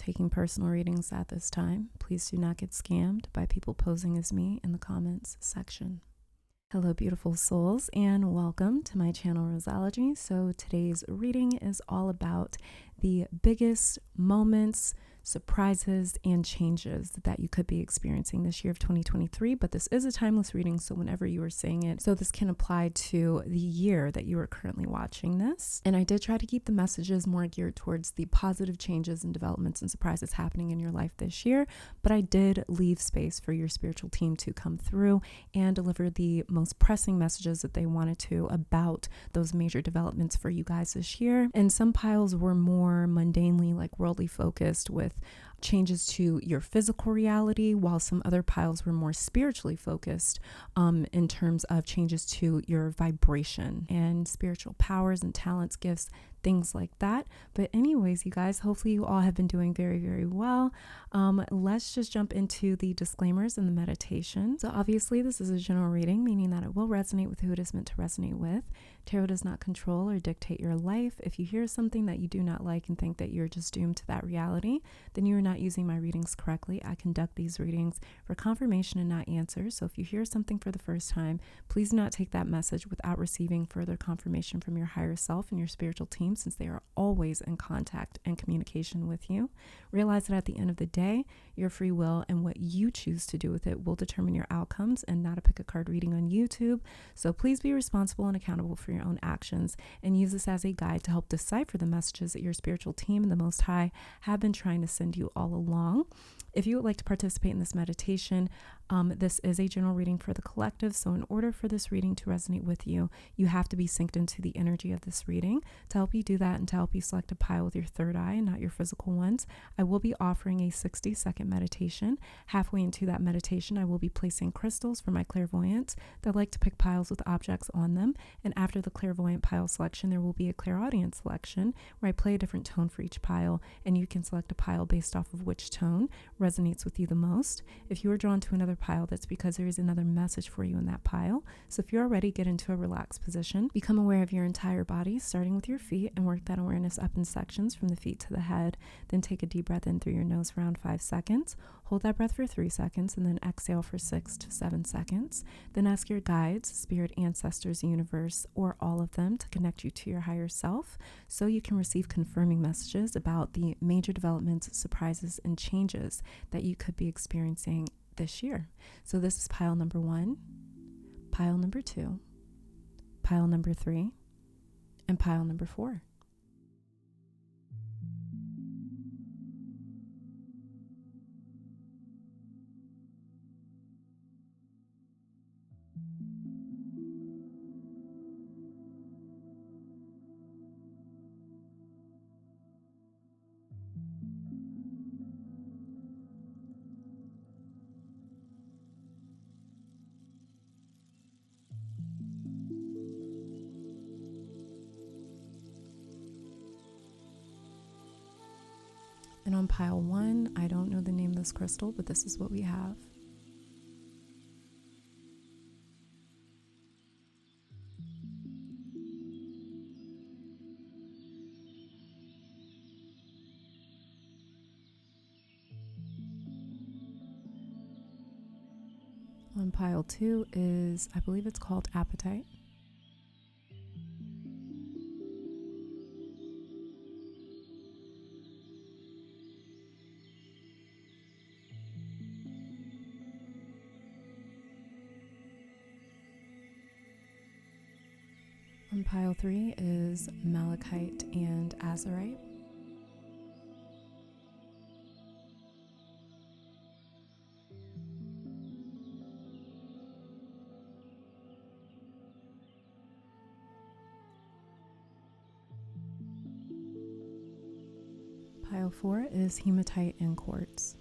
taking personal readings at this time. Please do not get scammed by people posing as me in the comments section. Hello, beautiful souls, and welcome to my channel, Roseology. So today's reading is all about the biggest moments, surprises, and changes that you could be experiencing this year of 2023, but this is a timeless reading, so whenever you are saying it, so this can apply to the year that you are currently watching this. And I did try to keep the messages more geared towards the positive changes and developments and surprises happening in your life this year, but I did leave space for your spiritual team to come through and deliver the most pressing messages that they wanted to about those major developments for you guys this year. And some piles were more mundanely, like worldly focused, with changes to your physical reality, while some other piles were more spiritually focused in terms of changes to your vibration and spiritual powers and talents, gifts, things like that. But anyways, you guys, hopefully you all have been doing very, very well. Let's just jump into the disclaimers and the meditation. So obviously this is a general reading, meaning that it will resonate with who it is meant to resonate with. Tarot does not control or dictate your life. If you hear something that you do not like and think that you're just doomed to that reality, then you are not using my readings correctly. I conduct these readings for confirmation and not answers. So if you hear something for the first time, please do not take that message without receiving further confirmation from your higher self and your spiritual team, since they are always in contact and communication with you. Realize that at the end of the day, your free will and what you choose to do with it will determine your outcomes, and not a pick a card reading on YouTube. So please be responsible and accountable for your own actions, and use this as a guide to help decipher the messages that your spiritual team and the Most High have been trying to send you all along. If you would like to participate in this meditation, this is a general reading for the collective. So in order for this reading to resonate with you, you have to be synced into the energy of this reading. To help you do that and to help you select a pile with your third eye and not your physical ones, I will be offering a 60-second meditation. Halfway into that meditation, I will be placing crystals for my clairvoyants that like to pick piles with objects on them. And after the clairvoyant pile selection, there will be a clairaudient selection where I play a different tone for each pile, and you can select a pile based off of which tone resonates with you the most. If you are drawn to another pile, that's because there is another message for you in that pile. So if you're ready, get into a relaxed position. Become aware of your entire body, starting with your feet, and work that awareness up in sections from the feet to the head. Then take a deep breath in through your nose for around 5 seconds. Hold that breath for 3 seconds, and then exhale for 6 to 7 seconds. Then ask your guides, spirit, ancestors, universe, or all of them to connect you to your higher self, so you can receive confirming messages about the major developments, surprises, and changes that you could be experiencing this year. So this is pile number 1, pile number 2, pile number 3, and pile number 4. And on pile 1, I don't know the name of this crystal, but this is what we have. On pile 2 is, I believe it's called Appetite. On pile 3 is Malachite and Azurite. Pile 4 is Hematite and Quartz.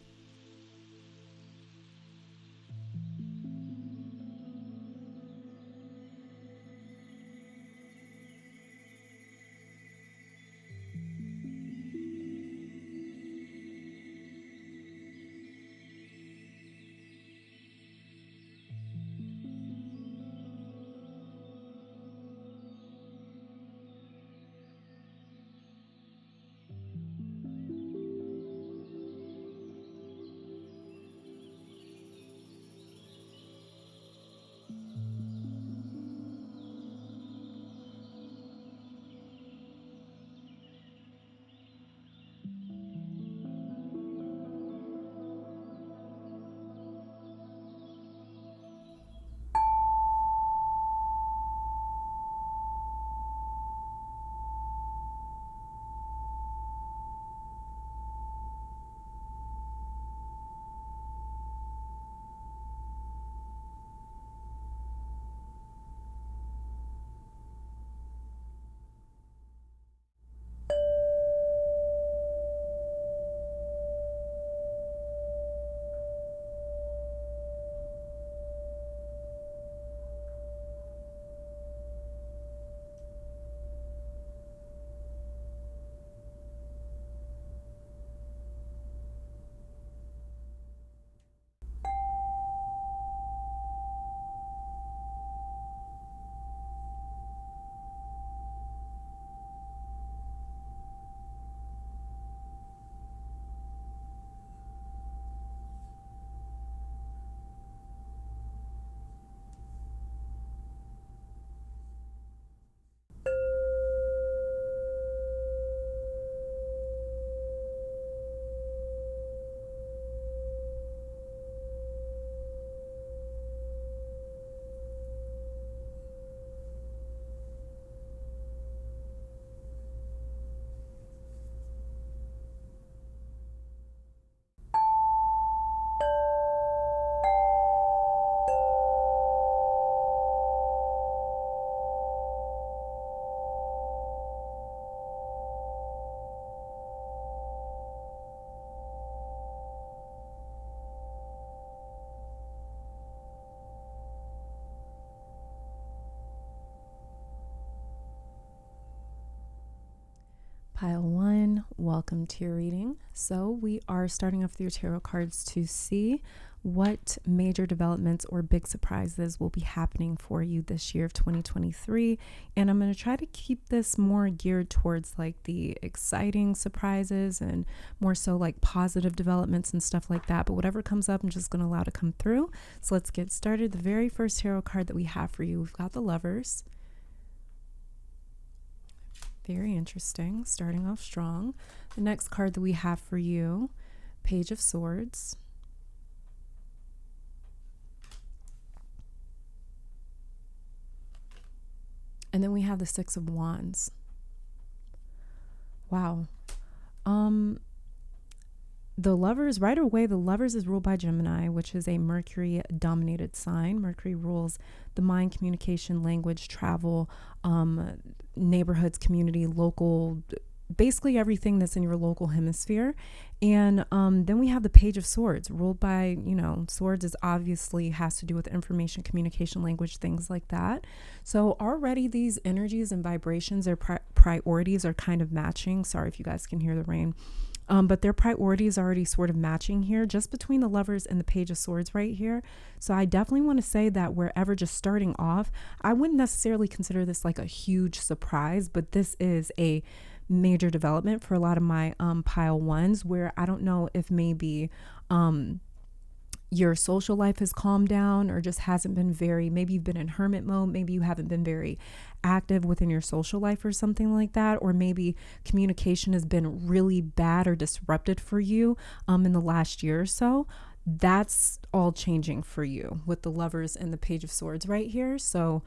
Pile 1, welcome to your reading. So we are starting off with your tarot cards to see what major developments or big surprises will be happening for you this year of 2023. And I'm going to try to keep this more geared towards like the exciting surprises and more so like positive developments and stuff like that. But whatever comes up, I'm just going to allow to come through. So let's get started. The very first tarot card that we have for you, we've got the Lovers. Very interesting, starting off strong. The next card that we have for you, Page of Swords. And then we have the Six of Wands. Wow. The Lovers, right away, the Lovers is ruled by Gemini, which is a Mercury-dominated sign. Mercury rules the mind, communication, language, travel, neighborhoods, community, local, basically everything that's in your local hemisphere. And then we have the Page of Swords, ruled by, swords is obviously has to do with information, communication, language, things like that. So already these energies and vibrations, their priorities are kind of matching. Sorry if you guys can hear the rain. But their priorities are already sort of matching here, just between the Lovers and the Page of Swords right here. So I definitely want to say that wherever just starting off, I wouldn't necessarily consider this like a huge surprise, but this is a major development for a lot of my pile ones, where I don't know if maybe your social life has calmed down or just hasn't been maybe you've been in hermit mode, maybe you haven't been very active within your social life or something like that, or maybe communication has been really bad or disrupted for you in the last year or so. That's all changing for you with the Lovers and the Page of Swords right here. So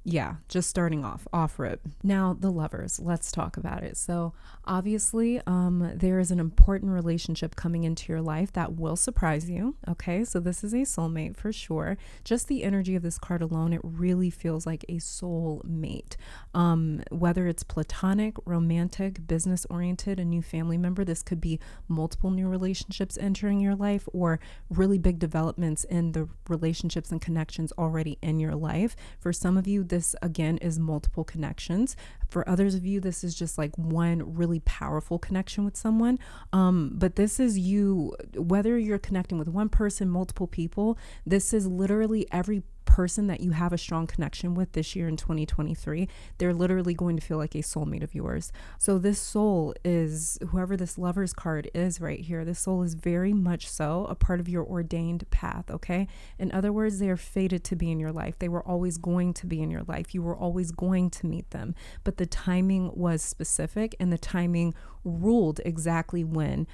yeah, just starting off rip. Now the Lovers, let's talk about it. So obviously there is an important relationship coming into your life that will surprise you. Okay, so this is a soulmate for sure. Just the energy of this card alone, it really feels like a soul mate. Whether it's platonic, romantic, business oriented, a new family member, this could be multiple new relationships entering your life, or really big developments in the relationships and connections already in your life. For some of you, this again is multiple connections. For others of you, this is just like one really powerful connection with someone. But this is you, whether you're connecting with one person, multiple people, this is literally every person that you have a strong connection with this year in 2023. They're literally going to feel like a soulmate of yours. So this soul is, whoever this Lovers card is right here, this soul is very much so a part of your ordained path. Okay, in other words, they are fated to be in your life. They were always going to be in your life. You were always going to meet them, but the timing was specific, and the timing ruled exactly when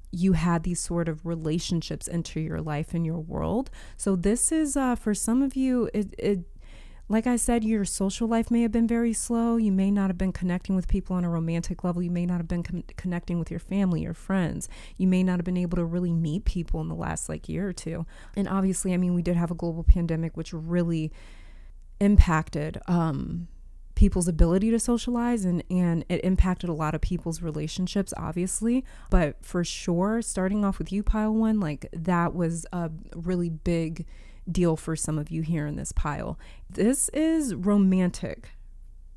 you had these sort of relationships enter your life and your world. So this is for some of you, it like I said, your social life may have been very slow. You may not have been connecting with people on a romantic level. You may not have been connecting with your family or friends. You may not have been able to really meet people in the last year or two. And obviously, I mean, we did have a global pandemic, which really impacted people's ability to socialize, and it impacted a lot of people's relationships, obviously. But for sure, starting off with you, pile one, that was a really big deal for some of you here in this pile. This is romantic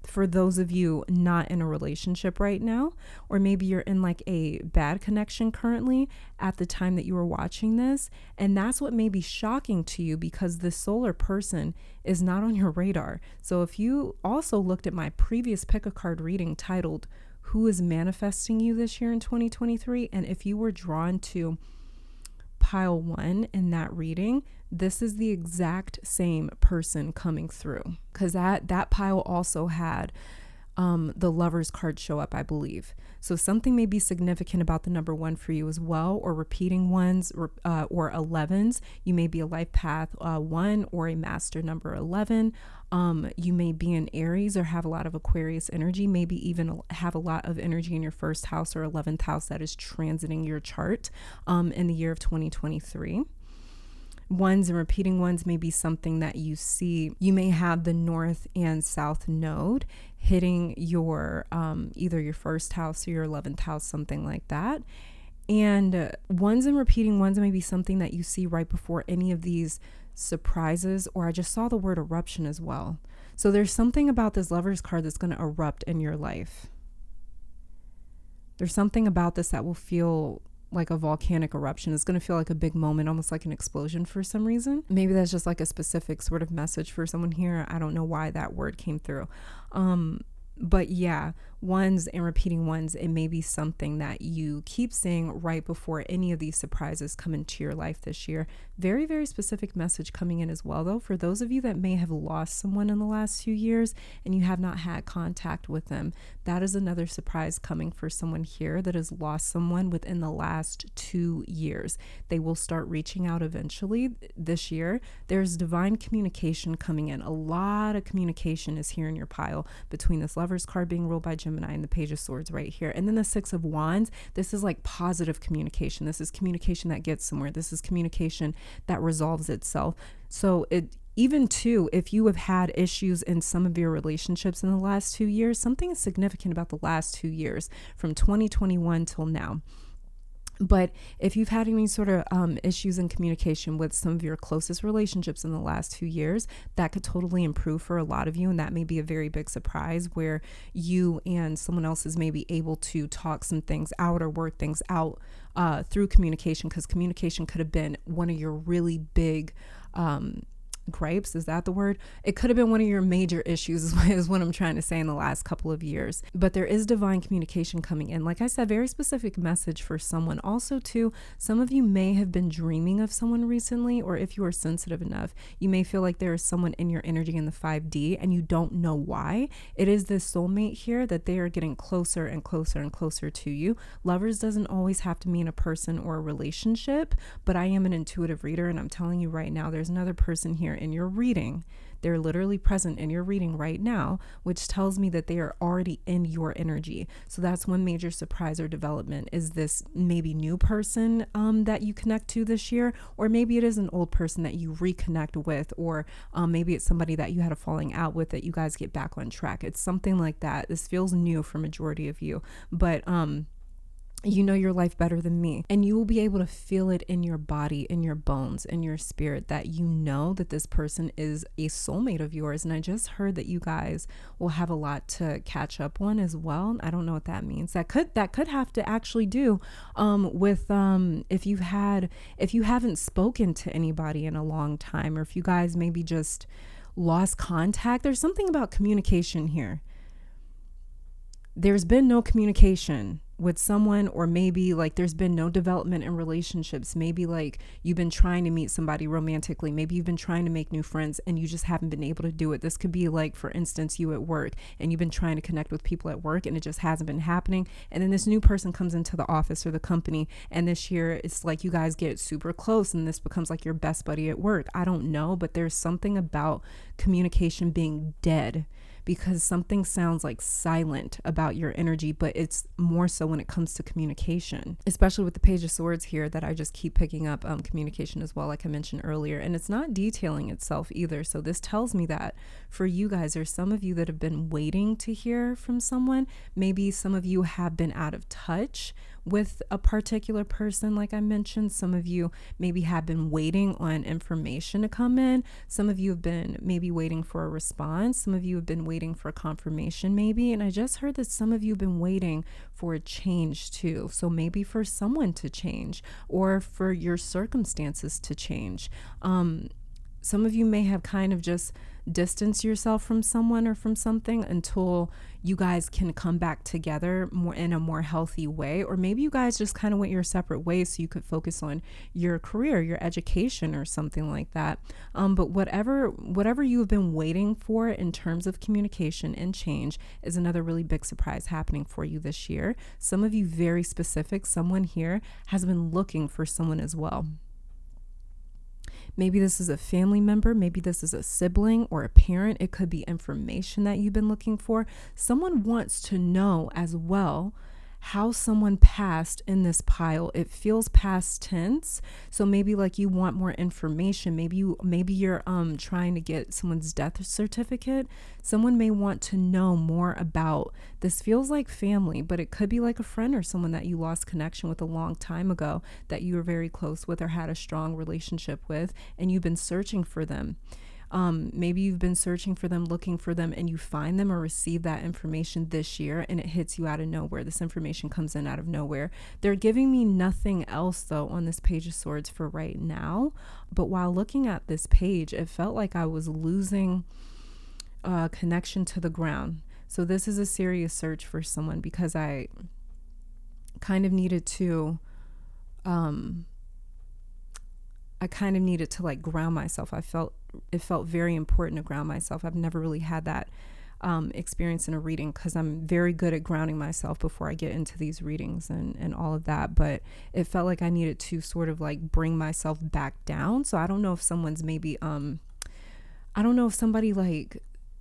for those of you not in a relationship right now, or maybe you're in a bad connection currently at the time that you were watching this. And that's what may be shocking to you, because this solar person is not on your radar. So if you also looked at my previous pick a card reading titled Who is Manifesting You This Year in 2023, and if you were drawn to pile one in that reading, this is the exact same person coming through, because that pile also had the Lovers card show up, I believe. So something may be significant about the number one for you as well, or repeating ones, or 11s. You may be a life path 1 or a master number 11. You may be in Aries or have a lot of Aquarius energy, maybe even have a lot of energy in your first house or 11th house that is transiting your chart in the year of 2023. Ones and repeating ones may be something that you see. You may have the north and south node hitting your either your first house or your 11th house, something like that. And ones and repeating ones may be something that you see right before any of these surprises, or I just saw the word eruption as well. So there's something about this Lovers card that's going to erupt in your life. There's something about this that will feel like a volcanic eruption. It's going to feel like a big moment, almost like an explosion for some reason. Maybe that's just like a specific sort of message for someone here. I don't know why that word came through. But yeah, ones and repeating ones, it may be something that you keep saying right before any of these surprises come into your life this year. Very, very specific message coming in as well, though, for those of you that may have lost someone in the last few years and you have not had contact with them. That is another surprise coming for someone here that has lost someone within the last 2 years. They will start reaching out eventually this year. There's divine communication coming in. A lot of communication is here in your pile between this Lover's card being ruled by Gemini and the Page of Swords right here. And then the Six of Wands, this is like positive communication. This is communication that gets somewhere. This is communication that resolves itself. So even too, if you have had issues in some of your relationships in the last 2 years, something is significant about the last 2 years from 2021 till now. But if you've had any sort of issues in communication with some of your closest relationships in the last 2 years, that could totally improve for a lot of you. And that may be a very big surprise where you and someone else is maybe able to talk some things out or work things out through communication, because communication could have been one of your really big gripes. Is that the word? It could have been one of your major issues is what I'm trying to say in the last couple of years. But there is divine communication coming in. Like I said, very specific message for someone. Also too, some of you may have been dreaming of someone recently, or if you are sensitive enough, you may feel like there is someone in your energy in the 5D and you don't know why. It is this soulmate here that they are getting closer and closer and closer to you. Lovers doesn't always have to mean a person or a relationship, but I am an intuitive reader, and I'm telling you right now, there's another person here in your reading. They're literally present in your reading right now, which tells me that they are already in your energy. So that's one major surprise or development, is this maybe new person that you connect to this year, or maybe it is an old person that you reconnect with, or maybe it's somebody that you had a falling out with that you guys get back on track. It's something like that. This feels new for majority of you, but you know your life better than me, and you will be able to feel it in your body, in your bones, in your spirit, that you know that this person is a soulmate of yours. And I just heard that you guys will have a lot to catch up on as well. I don't know what that means. That could have to actually do with if you haven't spoken to anybody in a long time, or if you guys maybe just lost contact. There's something about communication here. There's been no communication with someone, or maybe like there's been no development in relationships. Maybe like you've been trying to meet somebody romantically. Maybe you've been trying to make new friends and you just haven't been able to do it. This could be like, for instance, you at work and you've been trying to connect with people at work and it just hasn't been happening. And then this new person comes into the office or the company, and this year it's like you guys get super close and this becomes like your best buddy at work. I don't know, but there's something about communication being dead, because something sounds like silent about your energy, but it's more so when it comes to communication, especially with the Page of Swords here, that I just keep picking up communication as well, like I mentioned earlier. And it's not detailing itself either. So this tells me that for you guys, there's some of you that have been waiting to hear from someone. Maybe some of you have been out of touch with a particular person, like I mentioned. Some of you maybe have been waiting on information to come in. Some of you have been maybe waiting for a response. Some of you have been waiting for confirmation maybe. And I just heard that some of you have been waiting for a change too. So maybe for someone to change, or for your circumstances to change. Some of you may have kind of just distance yourself from someone or from something until you guys can come back together more in a more healthy way. Or maybe you guys just kind of went your separate ways so you could focus on your career, your education, or something like that. But whatever you have been waiting for in terms of communication and change is another really big surprise happening for you this year. Some of you, very specific, someone here has been looking for someone as well. Maybe this is a family member, maybe this is a sibling or a parent. It could be information that you've been looking for. Someone wants to know as well how someone passed in this pile. It feels past tense. So maybe like you want more information. Maybe you're trying to get someone's death certificate. Someone may want to know more about this. Feels like family, but it could be like a friend or someone that you lost connection with a long time ago that you were very close with or had a strong relationship with, and you've been searching for them. Maybe you've been searching for them, looking for them, and you find them or receive that information this year and it hits you out of nowhere. This information comes in out of nowhere. They're giving me nothing else though on this Page of Swords for right now. But while looking at this page, it felt like I was losing connection to the ground. So this is a serious search for someone because I kind of needed to like ground myself. It felt very important to ground myself. I've never really had that experience in a reading because I'm very good at grounding myself before I get into these readings and all of that. But it felt like I needed to sort of like bring myself back down. So I don't know if someone's maybe,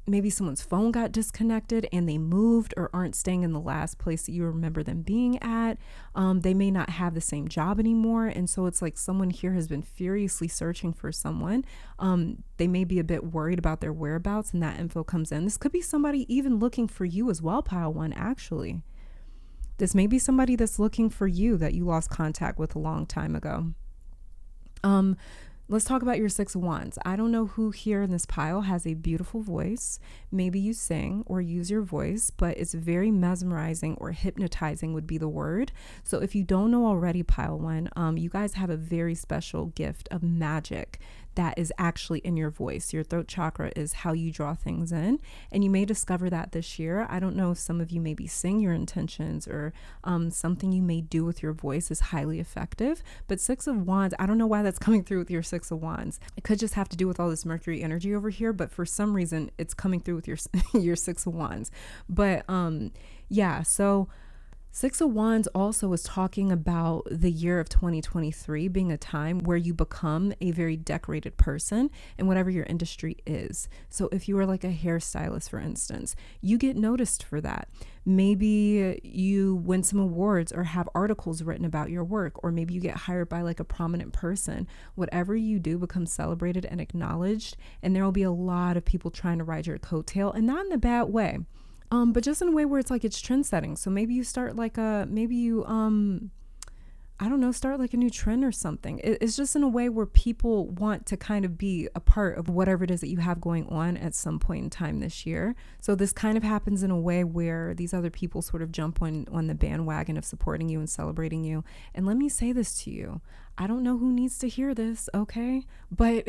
maybe someone's phone got disconnected and they moved or aren't staying in the last place that you remember them being at. They may not have the same job anymore. And so it's like someone here has been furiously searching for someone. They may be a bit worried about their whereabouts and that info comes in. This could be somebody even looking for you as well, Pile 1, actually. This may be somebody that's looking for you that you lost contact with a long time ago. Let's talk about your Six of Wands. I don't know who here in this pile has a beautiful voice. Maybe you sing or use your voice, but it's very mesmerizing or hypnotizing would be the word. So if you don't know already, Pile 1, you guys have a very special gift of magic that is actually in your voice. Your throat chakra is how you draw things in, and you may discover that this year. I don't know if some of you maybe sing your intentions or something you may do with your voice is highly effective, but Six of Wands, I don't know why that's coming through with your Six of Wands. It could just have to do with all this Mercury energy over here, but for some reason it's coming through with your your Six of Wands. But yeah, so Six of Wands also is talking about the year of 2023 being a time where you become a very decorated person in whatever your industry is. So if you were like a hairstylist, for instance, you get noticed for that. Maybe you win some awards or have articles written about your work, or maybe you get hired by like a prominent person. Whatever you do becomes celebrated and acknowledged, and there will be a lot of people trying to ride your coattail, and not in a bad way. But just in a way where it's like it's trend setting. So maybe you start like start like a new trend or something. It's just in a way where people want to kind of be a part of whatever it is that you have going on at some point in time this year. So this kind of happens in a way where these other people sort of jump on the bandwagon of supporting you and celebrating you. And let me say this to you. I don't know who needs to hear this, okay? But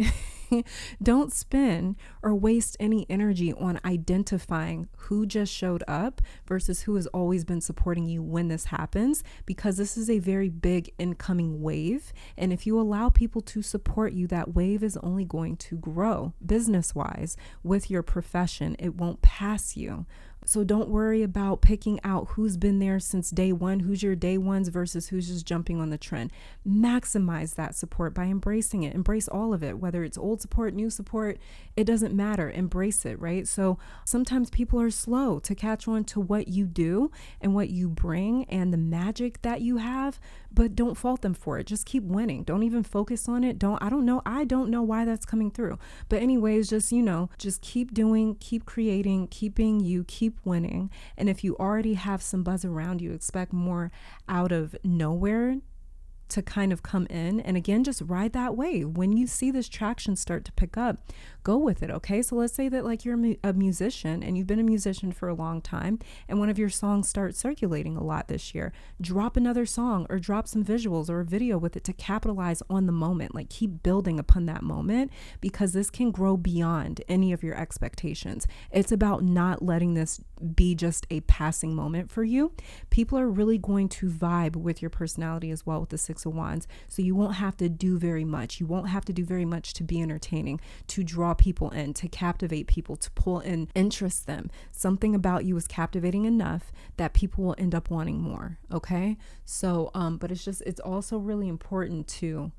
don't spend or waste any energy on identifying who just showed up versus who has always been supporting you when this happens, because this is a very big incoming wave. And if you allow people to support you, that wave is only going to grow business-wise with your profession. It won't pass you. So don't worry about picking out who's been there since day one, who's your day ones versus who's just jumping on the trend. Maximize that support by embracing it. Embrace all of it, whether it's old support, new support, it doesn't matter. Embrace it, right? So sometimes people are slow to catch on to what you do and what you bring and the magic that you have, but don't fault them for it. Just keep winning. Don't even focus on it. I don't know why that's coming through. But anyways, just keep doing, keep creating, keep being you, keep winning. And if you already have some buzz around you, expect more out of nowhere to kind of come in. And again, just ride that wave. When you see this traction start to pick up, go with it. Okay. So let's say that like you're a musician and you've been a musician for a long time and one of your songs starts circulating a lot this year. Drop another song or drop some visuals or a video with it to capitalize on the moment. Like keep building upon that moment, because this can grow beyond any of your expectations. It's about not letting this be just a passing moment for you. People are really going to vibe with your personality as well with the Six of Wands. So you won't have to do very much. You won't have to do very much to be entertaining, to draw people in, to captivate people, to pull in, interest them. Something about you is captivating enough that people will end up wanting more. Okay. So, but it's also really important to,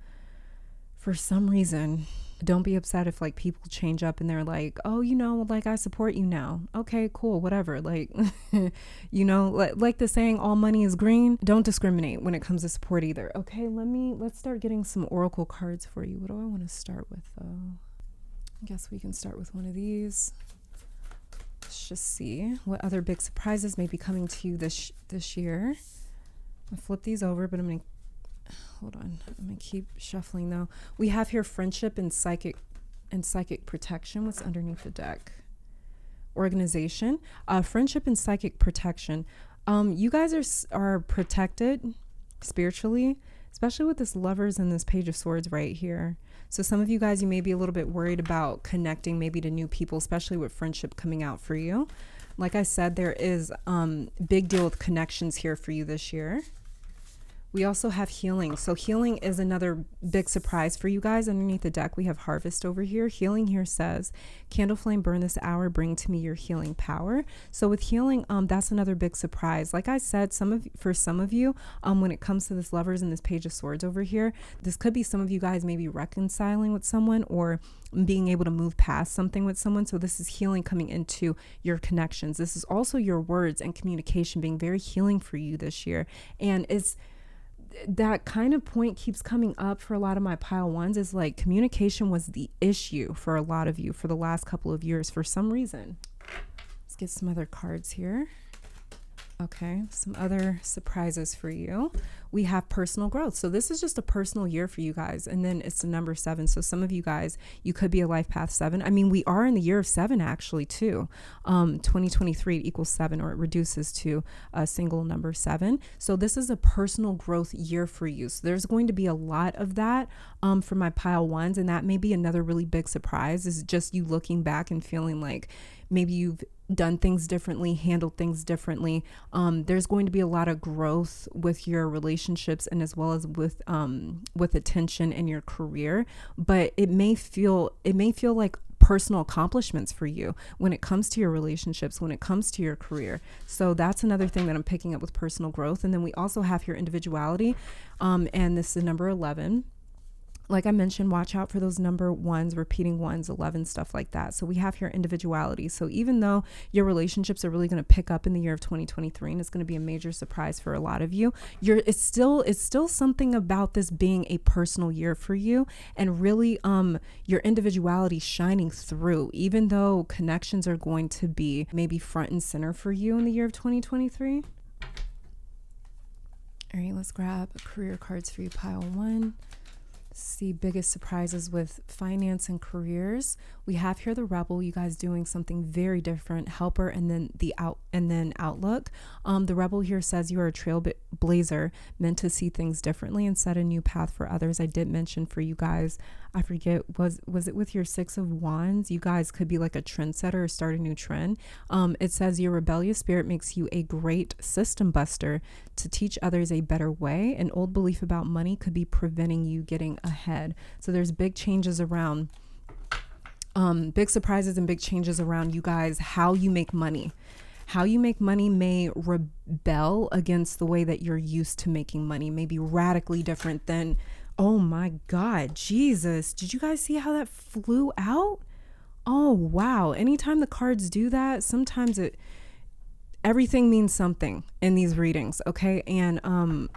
for some reason, don't be upset if like people change up and they're like, oh, like I support you now. Okay, cool, whatever. Like, like the saying, all money is green. Don't discriminate when it comes to support either. Okay, let's start getting some oracle cards for you. What do I want to start with though? I guess we can start with one of these. Let's just see what other big surprises may be coming to you this year. I'll flip these over, but I'm going to keep shuffling though. We have here friendship and psychic and psychic protection. What's underneath the deck? Organization, friendship and psychic protection. You guys are protected spiritually, especially with this Lovers and this Page of Swords right here. So some of you guys, you may be a little bit worried about connecting maybe to new people, especially with friendship coming out for you. Like I said, there is big deal with connections here for you this year. We also have healing. So healing is another big surprise for you guys. Underneath the deck, we have harvest over here. Healing here says, candle flame burn this hour, bring to me your healing power. So with healing, that's another big surprise. Like I said, for some of you, when it comes to this Lovers and this Page of Swords over here, this could be some of you guys maybe reconciling with someone or being able to move past something with someone. So this is healing coming into your connections. This is also your words and communication being very healing for you this year. And it's that kind of point keeps coming up for a lot of my pile ones, is like communication was the issue for a lot of you for the last couple of years for some reason. Let's get some other cards here. Okay, some other surprises for you. We have personal growth. So this is just a personal year for you guys. And then it's the number 7. So some of you guys, you could be a life path 7. I mean, we are in the year of 7 actually too. 2023 equals 7, or it reduces to a single number 7. So this is a personal growth year for you. So there's going to be a lot of that for my pile ones. And that may be another really big surprise, is just you looking back and feeling like maybe you've done things differently, handled things differently. There's going to be a lot of growth with your relationships and as well as with attention in your career, but it may feel like personal accomplishments for you when it comes to your relationships, when it comes to your career. So that's another thing that I'm picking up with personal growth. And then we also have your individuality, and this is number 11. Like I mentioned, watch out for those number 1s, repeating 1s, 11, stuff like that. So we have your individuality. So even though your relationships are really going to pick up in the year of 2023, and it's going to be a major surprise for a lot of you, it's still something about this being a personal year for you, and really your individuality shining through, even though connections are going to be maybe front and center for you in the year of 2023. All right, let's grab career cards for you, pile 1. See biggest surprises with finance and careers. We have here the Rebel, you guys doing something very different, Helper, and then Outlook. The Rebel here says you are a trailblazer, meant to see things differently and set a new path for others. I did mention for you guys, I forget, was it with your 6 of Wands? You guys could be like a trendsetter or start a new trend. It says your rebellious spirit makes you a great system buster to teach others a better way. An old belief about money could be preventing you getting ahead. So there's big changes around, big surprises and big changes around you guys, how you make money. How you make money may rebel against the way that you're used to making money, maybe radically different than, oh my God, Jesus. Did you guys see how that flew out? Oh, wow. Anytime the cards do that, sometimes everything means something in these readings. Okay. And,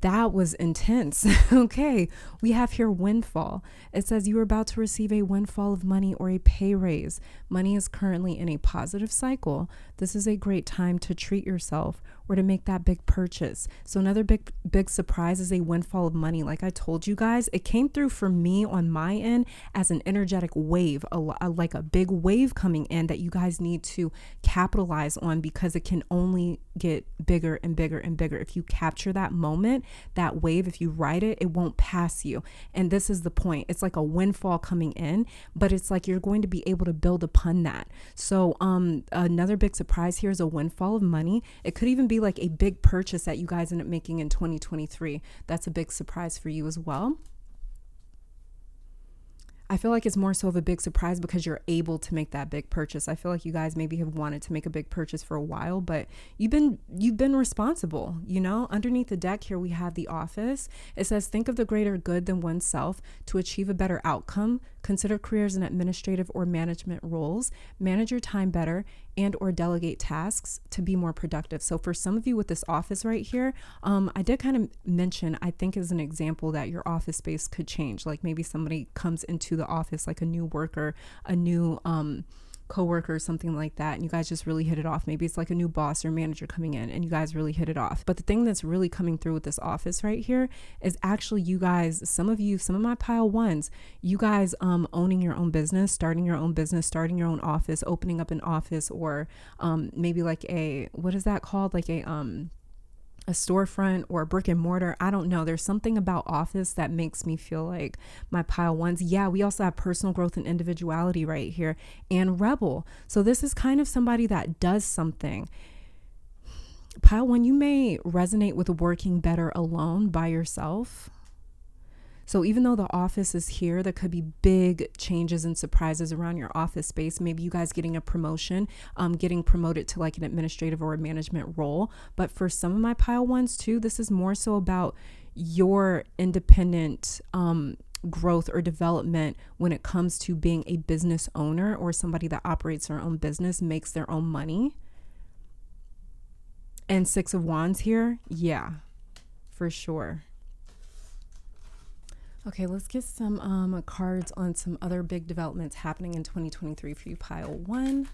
that was intense. Okay. We have here windfall. It says you are about to receive a windfall of money or a pay raise. Money is currently in a positive cycle. This is a great time to treat yourself or to make that big purchase. So another big surprise is a windfall of money. Like I told you guys, it came through for me on my end as an energetic wave, like a big wave coming in that you guys need to capitalize on, because it can only get bigger and bigger and bigger. If you capture that moment, that wave, if you ride it, it won't pass you. And this is the point. It's like a windfall coming in, but it's like you're going to be able to build upon that. So another big surprise here is a windfall of money. It could even be like a big purchase that you guys end up making in 2023. That's a big surprise for you as well. I feel like it's more so of a big surprise because you're able to make that big purchase. I feel like you guys maybe have wanted to make a big purchase for a while, but you've been responsible, you know? Underneath the deck here, we have the Office. It says, think of the greater good than oneself to achieve a better outcome. Consider careers in administrative or management roles. Manage your time better and or delegate tasks to be more productive. So for some of you with this Office right here, I did kind of mention, I think as an example, that your office space could change. Like maybe somebody comes into the office, like a new worker, a new coworker or something like that, and you guys just really hit it off. Maybe it's like a new boss or manager coming in and you guys really hit it off. But the thing that's really coming through with this office right here is actually you guys, some of my pile ones, you guys owning your own business, starting your own office, opening up an office, or maybe like what is that called? Like a storefront or a brick and mortar. I don't know. There's something about office that makes me feel like my pile ones. Yeah, we also have personal growth and individuality right here, and rebel. So this is kind of somebody that does something. Pile one, you may resonate with working better alone by yourself. So even though the office is here, there could be big changes and surprises around your office space. Maybe you guys getting a promotion, getting promoted to like an administrative or a management role. But for some of my pile ones too, this is more so about your independent growth or development when it comes to being a business owner or somebody that operates their own business, makes their own money. And 6 of Wands here. Yeah, for sure. Okay, let's get some cards on some other big developments happening in 2023 for you, pile one.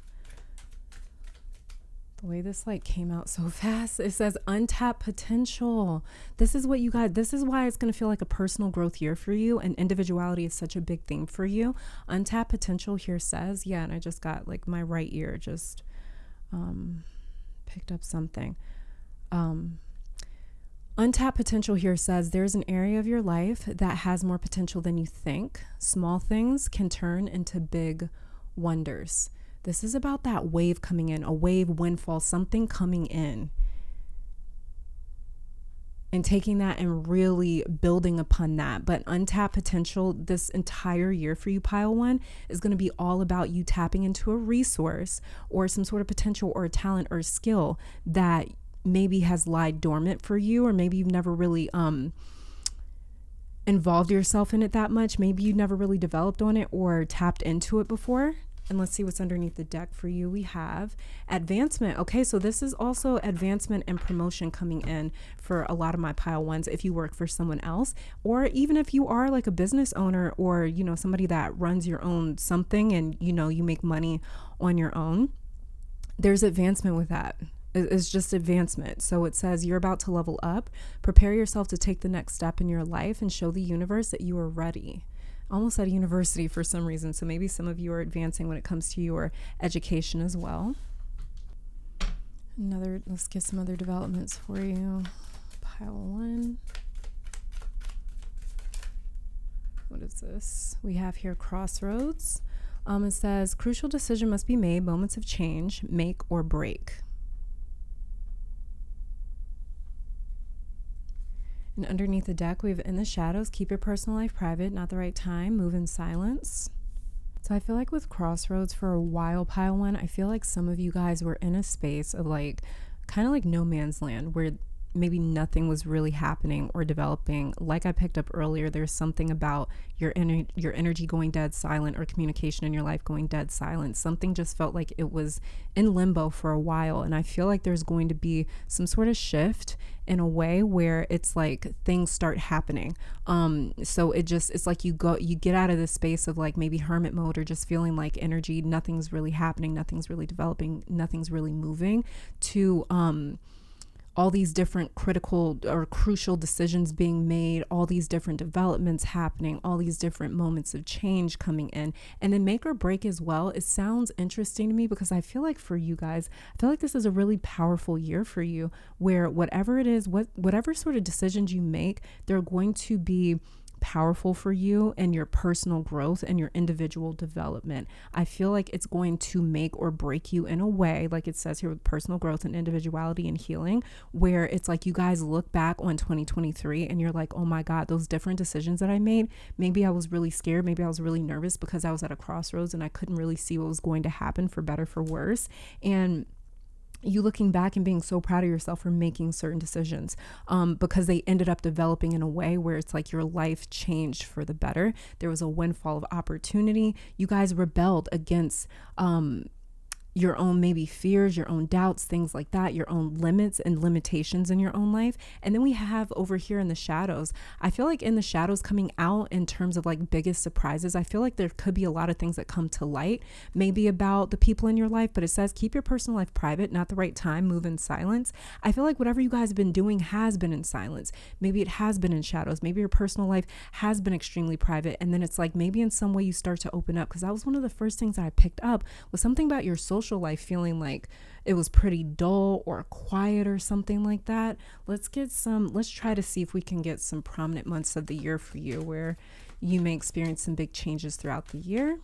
The way this like came out so fast, it says untapped potential. This is what you got. This is why it's going to feel like a personal growth year for you, and individuality is such a big thing for you. Untapped potential here says, yeah, and I just got like my right ear just picked up something. Untapped potential here says there's an area of your life that has more potential than you think. Small things can turn into big wonders. This is about that wave coming in, a wave windfall, something coming in. And taking that and really building upon that. But untapped potential this entire year for you, pile one, is going to be all about you tapping into a resource or some sort of potential or a talent or skill that maybe has lied dormant for you, or maybe you've never really involved yourself in it that much. Maybe you never really developed on it or tapped into it before. And let's see what's underneath the deck for you. We have advancement. Okay, so this is also advancement and promotion coming in for a lot of my pile ones if you work for someone else, or even if you are like a business owner or, you know, somebody that runs your own something and, you know, you make money on your own. There's advancement with that. It's just advancement. So it says you're about to level up. Prepare yourself to take the next step in your life and show the universe that you are ready. Almost at a university for some reason. So maybe some of you are advancing when it comes to your education as well. Let's get some other developments for you. Pile one. What is this? We have here crossroads. It says crucial decision must be made. Moments of change, make or break. And underneath the deck, we have in the shadows, keep your personal life private, not the right time, move in silence. So I feel like with crossroads for a while, pile one, I feel like some of you guys were in a space of like, kind of like no man's land where maybe nothing was really happening or developing. Like I picked up earlier, there's something about your energy going dead silent, or communication in your life going dead silent. Something just felt like it was in limbo for a while. And I feel like there's going to be some sort of shift in a way where it's like things start happening. So it's like you get out of this space of like maybe hermit mode, or just feeling like energy, nothing's really happening, nothing's really developing, nothing's really moving, to all these different critical or crucial decisions being made, all these different developments happening, all these different moments of change coming in, and then make or break as well. It sounds interesting to me because I feel like for you guys, I feel like this is a really powerful year for you, where whatever it is, whatever sort of decisions you make, they're going to be powerful for you and your personal growth and your individual development. I feel like it's going to make or break you in a way, like it says here, with personal growth and individuality and healing, where it's like you guys look back on 2023 and you're like, oh my God, those different decisions that I made, maybe I was really scared, maybe I was really nervous because I was at a crossroads and I couldn't really see what was going to happen, for better, for worse. And you looking back and being so proud of yourself for making certain decisions, because they ended up developing in a way where it's like your life changed for the better. There was a windfall of opportunity. You guys rebelled against your own maybe fears, your own doubts, things like that, your own limits and limitations in your own life. And then we have over here in the shadows, I feel like in the shadows coming out in terms of like biggest surprises, I feel like there could be a lot of things that come to light, maybe about the people in your life, but it says keep your personal life private, not the right time, move in silence. I feel like whatever you guys have been doing has been in silence. Maybe it has been in shadows. Maybe your personal life has been extremely private. And then it's like maybe in some way you start to open up, because that was one of the first things that I picked up was something about your social life feeling like it was pretty dull or quiet or something like that. Let's try to see if we can get some prominent months of the year for you where you may experience some big changes throughout the year.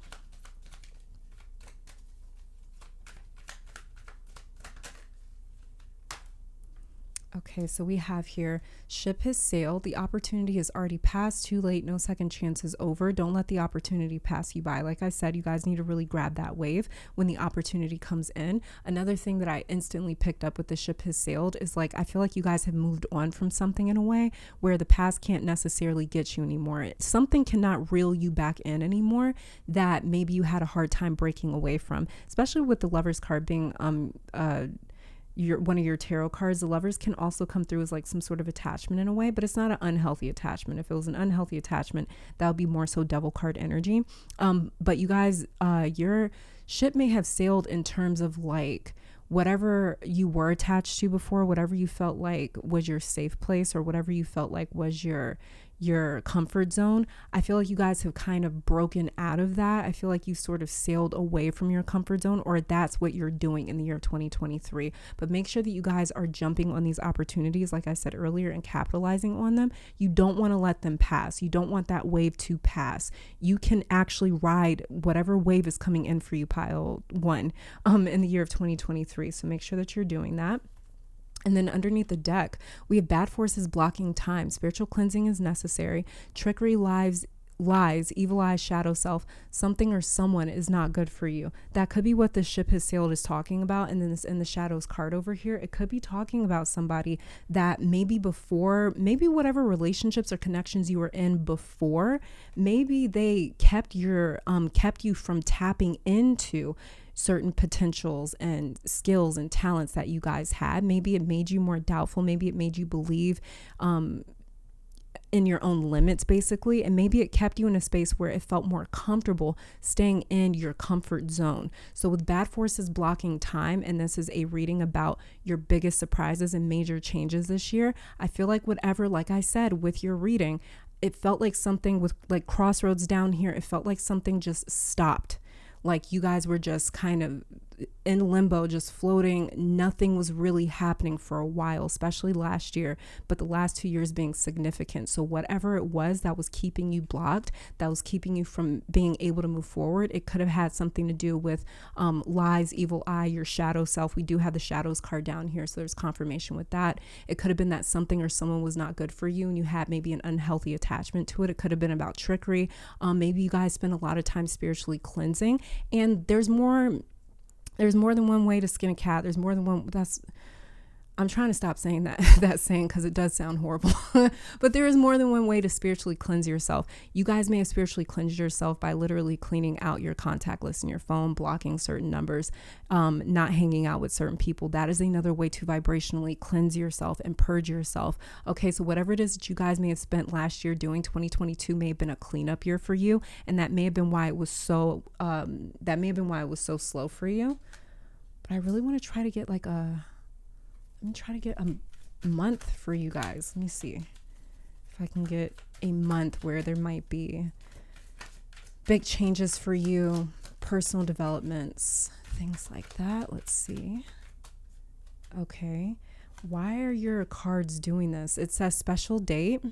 Okay, so we have here, ship has sailed. The opportunity has already passed. Too late. No second chance is over. Don't let the opportunity pass you by. Like I said, you guys need to really grab that wave when the opportunity comes in. Another thing that I instantly picked up with the ship has sailed is like, I feel like you guys have moved on from something in a way where the past can't necessarily get you anymore. Something cannot reel you back in anymore that maybe you had a hard time breaking away from, especially with the Lovers card being one of your tarot cards. The Lovers can also come through as like some sort of attachment in a way, but it's not an unhealthy attachment. If it was an unhealthy attachment, that would be more so Devil card energy. But you guys, your ship may have sailed in terms of like whatever you were attached to before, whatever you felt like was your safe place, or whatever you felt like was your comfort zone. I feel like you guys have kind of broken out of that. I feel like you sort of sailed away from your comfort zone, or that's what you're doing in the year 2023. But make sure that you guys are jumping on these opportunities, like I said earlier, and capitalizing on them. You don't want to let them pass. You don't want that wave to pass. You can actually ride whatever wave is coming in for you, pile one, in the year of 2023. So make sure that you're doing that. And then underneath the deck, we have bad forces blocking time. Spiritual cleansing is necessary. Trickery, lies, evil eye, shadow self, something or someone is not good for you. That could be what the ship has sailed is talking about. And then this in the shadows card over here, it could be talking about somebody that maybe before, maybe whatever relationships or connections you were in before, maybe they kept you from tapping into certain potentials and skills and talents that you guys had. Maybe it made you more doubtful. Maybe it made you believe in your own limits, basically. And maybe it kept you in a space where it felt more comfortable staying in your comfort zone. So with bad forces blocking time, and this is a reading about your biggest surprises and major changes this year, I feel like whatever, like I said, with your reading, it felt like something with like crossroads down here. It felt like something just stopped. Like you guys were just kind of in limbo, just floating. Nothing was really happening for a while, especially last year, but the last 2 years being significant. So whatever it was that was keeping you blocked, that was keeping you from being able to move forward, it could have had something to do with lies, evil eye, your shadow self. We do have the shadows card down here, so there's confirmation with that. It could have been that something or someone was not good for you and you had maybe an unhealthy attachment to it. It could have been about trickery. Maybe you guys spend a lot of time spiritually cleansing, and there's more than one way to skin a cat. There's more than one. I'm trying to stop saying that saying, because it does sound horrible. But there is more than one way to spiritually cleanse yourself. You guys may have spiritually cleansed yourself by literally cleaning out your contact list in your phone, blocking certain numbers, not hanging out with certain people. That is another way to vibrationally cleanse yourself and purge yourself. Okay, so whatever it is that you guys may have spent last year doing, 2022 may have been a cleanup year for you, and that may have been why it was so slow for you. But I really want to try to get a month for you guys. Let me see if I can get a month where there might be big changes for you, personal developments, things like that. Let's see. Okay. Why are your cards doing this? It says special date,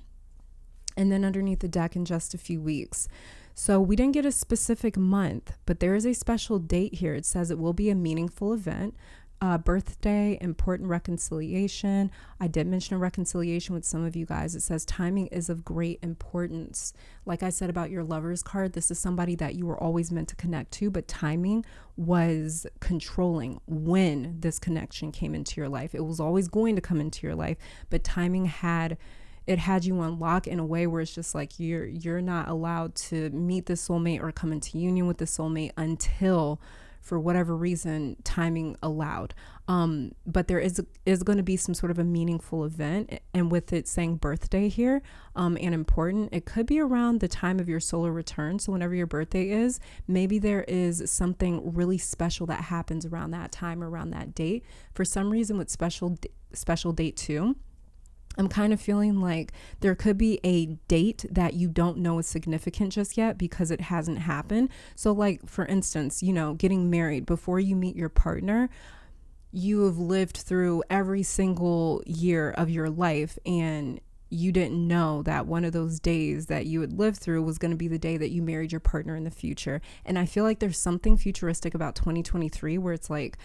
and then underneath the deck, in just a few weeks. So we didn't get a specific month, but there is a special date here. It says it will be a meaningful event. Birthday, important reconciliation. I did mention a reconciliation with some of you guys. It says timing is of great importance. Like I said about your Lovers card, this is somebody that you were always meant to connect to, but timing was controlling when this connection came into your life. It was always going to come into your life, but timing had you on lock in a way where it's just like you're not allowed to meet the soulmate or come into union with the soulmate until for whatever reason timing allowed. But there is going to be some sort of a meaningful event, and with it saying birthday here, and important, it could be around the time of your solar return. So whenever your birthday is, maybe there is something really special that happens around that time, around that date. For some reason with special date too, I'm kind of feeling like there could be a date that you don't know is significant just yet because it hasn't happened. So like, for instance, getting married, before you meet your partner, you have lived through every single year of your life, and you didn't know that one of those days that you would live through was going to be the day that you married your partner in the future. And I feel like there's something futuristic about 2023 where it's like,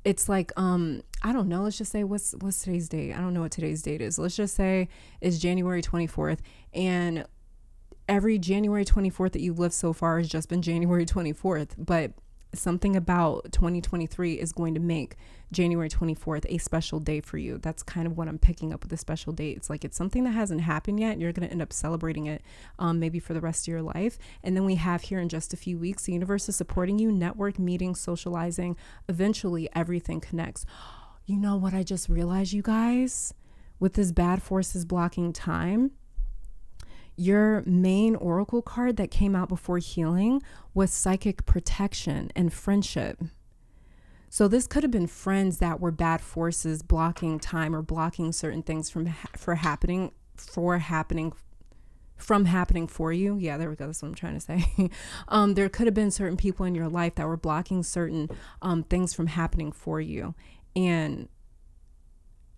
I don't know, let's just say, what's today's date? I don't know what today's date is. Let's just say it's January 24th, and every January 24th that you've lived so far has just been January 24th, but something about 2023 is going to make January 24th a special day for you. That's kind of what I'm picking up with a special date. It's like, it's something that hasn't happened yet, and you're going to end up celebrating it maybe for the rest of your life. And then we have here in just a few weeks, the universe is supporting you, network, meetings, socializing. Eventually everything connects. You know what I just realized, you guys? With this bad forces blocking time, your main oracle card that came out before healing was psychic protection and friendship. So this could have been friends that were bad forces blocking time or blocking certain things from happening for you. Yeah, there we go. That's what I'm trying to say. There could have been certain people in your life that were blocking certain things from happening for you. And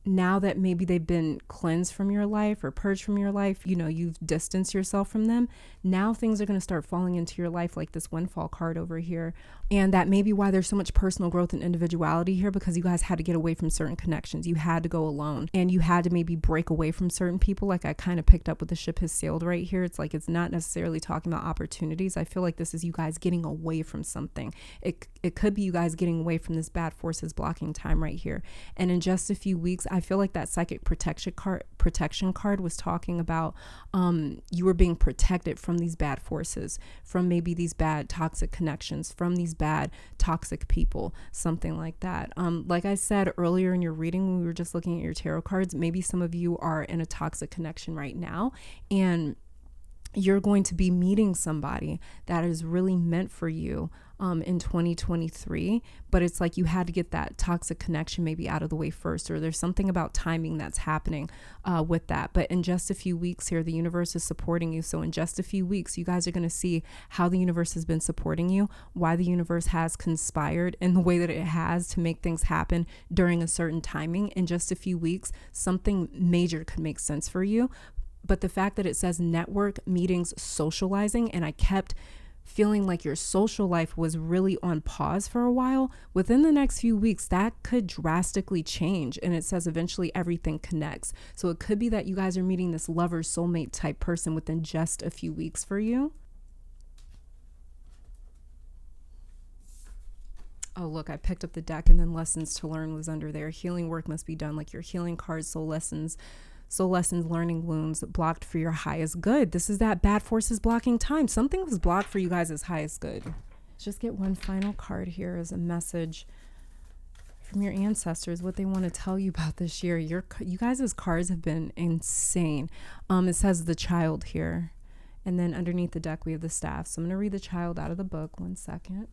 now that maybe they've been cleansed from your life or purged from your life, you've distanced yourself from them. Now things are going to start falling into your life, like this windfall card over here. And that may be why there's so much personal growth and individuality here, because you guys had to get away from certain connections. You had to go alone, and you had to maybe break away from certain people. Like I kind of picked up with the ship has sailed right here. It's like, it's not necessarily talking about opportunities. I feel like this is you guys getting away from something. It could be you guys getting away from this bad forces blocking time right here. And in just a few weeks, I feel like that psychic protection card was talking about you were being protected from these bad forces, from maybe these bad toxic connections, from these bad toxic people, something like that. Like I said earlier in your reading, when we were just looking at your tarot cards, maybe some of you are in a toxic connection right now, and you're going to be meeting somebody that is really meant for you in 2023, but it's like you had to get that toxic connection maybe out of the way first, or there's something about timing that's happening with that. But in just a few weeks here, the universe is supporting you. So in just a few weeks, you guys are going to see how the universe has been supporting you, why the universe has conspired in the way that it has to make things happen during a certain timing. In just a few weeks, something major could make sense for you. But the fact that it says network, meetings, socializing, and I kept feeling like your social life was really on pause for a while, within the next few weeks, that could drastically change. And it says eventually everything connects. So it could be that you guys are meeting this lover, soulmate type person within just a few weeks for you. Oh, look, I picked up the deck, and then lessons to learn was under there. Healing work must be done, like your healing cards, soul lessons, learning wounds, blocked for your highest good. This is that bad forces blocking time. Something was blocked for you guys as highest good. Let's just get one final card here as a message from your ancestors, what they want to tell you about this year. You guys' cards have been insane. It says the child here, and then underneath the deck we have the staff. So I'm going to read the child out of the book. 1 second.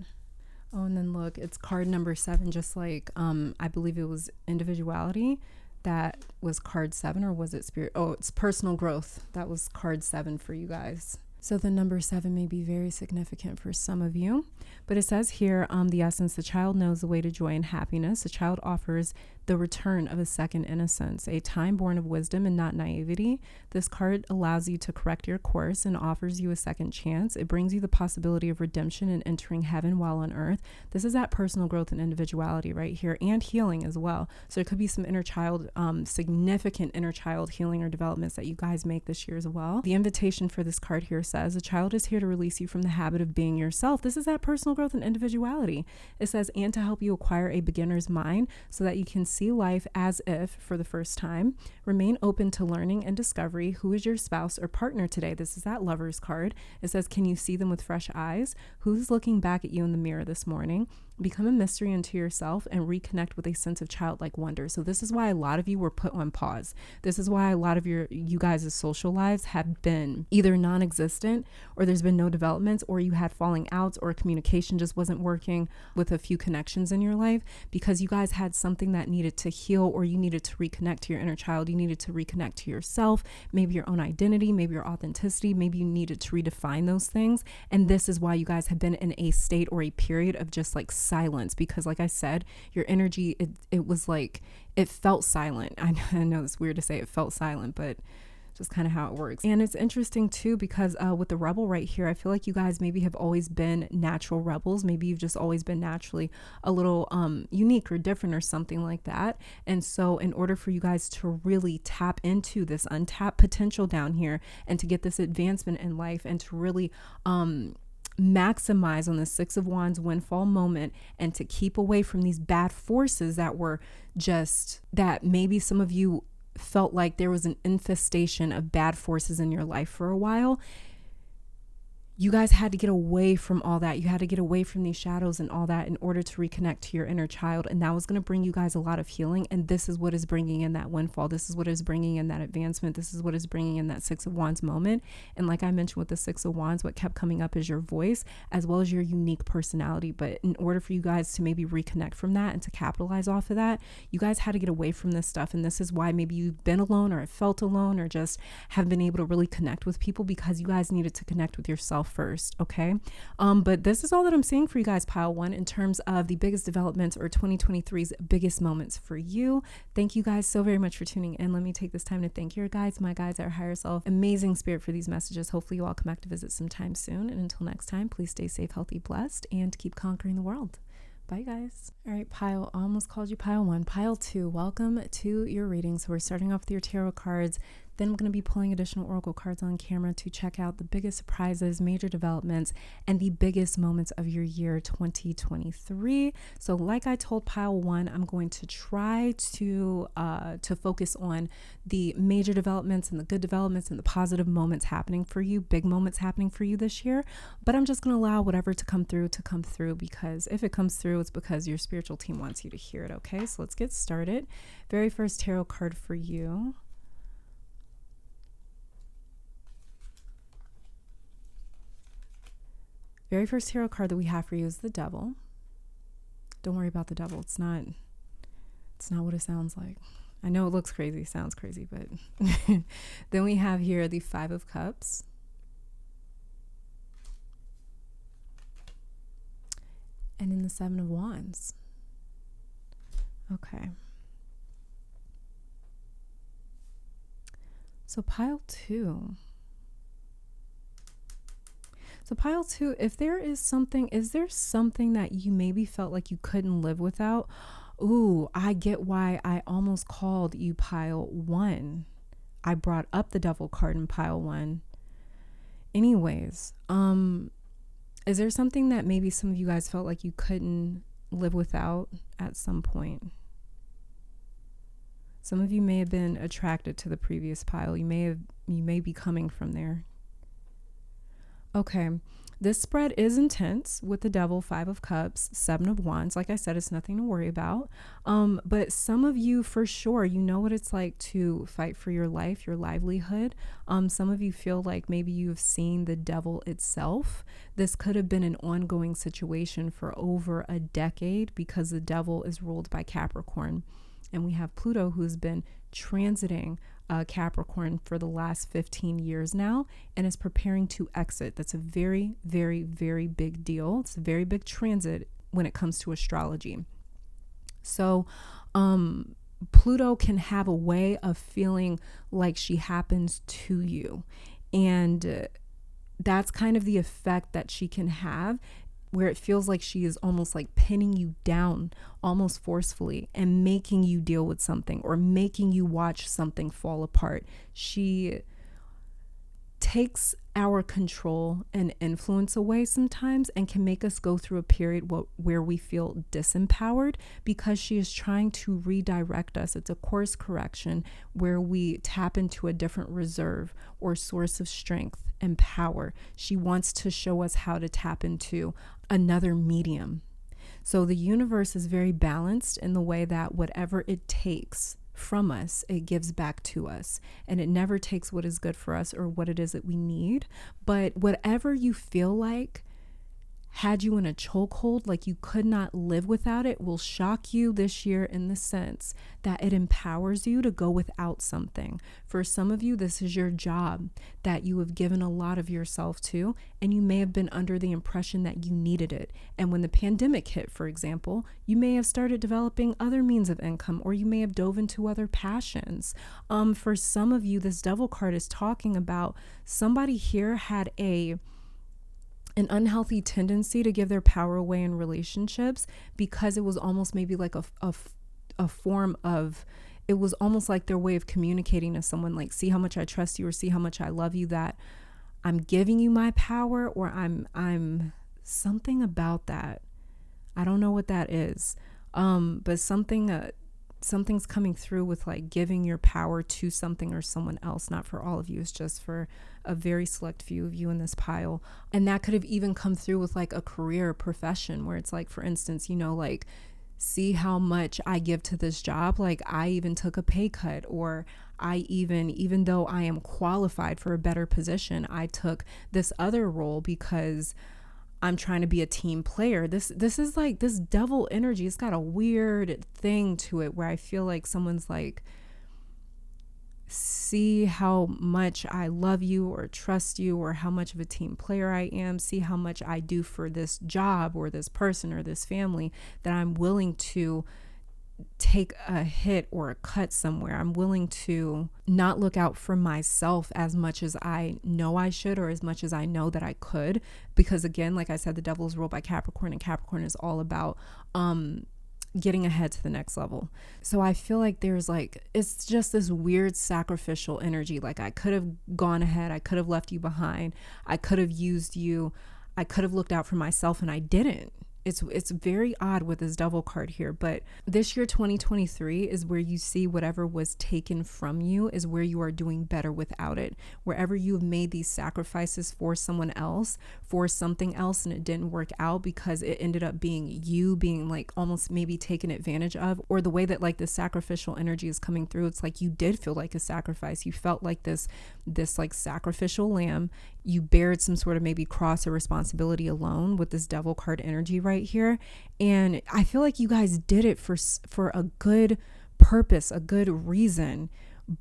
Oh, and then look, it's card number 7, just like I believe it was individuality. That was card 7, or was it spirit? Oh, it's personal growth. That was card 7 for you guys. So the number 7 may be very significant for some of you, but it says here, the essence, the child knows the way to joy and happiness. The child offers the return of a second innocence, a time born of wisdom and not naivety. This card allows you to correct your course and offers you a second chance. It brings you the possibility of redemption and entering heaven while on earth. This is that personal growth and individuality right here, and healing as well. So it could be some inner child, significant inner child healing or developments that you guys make this year as well. The invitation for this card here says, a child is here to release you from the habit of being yourself. This is that personal growth and individuality. It says, and to help you acquire a beginner's mind so that you can see life as if for the first time. Remain open to learning and discovery. Who is your spouse or partner today? This is that Lover's card. It says, can you see them with fresh eyes? Who's looking back at you in the mirror this morning? Become a mystery unto yourself and reconnect with a sense of childlike wonder. So this is why a lot of you were put on pause. This is why a lot of you guys' social lives have been either non-existent, or there's been no developments, or you had falling outs, or communication just wasn't working with a few connections in your life, because you guys had something that needed to heal, or you needed to reconnect to your inner child. You needed to reconnect to yourself, maybe your own identity, maybe your authenticity. Maybe you needed to redefine those things. And this is why you guys have been in a state or a period of just like silence, because like I said, your energy, it was like, it felt silent. I know it's weird to say it felt silent, but just kind of how it works. And it's interesting too, because with the rebel right here, I feel like you guys maybe have always been natural rebels. Maybe you've just always been naturally a little unique or different or something like that. And so in order for you guys to really tap into this untapped potential down here and to get this advancement in life and to really maximize on the Six of Wands windfall moment, and to keep away from these bad forces that were just, that maybe some of you felt like there was an infestation of bad forces in your life for a while. You guys had to get away from all that. You had to get away from these shadows and all that in order to reconnect to your inner child. And that was going to bring you guys a lot of healing. And this is what is bringing in that windfall. This is what is bringing in that advancement. This is what is bringing in that Six of Wands moment. And like I mentioned with the Six of Wands, what kept coming up is your voice as well as your unique personality. But in order for you guys to maybe reconnect from that and to capitalize off of that, you guys had to get away from this stuff. And this is why maybe you've been alone or have felt alone or just have been able to really connect with people, because you guys needed to connect with yourself first. Okay. But this is all that I'm seeing for you guys, pile one, in terms of the biggest developments or 2023's biggest moments for you. Thank you guys so very much for tuning in. Let me take this time to thank your guides, my guides, our higher self, amazing spirit, for these messages. Hopefully you all come back to visit sometime soon. And until next time, please stay safe, healthy, blessed, and keep conquering the world. Bye guys. All right, pile, almost called you pile one. Pile two, welcome to your reading. So we're starting off with your tarot cards. Then I'm going to be pulling additional oracle cards on camera to check out the biggest surprises, major developments, and the biggest moments of your year 2023. So like I told pile one, I'm going to try to focus on the major developments and the good developments and the positive moments happening for you, big moments happening for you this year. But I'm just going to allow whatever to come through, because if it comes through, it's because your spiritual team wants you to hear it. Okay, so let's get started. Very first tarot card for you. Very first tarot card that we have for you is the Devil. Don't worry about the Devil. It's not what it sounds like. I know it looks crazy, sounds crazy, but then we have here the Five of Cups. And then the Seven of Wands. Okay. So pile two. So pile two, is there something that you maybe felt like you couldn't live without? Ooh, I get why I almost called you pile one. I brought up the Devil card in pile one. Anyways, is there something that maybe some of you guys felt like you couldn't live without at some point? Some of you may have been attracted to the previous pile. You may be coming from there. Okay, this spread is intense with the Devil, Five of Cups, Seven of Wands. Like I said, it's nothing to worry about. But some of you, for sure, you know what it's like to fight for your life, your livelihood. Some of you feel like maybe you've seen the Devil itself. This could have been an ongoing situation for over a decade, because the Devil is ruled by Capricorn. And we have Pluto, who's been transiting Capricorn for the last 15 years now and is preparing to exit. That's a very, very, very big deal. It's a very big transit when it comes to astrology. So Pluto can have a way of feeling like she happens to you. And that's kind of the effect that she can have, where it feels like she is almost like pinning you down almost forcefully and making you deal with something or making you watch something fall apart. She takes our control and influence away sometimes and can make us go through a period where we feel disempowered, because she is trying to redirect us. It's a course correction where we tap into a different reserve or source of strength and power. She wants to show us how to tap into another medium. So the universe is very balanced in the way that whatever it takes from us, it gives back to us, and it never takes what is good for us or what it is that we need. But whatever you feel like had you in a chokehold, like you could not live without it, will shock you this year in the sense that it empowers you to go without something. For some of you, this is your job that you have given a lot of yourself to, and you may have been under the impression that you needed it. And when the pandemic hit, for example, you may have started developing other means of income, or you may have dove into other passions. For some of you, this Devil card is talking about somebody here had an unhealthy tendency to give their power away in relationships, because it was almost maybe like a form of, it was almost like their way of communicating to someone, like, see how much I trust you, or see how much I love you, that I'm giving you my power, or I'm something about that. I don't know what that is. But something's coming through with like giving your power to something or someone else. Not for all of you, it's just for a very select few of you in this pile. And that could have even come through with like a career or profession, where it's like, for instance, like, see how much I give to this job. Like, I even took a pay cut, or even though I am qualified for a better position, I took this other role because I'm trying to be a team player. This is like this devil energy. It's got a weird thing to it where I feel like someone's like, see how much I love you or trust you, or how much of a team player I am. See how much I do for this job or this person or this family, that I'm willing to take a hit or a cut somewhere. I'm willing to not look out for myself as much as I know I should, or as much as I know that I could, because again, like I said, the devil is ruled by Capricorn, and Capricorn is all about getting ahead to the next level. So I feel like there's like, it's just this weird sacrificial energy. Like, I could have gone ahead, I could have left you behind, I could have used you, I could have looked out for myself, and I didn't. It's very odd with this devil card here, but this year 2023 is where you see whatever was taken from you is where you are doing better without it. Wherever you have made these sacrifices for someone else, for something else, and it didn't work out because it ended up being you being like almost maybe taken advantage of, or the way that like the sacrificial energy is coming through, it's like you did feel like a sacrifice. You felt like this like sacrificial lamb. You bared some sort of maybe cross or responsibility alone with this devil card energy right here. And I feel like you guys did it for a good purpose, a good reason,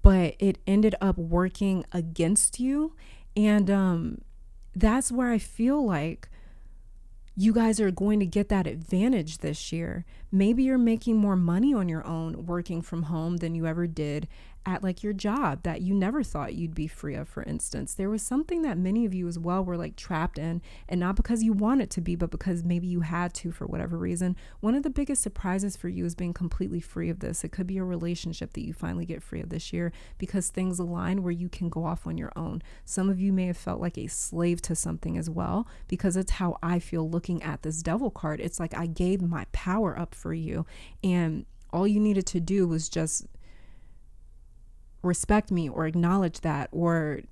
but it ended up working against you. And that's where I feel like you guys are going to get that advantage this year. Maybe you're making more money on your own working from home than you ever did at like your job that you never thought you'd be free of. For instance, there was something that many of you as well were like trapped in, and not because you wanted to be, but because maybe you had to for whatever reason. One of the biggest surprises for you is being completely free of this. It could be a relationship that you finally get free of this year because things align where you can go off on your own. Some of you may have felt like a slave to something as well, because it's how I feel looking at this devil card. It's like I gave my power up for you, and all you needed to do was just respect me or acknowledge that or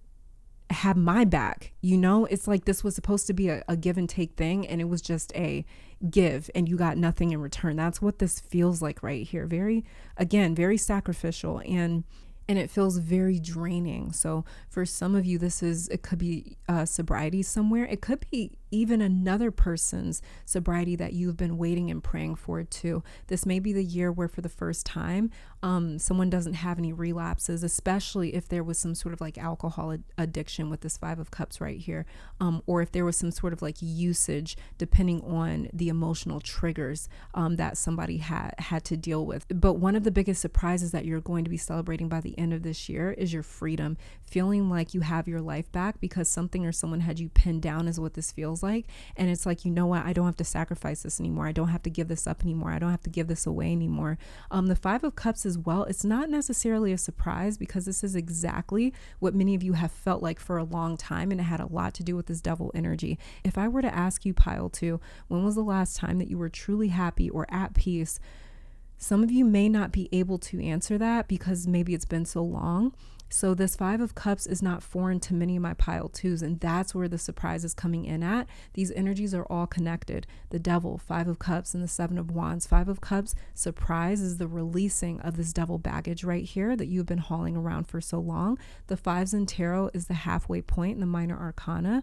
have my back. It's like this was supposed to be a give and take thing, and it was just a give and you got nothing in return. That's what this feels like right here. Very sacrificial, and it feels very draining. So for some of you, it could be sobriety somewhere. It could be even another person's sobriety that you've been waiting and praying for too. This may be the year where for the first time, someone doesn't have any relapses, especially if there was some sort of like alcohol addiction with this 5 of Cups right here. Or if there was some sort of like usage, depending on the emotional triggers that somebody had to deal with. But one of the biggest surprises that you're going to be celebrating by the end of this year is your freedom, feeling like you have your life back because something or someone had you pinned down is what this feels like. And it's like, you know what? I don't have to sacrifice this anymore. I don't have to give this up anymore. I don't have to give this away anymore. The Five of Cups as well, it's not necessarily a surprise because this is exactly what many of you have felt like for a long time, and it had a lot to do with this devil energy. If I were to ask you, pile 2, when was the last time that you were truly happy or at peace? Some of you may not be able to answer that because maybe it's been so long. So this Five of Cups is not foreign to many of my pile 2s, and that's where the surprise is coming in at. These energies are all connected. The Devil, Five of Cups, and the Seven of Wands. Five of Cups, surprise, is the releasing of this devil baggage right here that you've been hauling around for so long. The Fives in Tarot is the halfway point in the Minor Arcana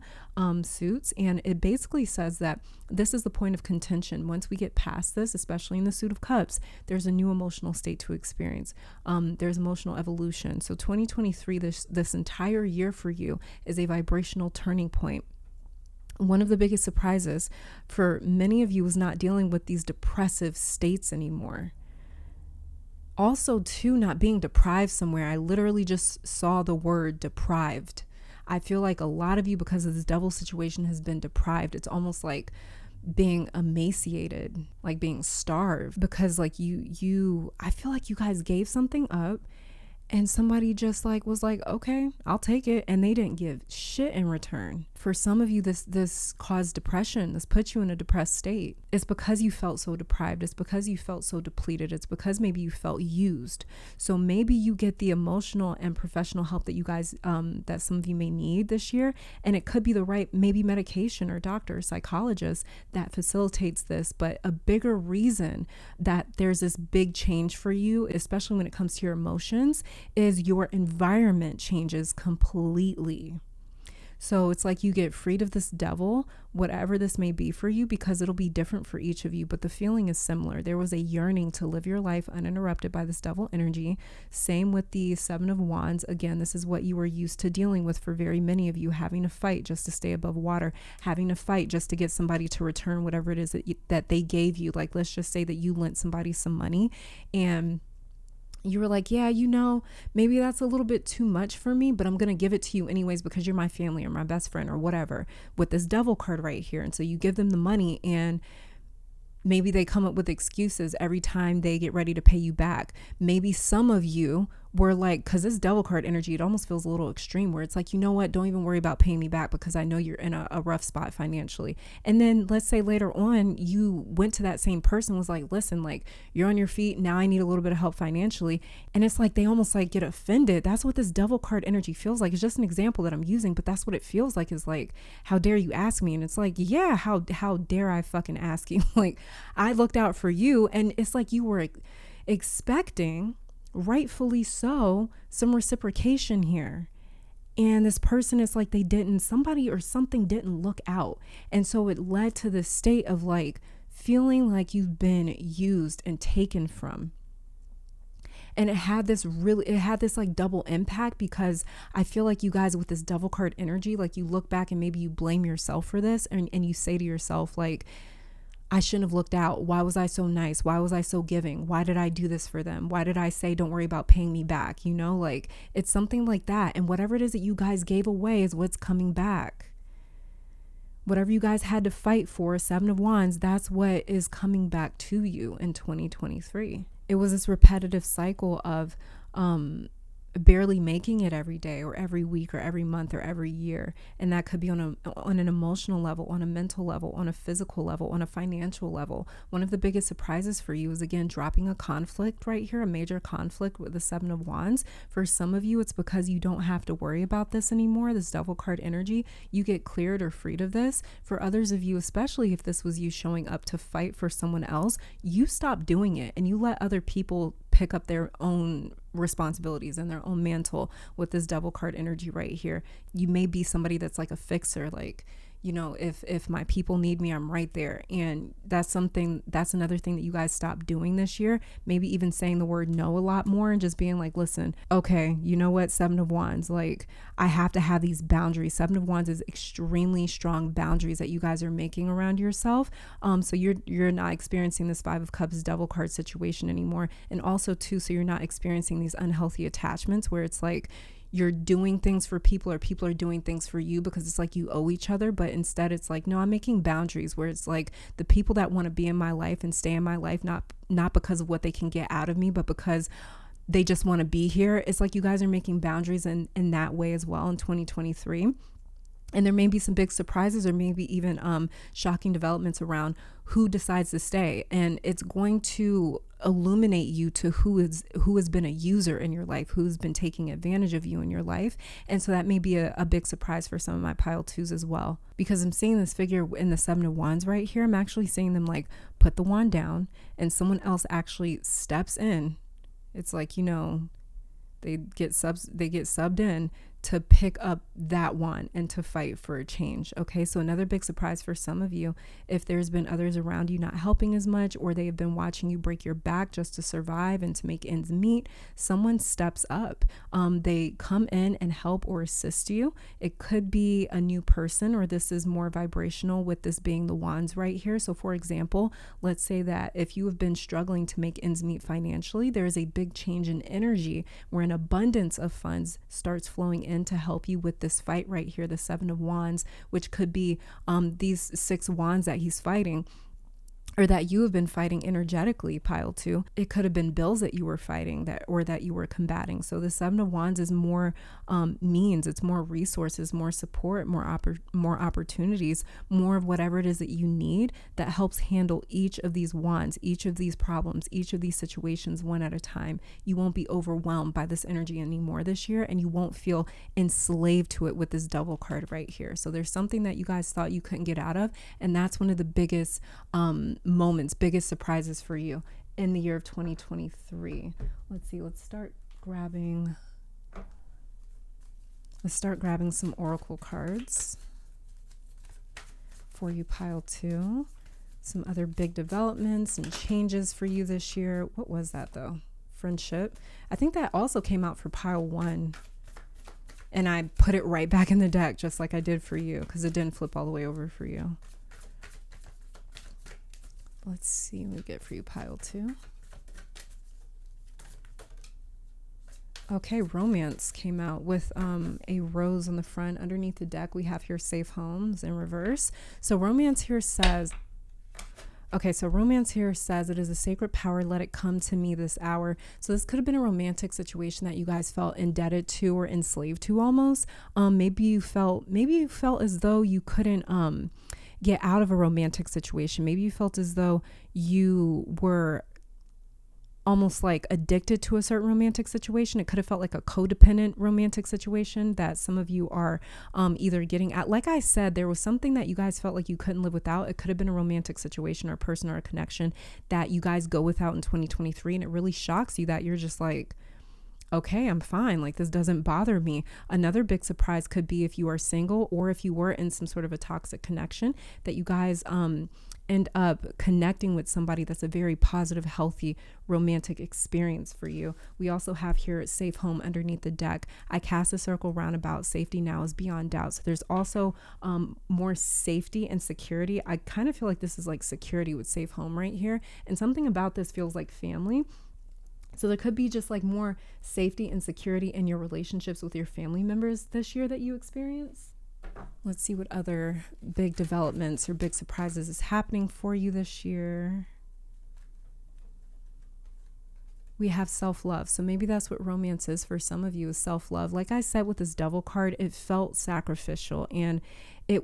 suits, and it basically says that this is the point of contention. Once we get past this, especially in the Suit of Cups, there's a new emotional state to experience. There's emotional evolution. So 2023, this entire year for you is a vibrational turning point. One of the biggest surprises for many of you is not dealing with these depressive states anymore. Also, too, not being deprived somewhere. I literally just saw the word deprived. I feel like a lot of you, because of this devil situation, has been deprived. It's almost like being emaciated, like being starved, because like I feel like you guys gave something up and somebody just like was like, okay, I'll take it. And they didn't give shit in return. For some of you, this caused depression. This puts you in a depressed state. It's because you felt so deprived. It's because you felt so depleted. It's because maybe you felt used. So maybe you get the emotional and professional help that you guys, that some of you may need this year. And it could be the right, maybe medication or doctor or psychologist that facilitates this. But a bigger reason that there's this big change for you, especially when it comes to your emotions, is your environment changes completely. So it's like you get freed of this devil, whatever this may be for you, because it'll be different for each of you, but the feeling is similar. There was a yearning to live your life uninterrupted by this devil energy. Same with the Seven of Wands. Again, this is what you were used to dealing with for very many of you, having to fight just to stay above water, having to fight just to get somebody to return whatever it is that they gave you. Like, let's just say that you lent somebody some money and you were like, yeah, maybe that's a little bit too much for me, but I'm going to give it to you anyways because you're my family or my best friend or whatever, with this devil card right here. And so you give them the money and maybe they come up with excuses every time they get ready to pay you back. Maybe some of you were like, because this devil card energy, it almost feels a little extreme where it's like, you know what, don't even worry about paying me back because I know you're in a rough spot financially. And then let's say later on you went to that same person, was like, listen, like, you're on your feet now, I need a little bit of help financially. And it's like they almost like get offended. That's what this devil card energy feels like. It's just an example that I'm using, but that's what it feels like, is like, how dare you ask me? And it's like, yeah, how dare I fucking ask you? Like, I looked out for you, and it's like you were expecting, rightfully so, some reciprocation here. And this person is like, somebody or something didn't look out. And so it led to this state of like feeling like you've been used and taken from. And it had this like double impact, because I feel like you guys with this devil card energy, like you look back and maybe you blame yourself for this, and you say to yourself, like, I shouldn't have looked out. Why was I so nice? Why was I so giving? Why did I do this for them? Why did I say, don't worry about paying me back? Like, it's something like that. And whatever it is that you guys gave away is what's coming back. Whatever you guys had to fight for, Seven of Wands, that's what is coming back to you in 2023. It was this repetitive cycle of, barely making it every day or every week or every month or every year. And that could be on an emotional level, on a mental level, on a physical level, on a financial level. One of the biggest surprises for you is, again, dropping a conflict right here, a major conflict with the Seven of Wands. For some of you, it's because you don't have to worry about this anymore, this devil card energy. You get cleared or freed of this. For others of you, especially if this was you showing up to fight for someone else, you stop doing it and you let other people pick up their own responsibilities and their own mantle with this devil card energy right here. You may be somebody that's like a fixer, like you know, if my people need me, I'm right there. And that's another thing that you guys stop doing this year. Maybe even saying the word no a lot more and just being like, listen, okay, you know what, Seven of Wands, like I have to have these boundaries. Seven of Wands is extremely strong boundaries that you guys are making around yourself. So you're not experiencing this Five of Cups devil card situation anymore. And also too, so you're not experiencing these unhealthy attachments where it's like you're doing things for people or people are doing things for you because it's like you owe each other. But instead it's like, no, I'm making boundaries where it's like the people that want to be in my life and stay in my life, not because of what they can get out of me, but because they just want to be here. It's like you guys are making boundaries in that way as well in 2023. And there may be some big surprises or maybe even shocking developments around who decides to stay. And it's going to illuminate you to who has been a user in your life, who's been taking advantage of you in your life. And so that may be a big surprise for some of my pile twos as well. Because I'm seeing this figure in the Seven of Wands right here. I'm actually seeing them like put the wand down and someone else actually steps in. It's like, you know, they get subbed in to pick up that one and to fight for a change. Okay, so another big surprise for some of you, if there's been others around you not helping as much, or they have been watching you break your back just to survive and to make ends meet, someone steps up. They come in and help or assist you. It could be a new person, or this is more vibrational with this being the wands right here. So for example, let's say that if you have been struggling to make ends meet financially, there is a big change in energy where an abundance of funds starts flowing in to help you with this fight right here, the Seven of Wands, which could be these 6 wands that he's fighting, or that you have been fighting energetically, pile two. It could have been bills that you were fighting that you were combating. So the Seven of Wands is more means, it's more resources, more support, more opportunities, more of whatever it is that you need that helps handle each of these wands, each of these problems, each of these situations one at a time. You won't be overwhelmed by this energy anymore this year, and you won't feel enslaved to it with this double card right here. So there's something that you guys thought you couldn't get out of, and that's one of the biggest moments, biggest surprises for you in the year of 2023. Let's see, let's start grabbing some oracle cards for you, pile two. Some other big developments and changes for you this year. What was that though? Friendship. I think that also came out for pile one, and I put it right back in the deck just like I did for you because it didn't flip all the way over for you. Let's see what we get for you, pile two. Okay, romance came out with a rose on the front. Underneath the deck, we have here safe homes in reverse. So romance here says, it is a sacred power. Let it come to me this hour. So this could have been a romantic situation that you guys felt indebted to or enslaved to almost. Maybe you felt as though you couldn't get out of a romantic situation. Maybe you felt as though you were almost like addicted to a certain romantic situation. It could have felt like a codependent romantic situation that some of you are either getting at. Like I said, there was something that you guys felt like you couldn't live without. It could have been a romantic situation or a person or a connection that you guys go without in 2023. And it really shocks you that you're just like, okay, I'm fine. Like this doesn't bother me. Another big surprise could be if you are single or if you were in some sort of a toxic connection that you guys end up connecting with somebody that's a very positive, healthy, romantic experience for you. We also have here safe home underneath the deck. I cast a circle roundabout. Safety now is beyond doubt. So there's also more safety and security. I kind of feel like this is like security with safe home right here. And something about this feels like family. So there could be just like more safety and security in your relationships with your family members this year that you experience. Let's see what other big developments or big surprises is happening for you this year. We have self-love. So maybe that's what romance is for some of you, is self-love. Like I said with this devil card, it felt sacrificial, and it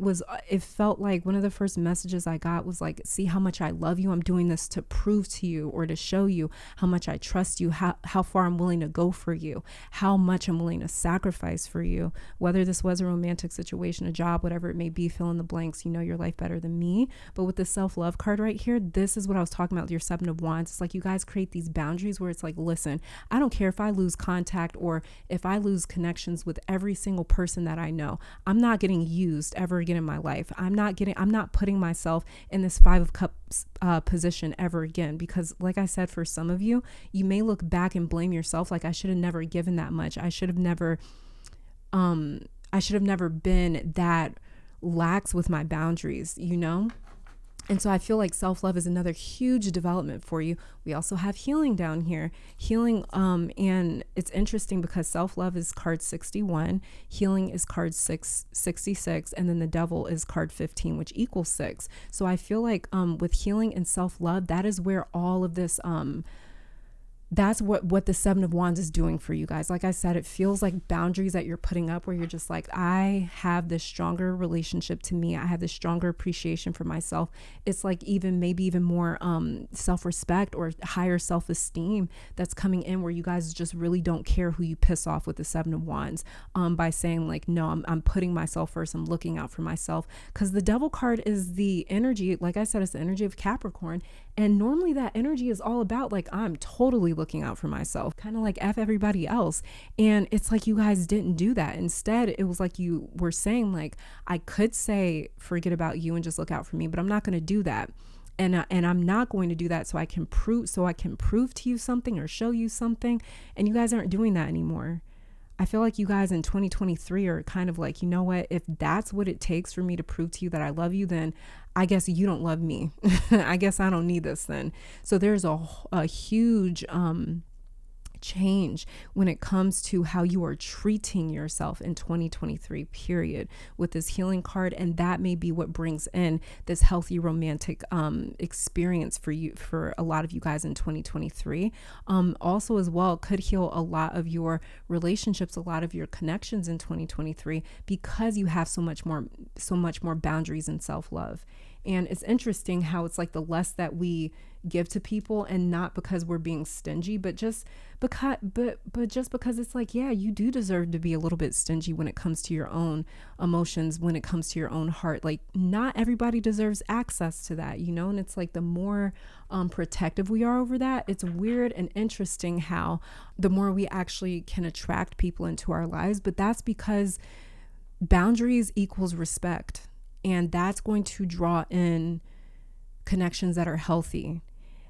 felt like one of the first messages I got was like, see how much I love you. I'm doing this to prove to you or to show you how much I trust you, how far I'm willing to go for you, how much I'm willing to sacrifice for you. Whether this was a romantic situation, a job, whatever it may be, fill in the blanks. You know your life better than me. But with the self-love card right here, this is what I was talking about with your Seven of Wands. It's like you guys create these boundaries where it's like, listen, I don't care if I lose contact or if I lose connections with every single person that I know. I'm not getting used ever ever again in my life. I'm not putting myself in this 5 of Cups position ever again, because like I said, for some of you, you may look back and blame yourself. Like, I should have never given that much. I should have never been that lax with my boundaries, you know? And so I feel like self-love is another huge development for you. We also have healing down here. Healing, and it's interesting because self-love is card 61, healing is card 66, and then the devil is card 15, which equals 6. So I feel like with healing and self-love, that is where all of this that's what the 7 of Wands is doing for you guys. Like I said, it feels like boundaries that you're putting up where you're just like, I have this stronger relationship to me. I have this stronger appreciation for myself. It's like maybe even more self-respect or higher self-esteem that's coming in, where you guys just really don't care who you piss off with the 7 of Wands, by saying like, no, I'm putting myself first. I'm looking out for myself, because the devil card is the energy. Like I said, it's the energy of Capricorn. And normally that energy is all about like, I'm totally looking out for myself, kind of like F everybody else. And it's like you guys didn't do that. Instead, it was like you were saying like, I could say, forget about you and just look out for me, but I'm not going to do that. And I'm not going to do that so I can prove to you something or show you something. And you guys aren't doing that anymore. I feel like you guys in 2023 are kind of like, you know what, if that's what it takes for me to prove to you that I love you, then I guess you don't love me. I guess I don't need this then. So there's a huge change when it comes to how you are treating yourself in 2023 period with this healing card. And that may be what brings in this healthy romantic experience for a lot of you guys in 2023. Also as well, could heal a lot of your relationships, a lot of your connections in 2023, because you have so much more boundaries and self-love. And it's interesting how it's like the less that we give to people, and not because we're being stingy, but just because it's like, yeah, you do deserve to be a little bit stingy when it comes to your own emotions, when it comes to your own heart. Like, not everybody deserves access to that, you know? And it's like the more protective we are over that, it's weird and interesting how the more we actually can attract people into our lives. But that's because boundaries equals respect. And that's going to draw in connections that are healthy.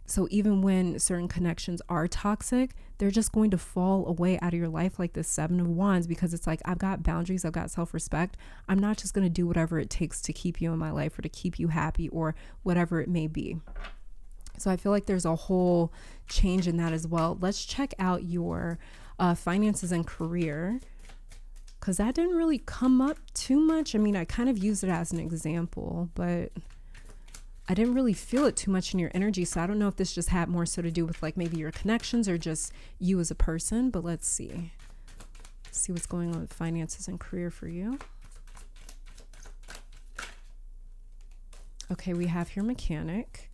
So even when certain connections are toxic, they're just going to fall away out of your life, like this 7 of Wands, because it's like, I've got boundaries, I've got self-respect. I'm not just going to do whatever it takes to keep you in my life or to keep you happy or whatever it may be. So I feel like there's a whole change in that as well. Let's check out your finances and career, because that didn't really come up too much. I mean, I kind of used it as an example, but I didn't really feel it too much in your energy. So I don't know if this just had more so to do with like maybe your connections or just you as a person, but let's see. See what's going on with finances and career for you. Okay, we have here mechanic,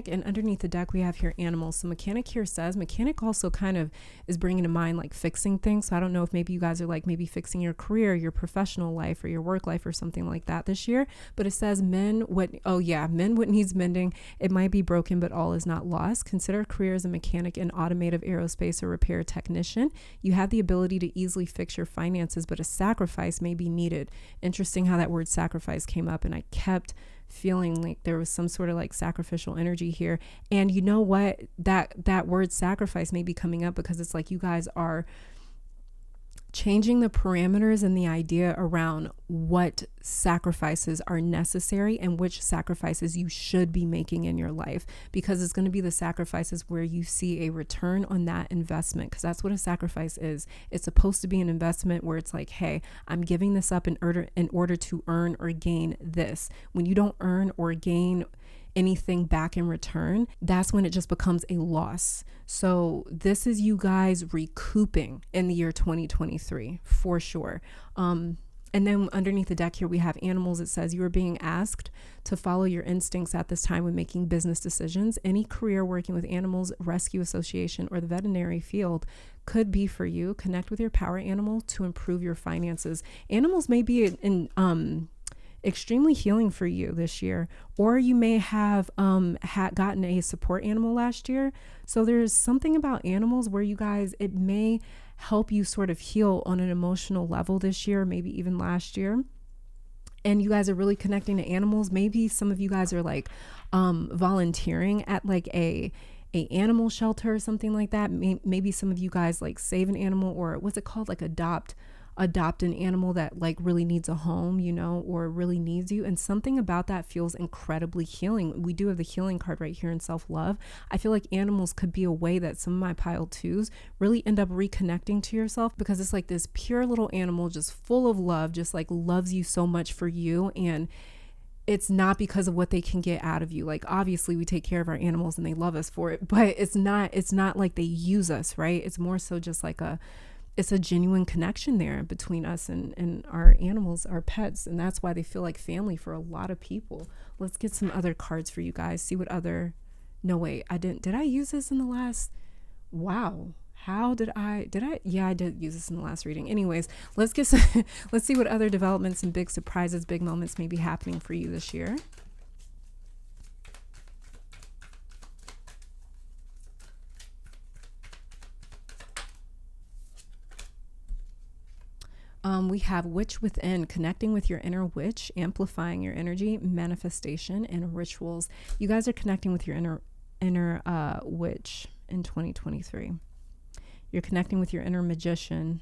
and underneath the deck we have here animals. So mechanic here says, mechanic also kind of is bringing to mind like fixing things. So I don't know if maybe you guys are like maybe fixing your career, your professional life, or your work life or something like that this year. But it says men what needs mending. It might be broken, but all is not lost. Consider a career as a mechanic in automotive, aerospace, or repair technician. You have the ability to easily fix your finances, but a sacrifice may be needed. Interesting how that word sacrifice came up, and I kept feeling like there was some sort of like sacrificial energy here. And you know what, that word sacrifice may be coming up because it's like you guys are changing the parameters and the idea around what sacrifices are necessary and which sacrifices you should be making in your life, because it's going to be the sacrifices where you see a return on that investment, because that's what a sacrifice is. It's supposed to be an investment where it's like, hey, I'm giving this up in order to earn or gain this. When you don't earn or gain anything back in return, that's when it just becomes a loss. So this is you guys recouping in the year 2023 for sure. And then underneath the deck here, we have animals. It says you are being asked to follow your instincts at this time when making business decisions. Any career working with animals, rescue association, or the veterinary field could be for you. Connect with your power animal to improve your finances. Animals may be extremely healing for you this year, or you may have gotten a support animal last year. So there's something about animals where you guys, it may help you sort of heal on an emotional level this year, maybe even last year. and you guys are really connecting to animals. Maybe some of you guys are like volunteering at like a animal shelter or something like that. Maybe some of you guys like save an animal, or what's it called, like adopt an animal that like really needs a home, you know, or really needs you. And something about that feels incredibly healing. We do have the healing card right here in self-love. I feel like animals could be a way that some of my pile twos really end up reconnecting to yourself, because it's like this pure little animal just full of love, just like loves you so much for you. And it's not because of what they can get out of you. Like obviously we take care of our animals and they love us for it, but it's not like they use us, right? It's more so just like it's a genuine connection there between us and our animals, our pets. And that's why they feel like family for a lot of people. Let's get some other cards for you guys. See what other, no, wait, did I use this in the last, wow. How did I, yeah, I did use this in the last reading. Anyways, let's see what other developments and big surprises, big moments may be happening for you this year. We have Witch Within, connecting with your inner witch, amplifying your energy, manifestation, and rituals. You guys are connecting with your inner witch in 2023. You're connecting with your inner magician.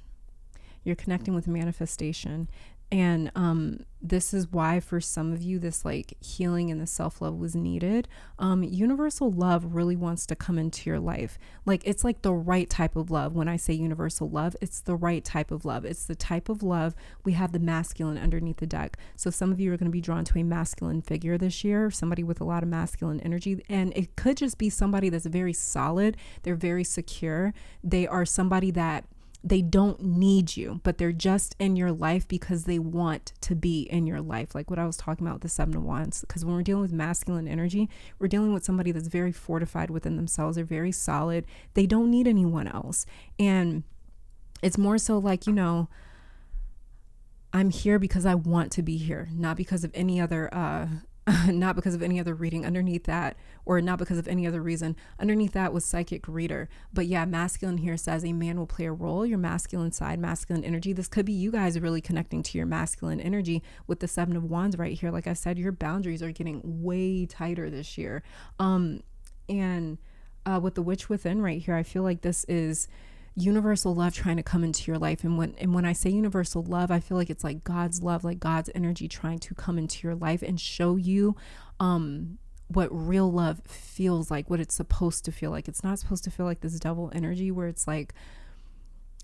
You're connecting with manifestation. And this is why for some of you, this like healing and the self-love was needed. Universal love really wants to come into your life. Like it's like the right type of love. When I say universal love, it's the right type of love. It's the type of love. We have the masculine underneath the deck. So some of you are going to be drawn to a masculine figure this year, somebody with a lot of masculine energy. And it could just be somebody that's very solid. They're very secure. They are somebody that they don't need you, but they're just in your life because they want to be in your life. Like what I was talking about with the Seven of Wands, because when we're dealing with masculine energy, we're dealing with somebody that's very fortified within themselves. They're very solid. They don't need anyone else. And it's more so like, you know, I'm here because I want to be here, not because of any other, not because of any other reading underneath that, or not because of any other reason. Underneath that was psychic reader. But yeah, masculine here says a man will play a role, your masculine side, masculine energy. This could be you guys really connecting to your masculine energy with the Seven of Wands right here. Like I said, your boundaries are getting way tighter this year. And with the Witch Within right here, I feel like this is universal love trying to come into your life. And when I say universal love, I feel like it's like God's love, like God's energy trying to come into your life and show you what real love feels like, what it's supposed to feel like. It's not supposed to feel like this devil energy where it's like,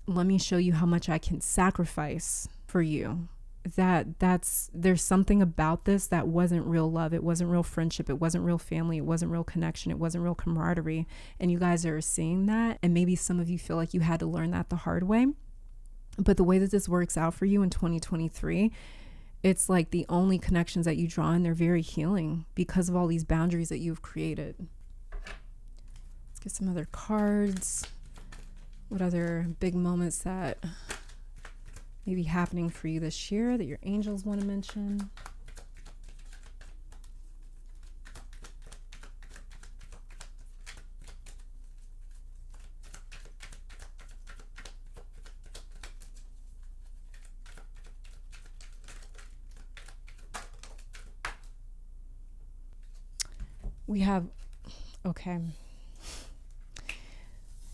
let me show you how much I can sacrifice for you. There's something about this that wasn't real love. It wasn't real friendship. It wasn't real family. It wasn't real connection. It wasn't real camaraderie. And you guys are seeing that. And maybe some of you feel like you had to learn that the hard way. But the way that this works out for you in 2023, it's like the only connections that you draw in, they're very healing because of all these boundaries that you've created. Let's get some other cards. What other big moments that may be happening for you this year that your angels want to mention? We have, okay.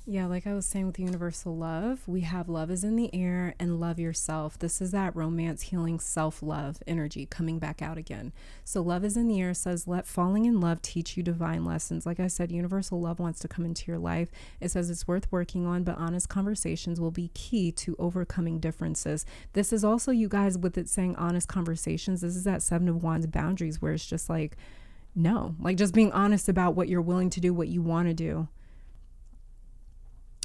Yeah, like I was saying with universal love, we have love is in the air and love yourself. This is that romance, healing, self-love energy coming back out again. So love is in the air says, let falling in love teach you divine lessons. Like I said, universal love wants to come into your life. It says it's worth working on, but honest conversations will be key to overcoming differences. This is also, you guys, with it saying honest conversations, this is that Seven of Wands boundaries where it's just like, no, like just being honest about what you're willing to do, what you want to do.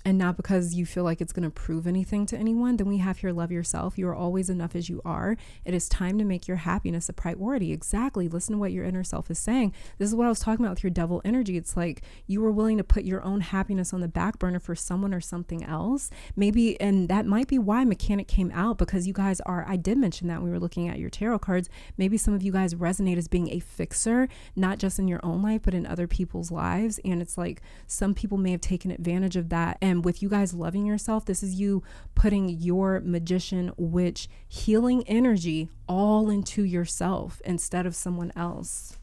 And not because you feel like it's going to prove anything to anyone. Then we have here, love yourself. You are always enough as you are. It is time to make your happiness a priority. Exactly. Listen to what your inner self is saying. This is what I was talking about with your devil energy. It's like you were willing to put your own happiness on the back burner for someone or something else. Maybe, and that might be why Mechanic came out, because you guys are, I did mention that when we were looking at your tarot cards, maybe some of you guys resonate as being a fixer, not just in your own life, but in other people's lives. And it's like some people may have taken advantage of that and And with you guys loving yourself, this is you putting your magician, witch, healing energy all into yourself instead of someone else.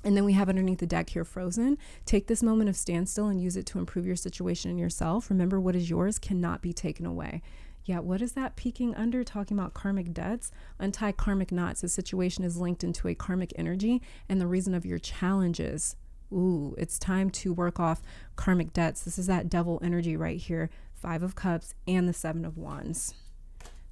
And then we have underneath the deck here, Frozen. Take this moment of standstill and use it to improve your situation and yourself. Remember, what is yours cannot be taken away. Yeah, what is that peeking under? Talking about karmic debts. Untie karmic knots. The situation is linked into a karmic energy and the reason of your challenges. Ooh, it's time to work off karmic debts. This is that devil energy right here. 5 of Cups and the 7 of Wands.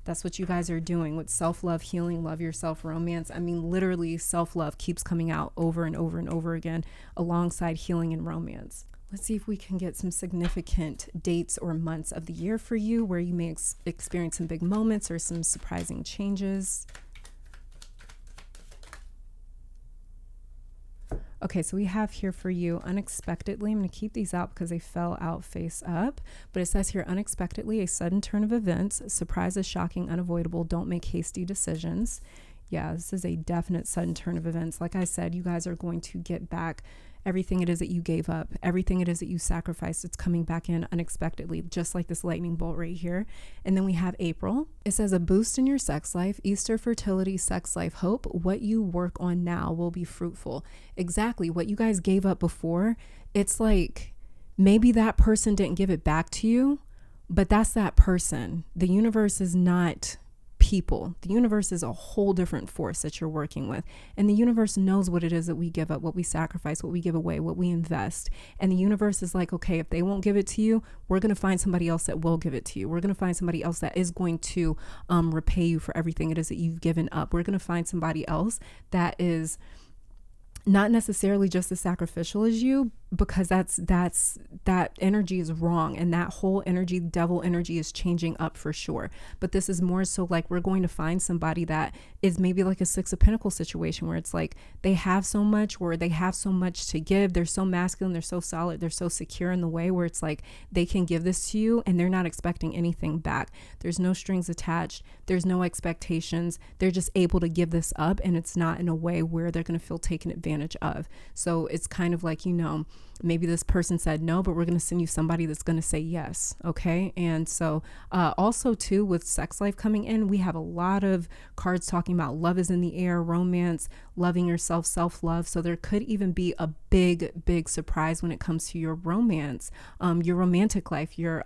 That's what you guys are doing with self-love, healing, love yourself, romance. I mean, literally self-love keeps coming out over and over and over again alongside healing and romance. Let's see if we can get some significant dates or months of the year for you where you may experience some big moments or some surprising changes. Okay, so we have here for you unexpectedly. I'm going to keep these out because they fell out face up. But it says here, unexpectedly, a sudden turn of events. Surprise is shocking, unavoidable. Don't make hasty decisions. Yeah, this is a definite sudden turn of events. Like I said, you guys are going to get back everything it is that you gave up, everything it is that you sacrificed. It's coming back in unexpectedly, just like this lightning bolt right here. And then we have April. It says a boost in your sex life, Easter, fertility, sex life, hope. What you work on now will be fruitful. Exactly what you guys gave up before. It's like maybe that person didn't give it back to you, but that's that person. The universe is not people. The universe is a whole different force that you're working with. And the universe knows what it is that we give up, what we sacrifice, what we give away, what we invest. And the universe is like, okay, if they won't give it to you, we're going to find somebody else that will give it to you. We're going to find somebody else that is going to repay you for everything it is that you've given up. We're going to find somebody else that is not necessarily just as sacrificial as you, because that energy is wrong, and that whole energy, devil energy, is changing up for sure. But this is more so like we're going to find somebody that is maybe like a 6 of Pentacles situation where it's like they have so much, or they have so much to give. They're so masculine, they're so solid, they're so secure in the way where it's like they can give this to you and they're not expecting anything back. There's no strings attached. There's no expectations. They're just able to give this up, and it's not in a way where they're going to feel taken advantage of. So it's kind of like, you know, maybe this person said no, but we're going to send you somebody that's going to say yes. Okay. And so also too, with sex life coming in, we have a lot of cards talking about love is in the air, romance, loving yourself, self-love. So there could even be a big surprise when it comes to your romance, your romantic life, your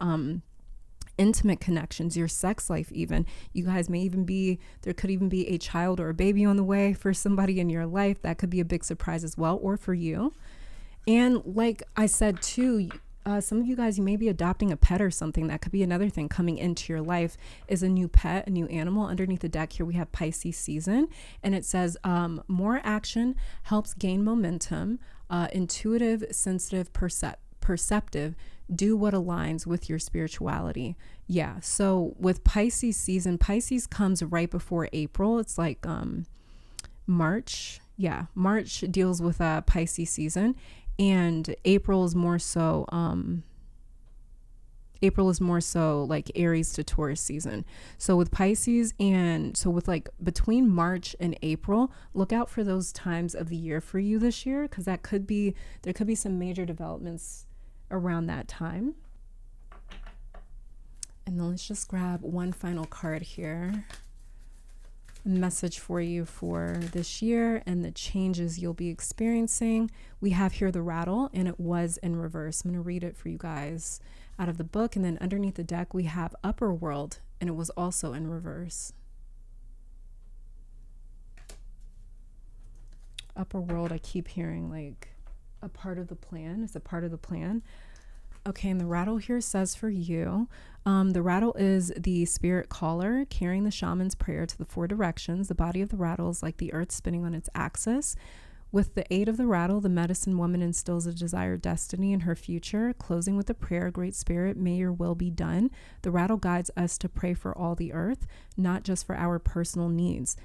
intimate connections, your sex life. Even you guys may even be, there could even be a child or a baby on the way for somebody in your life. That could be a big surprise as well, or for you. And like I said too, some of you guys, you may be adopting a pet or something. That could be another thing coming into your life, is a new pet, a new animal. Underneath the deck here we have Pisces season, and it says more action helps gain momentum, intuitive, sensitive, perceptive. Do what aligns with your spirituality. Yeah. So with Pisces season, Pisces comes right before April. It's like March. Yeah. March deals with Pisces season, and April is more so like Aries to Taurus season. So with Pisces, and so with like between March and April, look out for those times of the year for you this year, because there could be some major developments around that time. And then let's just grab one final card here. A message for you for this year and the changes you'll be experiencing. We have here the rattle, and it was in reverse. I'm going to read it for you guys out of the book. And then underneath the deck, we have upper world, and it was also in reverse. Upper world, I keep hearing like a part of the plan. It's a part of the plan. Okay, and the rattle here says for you, the rattle is the spirit caller carrying the shaman's prayer to the 4 directions. The body of the rattle is like the earth spinning on its axis. With the aid of the rattle, the medicine woman instills a desired destiny in her future. Closing with the prayer, Great Spirit, may your will be done. The rattle guides us to pray for all the earth, not just for our personal needs.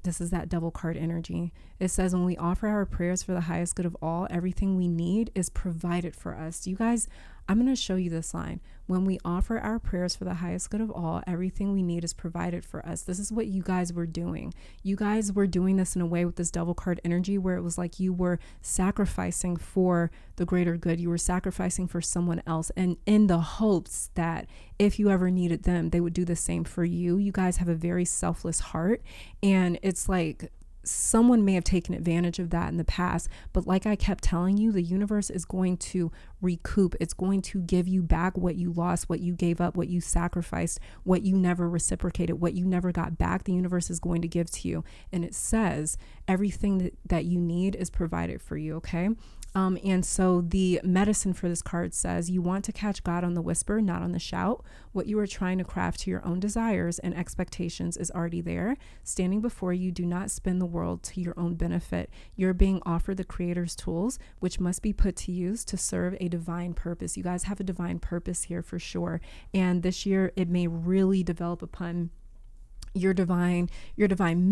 This is that double card energy. It says when we offer our prayers for the highest good of all, everything we need is provided for us. You guys, I'm going to show you this line. When we offer our prayers for the highest good of all, everything we need is provided for us. This is what you guys were doing. You guys were doing this in a way with this devil card energy where it was like you were sacrificing for the greater good. You were sacrificing for someone else, and in the hopes that if you ever needed them, they would do the same for you. You guys have a very selfless heart, and it's like someone may have taken advantage of that in the past, but like I kept telling you, the universe is going to recoup. It's going to give you back what you lost, what you gave up, what you sacrificed, what you never reciprocated, what you never got back. The universe is going to give to you. And it says everything that you need is provided for you. Okay. And so the medicine for this card says you want to catch God on the whisper, not on the shout. What you are trying to craft to your own desires and expectations is already there. Standing before you, do not spin the world to your own benefit. You're being offered the Creator's tools, which must be put to use to serve a divine purpose. You guys have a divine purpose here for sure. And this year it may really develop upon your divine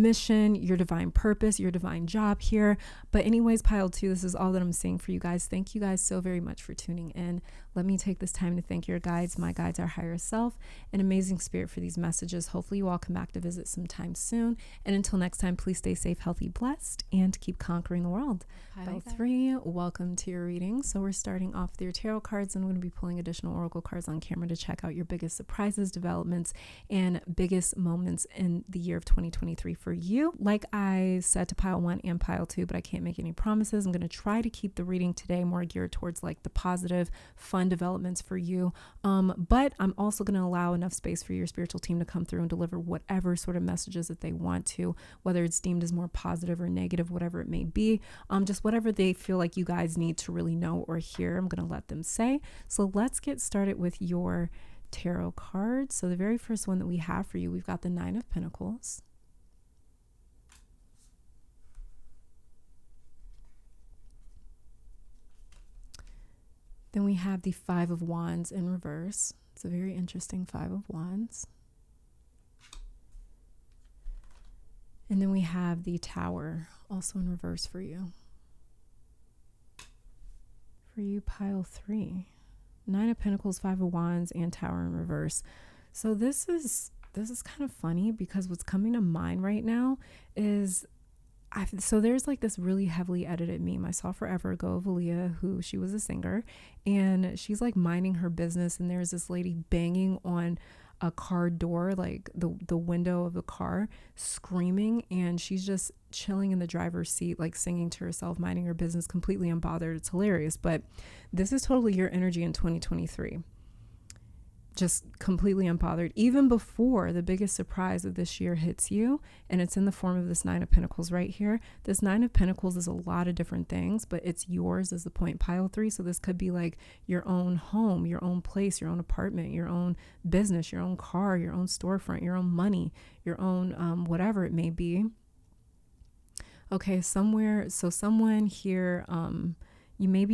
mission, your divine purpose, your divine job here. But anyways, pile 2, this is all that I'm saying for you guys. Thank you guys so very much for tuning in. Let me take this time to thank your guides, my guides, our higher self, and amazing spirit for these messages. Hopefully you all come back to visit sometime soon. And until next time, please stay safe, healthy, blessed, and keep conquering the world. Pile 3, welcome to your reading. So we're starting off with your tarot cards, and I'm going to be pulling additional oracle cards on camera to check out your biggest surprises, developments, and biggest moments in the year of 2023 for you. Like I said to pile 1 and pile 2, but I can't make any promises. I'm going to try to keep the reading today more geared towards like the positive, fun developments for you. But I'm also going to allow enough space for your spiritual team to come through and deliver whatever sort of messages that they want to, whether it's deemed as more positive or negative, whatever it may be. Just whatever they feel like you guys need to really know or hear, I'm going to let them say. So let's get started with your tarot cards. So the very first one that we have for you, we've got the 9 of Pentacles. Then we have the 5 of Wands in reverse. It's a very interesting 5 of Wands. And then we have the Tower also in reverse for you. For you, pile 3. 9 of Pentacles, 5 of Wands, and Tower in reverse. So this is kind of funny because what's coming to mind right now is so there's like this really heavily edited meme I saw forever ago of Aaliyah, who she was a singer, and she's like minding her business, and there's this lady banging on a car door, like the window of the car, screaming, and she's just chilling in the driver's seat, like singing to herself, minding her business, completely unbothered. It's hilarious. But this is totally your energy in 2023. Just completely unbothered, even before the biggest surprise of this year hits you. And it's in the form of this 9 of Pentacles right here. This 9 of Pentacles is a lot of different things, but it's yours as the point, pile 3. So this could be like your own home, your own place, your own apartment, your own business, your own car, your own storefront, your own money, your own whatever it may be. Okay, someone here, you may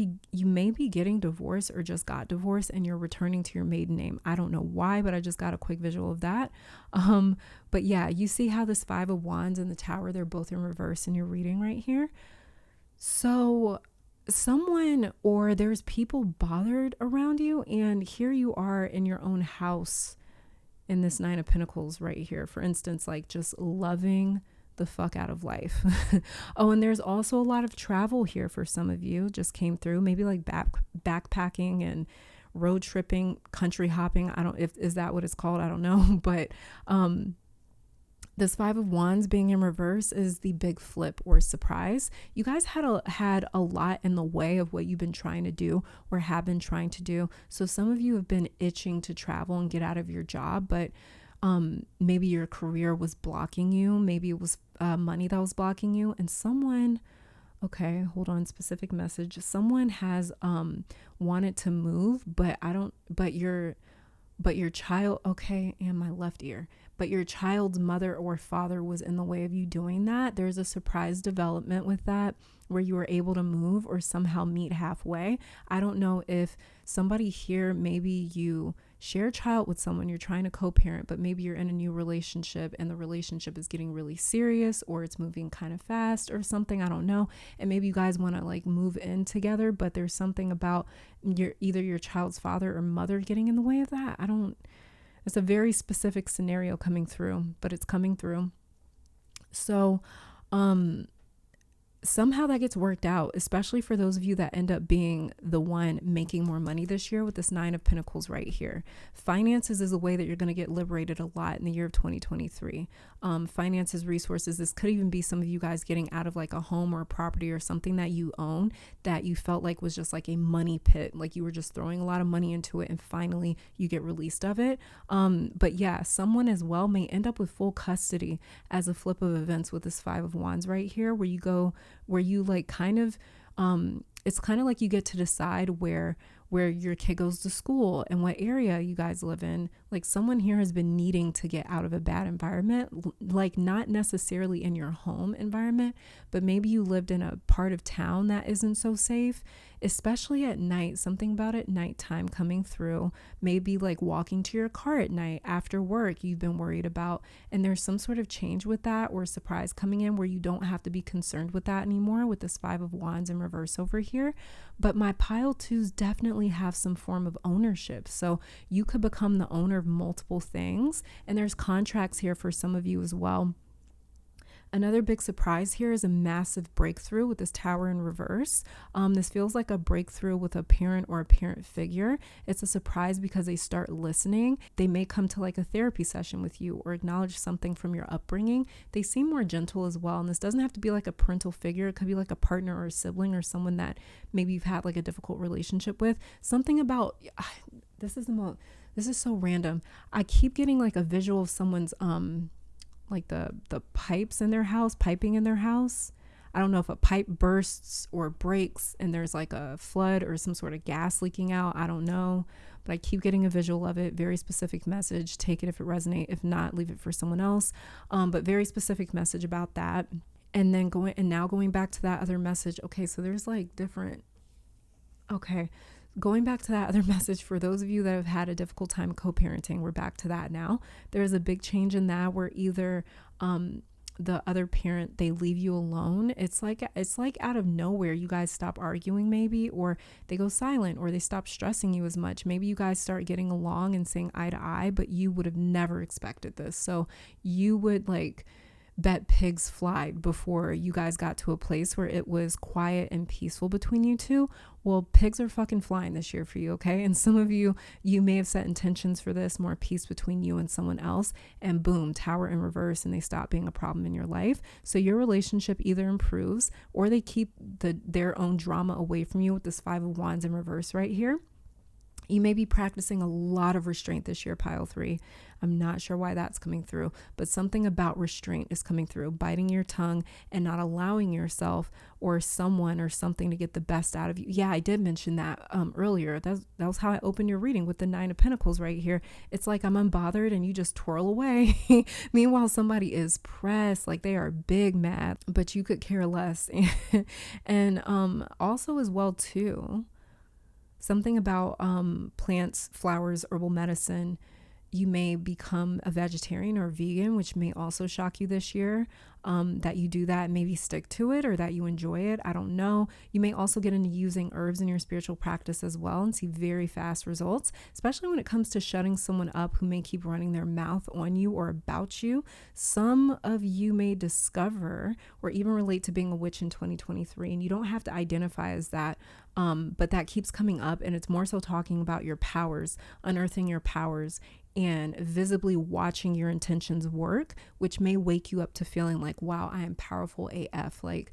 be getting divorced or just got divorced, and you're returning to your maiden name. I don't know why, but I just got a quick visual of that. But yeah, you see how this 5 of Wands and the Tower, they're both in reverse in your reading right here. So someone, or there's people bothered around you, and here you are in your own house in this 9 of Pentacles right here. For instance, like just loving the fuck out of life. Oh, and there's also a lot of travel here for some of you, just came through, maybe like backpacking and road tripping, country hopping. Is that what it's called? I don't know. But this 5 of Wands being in reverse is the big flip or surprise. You guys had a lot in the way of what you've been trying to do or have been trying to do. So some of you have been itching to travel and get out of your job, but maybe your career was blocking you. Maybe it was money that was blocking you. And someone, okay, hold on, specific message. Someone has wanted to move, but your child, okay, and my left ear, but your child's mother or father was in the way of you doing that. There's a surprise development with that where you were able to move or somehow meet halfway. I don't know if somebody here, maybe you share a child with someone. You're trying to co-parent, but maybe you're in a new relationship and the relationship is getting really serious, or it's moving kind of fast or something, I don't know. And maybe you guys want to like move in together, but there's something about either your child's father or mother getting in the way of that. It's a very specific scenario coming through, but it's coming through. So, somehow that gets worked out, especially for those of you that end up being the one making more money this year with this 9 of Pentacles right here. Finances is a way that you're going to get liberated a lot in the year of 2023. Finances, resources, this could even be some of you guys getting out of like a home or a property or something that you own that you felt like was just like a money pit, like you were just throwing a lot of money into it and finally you get released of it. But yeah, someone as well may end up with full custody as a flip of events with this 5 of Wands right here, where you like kind of, it's kind of like you get to decide where your kid goes to school and what area you guys live in. Like someone here has been needing to get out of a bad environment, like not necessarily in your home environment, but maybe you lived in a part of town that isn't so safe, especially at night. Something about it, nighttime coming through, maybe like walking to your car at night after work you've been worried about, and there's some sort of change with that or surprise coming in where you don't have to be concerned with that anymore with this 5 of Wands in reverse over here. But my pile 2s definitely have some form of ownership, so you could become the owner of multiple things, and there's contracts here for some of you as well. Another big surprise here is a massive breakthrough with this Tower in reverse. This feels like a breakthrough with a parent or a parent figure. It's a surprise because they start listening. They may come to like a therapy session with you or acknowledge something from your upbringing. They seem more gentle as well. And this doesn't have to be like a parental figure. It could be like a partner or a sibling or someone that maybe you've had like a difficult relationship with. Something about, this is so random. I keep getting like a visual of someone's, like the pipes in their house, piping in their house. I don't know if a pipe bursts or breaks and there's like a flood or some sort of gas leaking out. I don't know, but I keep getting a visual of it. Very specific message. Take it if it resonates. If not, leave it for someone else. But very specific message about that. And then going back to that other message. Okay, so there's like different. Okay. Going back to that other message, for those of you that have had a difficult time co-parenting, we're back to that now. There's a big change in that where either the other parent, they leave you alone. It's like out of nowhere, you guys stop arguing maybe, or they go silent, or they stop stressing you as much. Maybe you guys start getting along and saying eye to eye, but you would have never expected this. So you would like bet pigs fly before you guys got to a place where it was quiet and peaceful between you two. Well, pigs are fucking flying this year for you, okay? And some of you may have set intentions for this, more peace between you and someone else, and boom, Tower in reverse, and they stop being a problem in your life. So your relationship either improves or they keep their own drama away from you with this 5 of Wands in reverse right here. You may be practicing a lot of restraint this year, pile 3. I'm not sure why that's coming through, but something about restraint is coming through, biting your tongue and not allowing yourself or someone or something to get the best out of you. Yeah, I did mention that earlier. That was how I opened your reading with the 9 of Pentacles right here. It's like I'm unbothered and you just twirl away. Meanwhile, somebody is pressed, like they are big mad, but you could care less. And also as well too, something about plants, flowers, herbal medicine. You may become a vegetarian or vegan, which may also shock you this year, that you do that, maybe stick to it, or that you enjoy it. I don't know. You may also get into using herbs in your spiritual practice as well and see very fast results, especially when it comes to shutting someone up who may keep running their mouth on you or about you. Some of you may discover or even relate to being a witch in 2023, and you don't have to identify as that, but that keeps coming up, and it's more so talking about your powers, unearthing your powers, and visibly watching your intentions work, which may wake you up to feeling like, wow, I am powerful AF. Like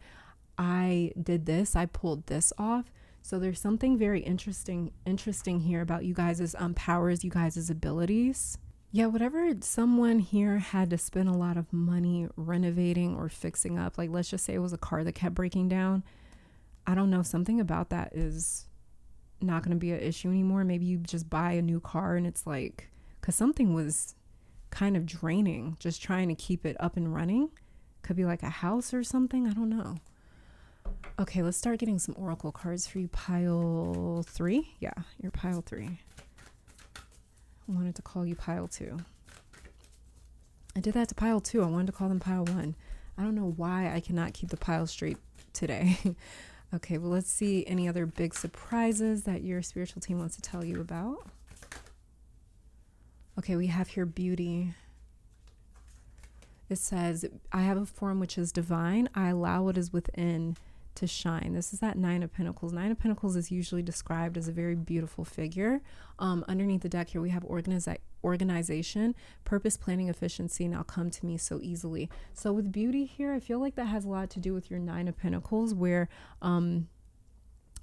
I did this, I pulled this off. So there's something very interesting here about you guys' powers, you guys' abilities. Yeah, whatever someone here had to spend a lot of money renovating or fixing up, like let's just say it was a car that kept breaking down. I don't know, something about that is not going to be an issue anymore. Maybe you just buy a new car and it's like, because something was kind of draining, just trying to keep it up and running. Could be like a house or something. I don't know. Okay, let's start getting some oracle cards for you, pile 3. Yeah, your pile 3. I wanted to call you pile 2. I did that to pile 2. I wanted to call them pile 1. I don't know why I cannot keep the pile straight today. Okay, well, let's see any other big surprises that your spiritual team wants to tell you about. Okay, we have here beauty. It says, I have a form which is divine. I allow what is within to shine. This is that 9 of Pentacles. 9 of Pentacles is usually described as a very beautiful figure. Underneath the deck here, we have organization, purpose, planning, efficiency, now come to me so easily. So with beauty here, I feel like that has a lot to do with your 9 of Pentacles, where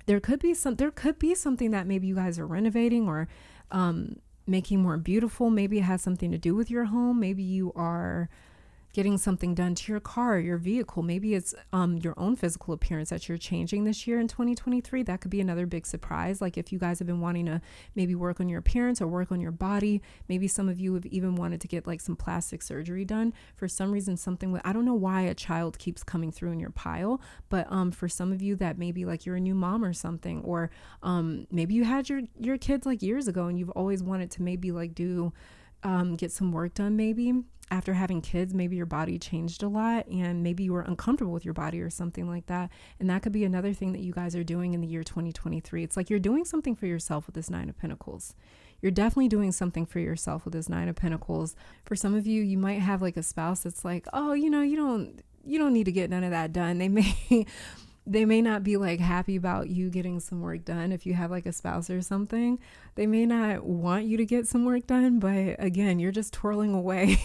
there could be something that maybe you guys are renovating or making more beautiful. Maybe it has something to do with your home. Maybe you are getting something done to your car, your vehicle. Maybe it's your own physical appearance that you're changing this year in 2023. That could be another big surprise. Like if you guys have been wanting to maybe work on your appearance or work on your body, maybe some of you have even wanted to get like some plastic surgery done. For some reason, something with, I don't know why a child keeps coming through in your pile, but for some of you that maybe like you're a new mom or something, or maybe you had your kids like years ago and you've always wanted to maybe like get some work done. Maybe after having kids, maybe your body changed a lot and maybe you were uncomfortable with your body or something like that. And that could be another thing that you guys are doing in the year 2023. It's like you're doing something for yourself with this 9 of Pentacles. You're definitely doing something for yourself with this 9 of Pentacles. For some of you, you might have like a spouse that's like, oh, you don't need to get none of that done. They may not be like happy about you getting some work done. If you have like a spouse or something, they may not want you to get some work done, but again, you're just twirling away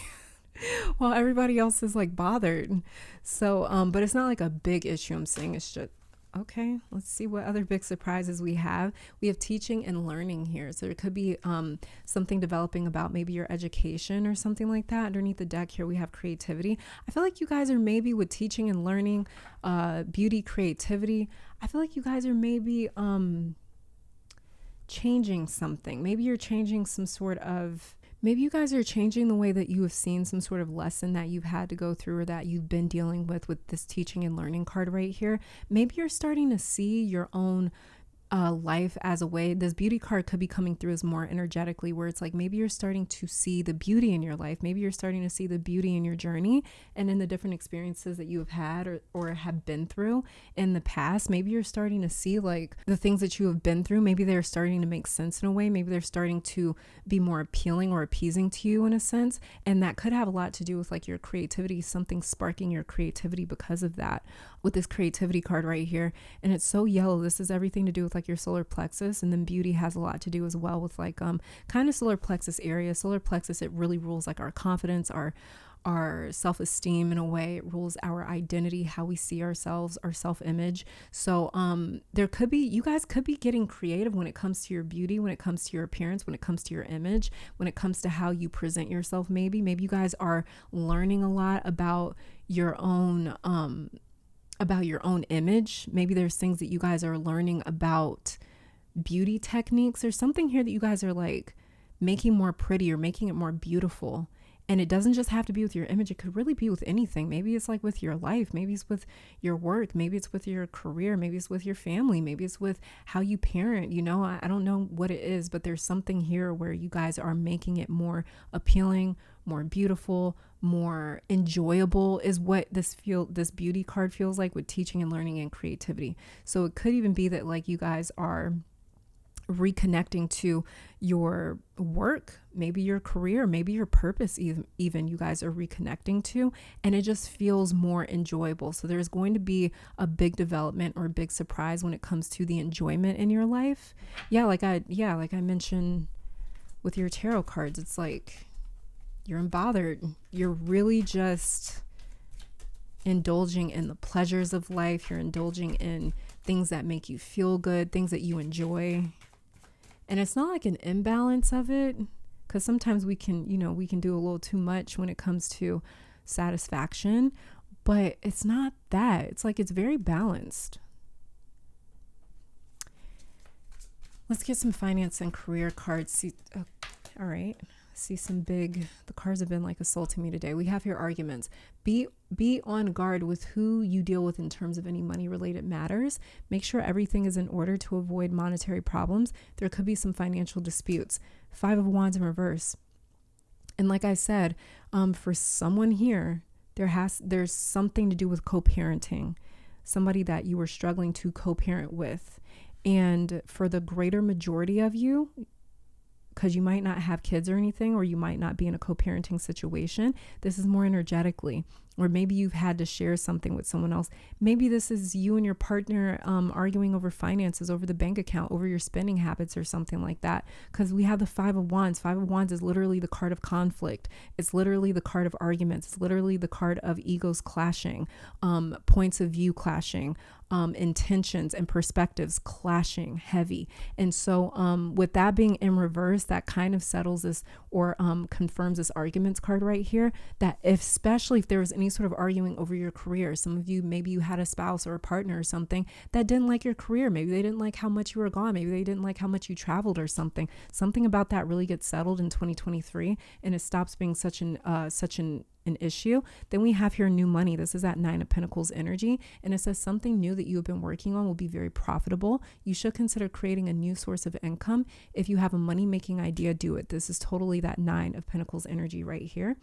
while everybody else is like bothered. So, but it's not like a big issue. I'm saying it's just, okay, let's see what other big surprises we have. We have teaching and learning here. So it could be something developing about maybe your education or something like that. Underneath the deck here, we have creativity. I feel like you guys are maybe with teaching and learning, beauty, creativity. I feel like you guys are maybe changing something. Maybe you're changing some sort of, maybe you guys are changing the way that you have seen some sort of lesson that you've had to go through or that you've been dealing with this teaching and learning card right here. Maybe you're starting to see your own life as a way. This beauty card could be coming through as more energetically, where it's like maybe you're starting to see the beauty in your life. Maybe you're starting to see the beauty in your journey and in the different experiences that you have had or have been through in the past. Maybe you're starting to see like the things that you have been through. Maybe they're starting to make sense in a way. Maybe they're starting to be more appealing or appeasing to you in a sense. And that could have a lot to do with like your creativity, something sparking your creativity because of that. With this creativity card right here, and it's so yellow. This is everything to do with like your solar plexus, and then beauty has a lot to do as well with like kind of solar plexus area. Solar plexus, it really rules like our confidence, our self-esteem in a way. It rules our identity, how we see ourselves, our self-image. So there could be, you guys could be getting creative when it comes to your beauty, when it comes to your appearance, when it comes to your image, when it comes to how you present yourself. Maybe you guys are learning a lot about your own image. Maybe there's things that you guys are learning about beauty techniques. There's something here that you guys are like making more pretty or making it more beautiful. And it doesn't just have to be with your image. It could really be with anything. Maybe it's like with your life. Maybe it's with your work. Maybe it's with your career. Maybe it's with your family. Maybe it's with how you parent. You know, I don't know what it is, but there's something here where you guys are making it more appealing, more beautiful, more enjoyable is what this beauty card feels like with teaching and learning and creativity. So it could even be that like you guys are reconnecting to your work, maybe your career, maybe your purpose, even you guys are reconnecting to, and it just feels more enjoyable. So there's going to be a big development or a big surprise when it comes to the enjoyment in your life. Like I mentioned with your tarot cards, it's like you're unbothered. You're really just indulging in the pleasures of life. You're indulging in things that make you feel good, things that you enjoy. And it's not like an imbalance of it, because sometimes we can do a little too much when it comes to satisfaction, but it's not that. It's like it's very balanced. Let's get some finance and career cards. All right. See some big, the cards have been like assaulting me today. We have here arguments. Be on guard with who you deal with in terms of any money related matters. Make sure everything is in order to avoid monetary problems. There could be some financial disputes. 5 of Wands in reverse. And like I said, for someone here, there's something to do with co-parenting, somebody that you were struggling to co-parent with. And for the greater majority of you, because you might not have kids or anything, or you might not be in a co-parenting situation, this is more energetically. Or maybe you've had to share something with someone else. Maybe this is you and your partner arguing over finances, over the bank account, over your spending habits or something like that. Because we have the 5 of Wands. 5 of Wands is literally the card of conflict. It's literally the card of arguments. It's literally the card of egos clashing, points of view clashing, intentions and perspectives clashing heavy. And so with that being in reverse, that kind of settles this or confirms this arguments card right here, that especially if there was any sort of arguing over your career, some of you, maybe you had a spouse or a partner or something that didn't like your career. Maybe they didn't like how much you were gone. Maybe they didn't like how much you traveled or something. Something about that really gets settled in 2023 and it stops being such an issue. Then we have here new money. This is that 9 of Pentacles energy. And it says something new that you have been working on will be very profitable. You should consider creating a new source of income. If you have a money making idea, do it. This is totally that 9 of Pentacles energy right here,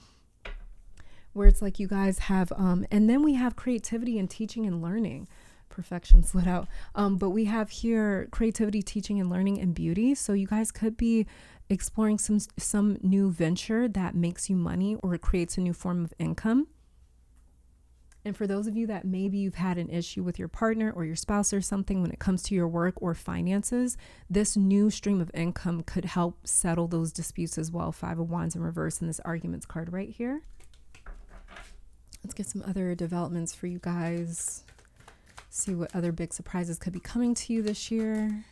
where it's like you guys have, and then we have creativity and teaching and learning. Perfection slid out. But we have here creativity, teaching and learning, and beauty. So you guys could be exploring some new venture that makes you money or creates a new form of income. And for those of you that maybe you've had an issue with your partner or your spouse or something when it comes to your work or finances, this new stream of income could help settle those disputes as well. 5 of Wands in reverse in this arguments card right here. Let's get some other developments for you guys. See what other big surprises could be coming to you this year.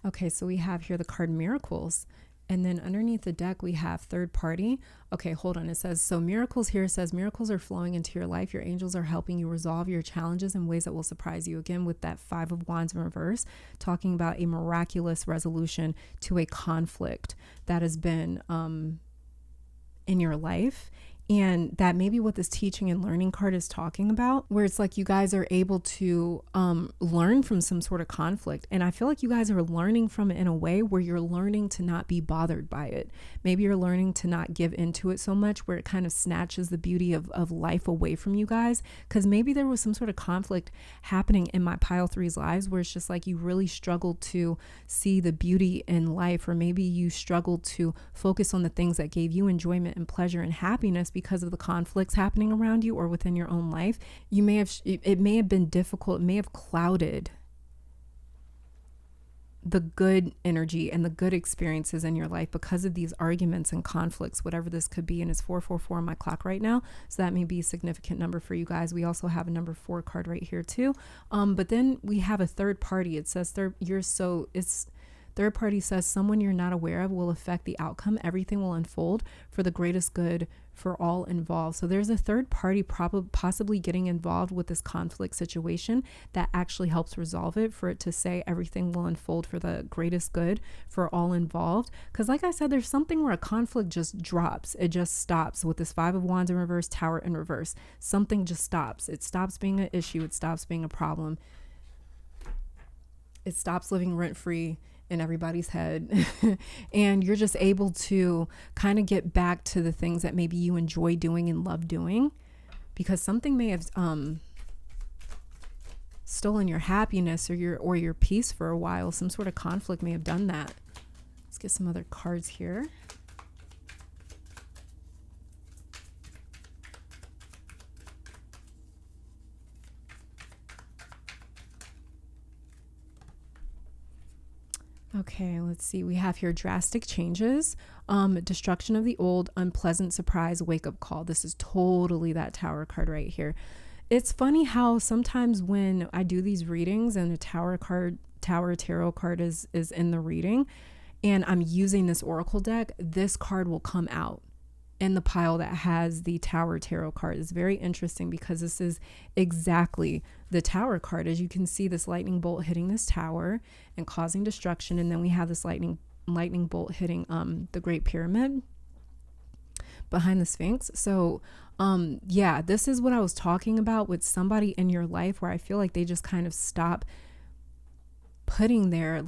Okay, so we have here the card Miracles. And then underneath the deck, we have third party. Okay, hold on. It says, so miracles here says miracles are flowing into your life. Your angels are helping you resolve your challenges in ways that will surprise you. Again, with that 5 of Wands in reverse, talking about a miraculous resolution to a conflict that has been in your life. And that may be what this teaching and learning card is talking about, where it's like you guys are able to learn from some sort of conflict. And I feel like you guys are learning from it in a way where you're learning to not be bothered by it. Maybe you're learning to not give into it so much, where it kind of snatches the beauty of life away from you guys. Because maybe there was some sort of conflict happening in my pile 3's lives where it's just like you really struggled to see the beauty in life, or maybe you struggled to focus on the things that gave you enjoyment and pleasure and happiness because of the conflicts happening around you or within your own life. You may have, it may have been difficult, it may have clouded the good energy and the good experiences in your life because of these arguments and conflicts, whatever this could be. And it's 444 on my clock right now. So that may be a significant number for you guys. We also have a number 4 card right here too. But then we have a third party. It says third party says someone you're not aware of will affect the outcome. Everything will unfold for the greatest good for all involved. So there's a third party possibly getting involved with this conflict situation that actually helps resolve it, for it to say everything will unfold for the greatest good for all involved. Because like I said, there's something where a conflict just drops. It just stops with this 5 of Wands in reverse, Tower in reverse. Something just stops. It stops being an issue. It stops being a problem. It stops living rent-free in everybody's head. And you're just able to kind of get back to the things that maybe you enjoy doing and love doing, because something may have stolen your happiness or your peace for a while. Some sort of conflict may have done that. Let's get some other cards here. Okay, let's see. We have here drastic changes, destruction of the old, unpleasant surprise, wake-up call. This is totally that Tower card right here. It's funny how sometimes when I do these readings and a Tower tarot card is in the reading and I'm using this oracle deck, this card will come out in the pile that has the Tower tarot card. It's very interesting because this is exactly the Tower card. As you can see, this lightning bolt hitting this tower and causing destruction, and then we have this lightning lightning bolt hitting the Great Pyramid behind the Sphinx. So yeah, this is what I was talking about with somebody in your life where I feel like they just kind of stop putting their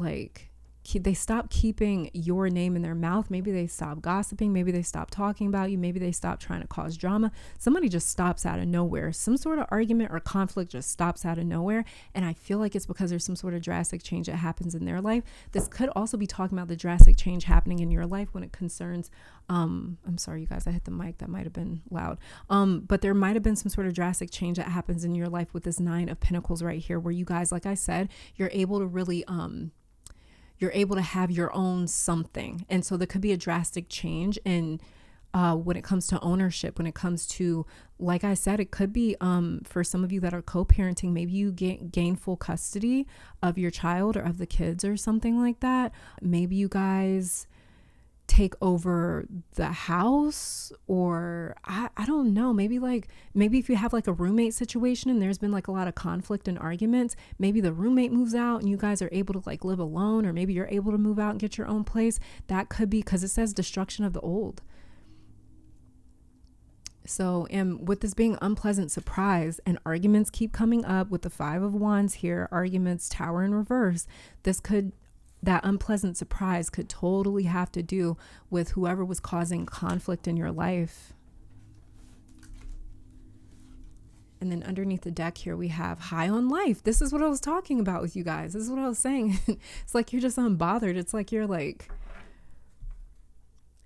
they stop keeping your name in their mouth. Maybe they stop gossiping. Maybe they stop talking about you. Maybe they stop trying to cause drama. Somebody just stops out of nowhere. Some sort of argument or conflict just stops out of nowhere. And I feel like it's because there's some sort of drastic change that happens in their life. This could also be talking about the drastic change happening in your life when it concerns, I'm sorry, you guys, I hit the mic. That might have been loud. But there might have been some sort of drastic change that happens in your life with this 9 of Pentacles right here, where you guys, like I said, you're able to really, you're able to have your own something. And so there could be a drastic change in when it comes to ownership, when it comes to, like I said, it could be for some of you that are co-parenting, maybe you gain full custody of your child or of the kids or something like that. Maybe you guys take over the house, or I don't know, maybe if you have like a roommate situation and there's been like a lot of conflict and arguments, maybe the roommate moves out and you guys are able to like live alone, or maybe you're able to move out and get your own place. That could be because it says destruction of the old. So, and with this being unpleasant surprise and arguments keep coming up with the 5 of Wands here, arguments, Tower in reverse, that unpleasant surprise could totally have to do with whoever was causing conflict in your life. And then underneath the deck here, we have high on life. This is what I was talking about with you guys. This is what I was saying. It's like you're just unbothered. It's like you're like,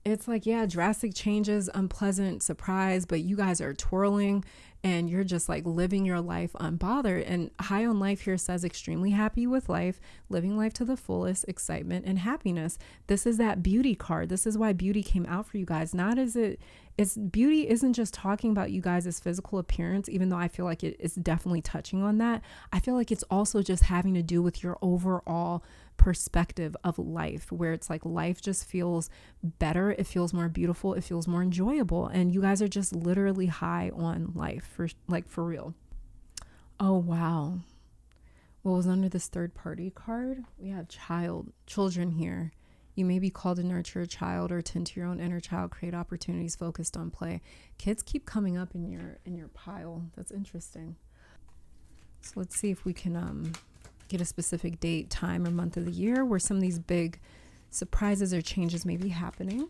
it's like, yeah, drastic changes, unpleasant surprise, but you guys are twirling and you're just like living your life unbothered. And high on life here says extremely happy with life, living life to the fullest, excitement and happiness. This is that beauty card. This is why beauty came out for you guys. It's beauty isn't just talking about you guys' physical appearance, even though I feel like it's definitely touching on that. I feel like it's also just having to do with your overall perspective of life, where it's like life just feels better. It feels more beautiful. It feels more enjoyable. And you guys are just literally high on life for real. Oh, wow. What was under this third party card? We have children here. You may be called to nurture a child or tend to your own inner child, create opportunities focused on play. Kids keep coming up in your pile. That's interesting. So let's see if we can get a specific date, time, or month of the year where some of these big surprises or changes may be happening.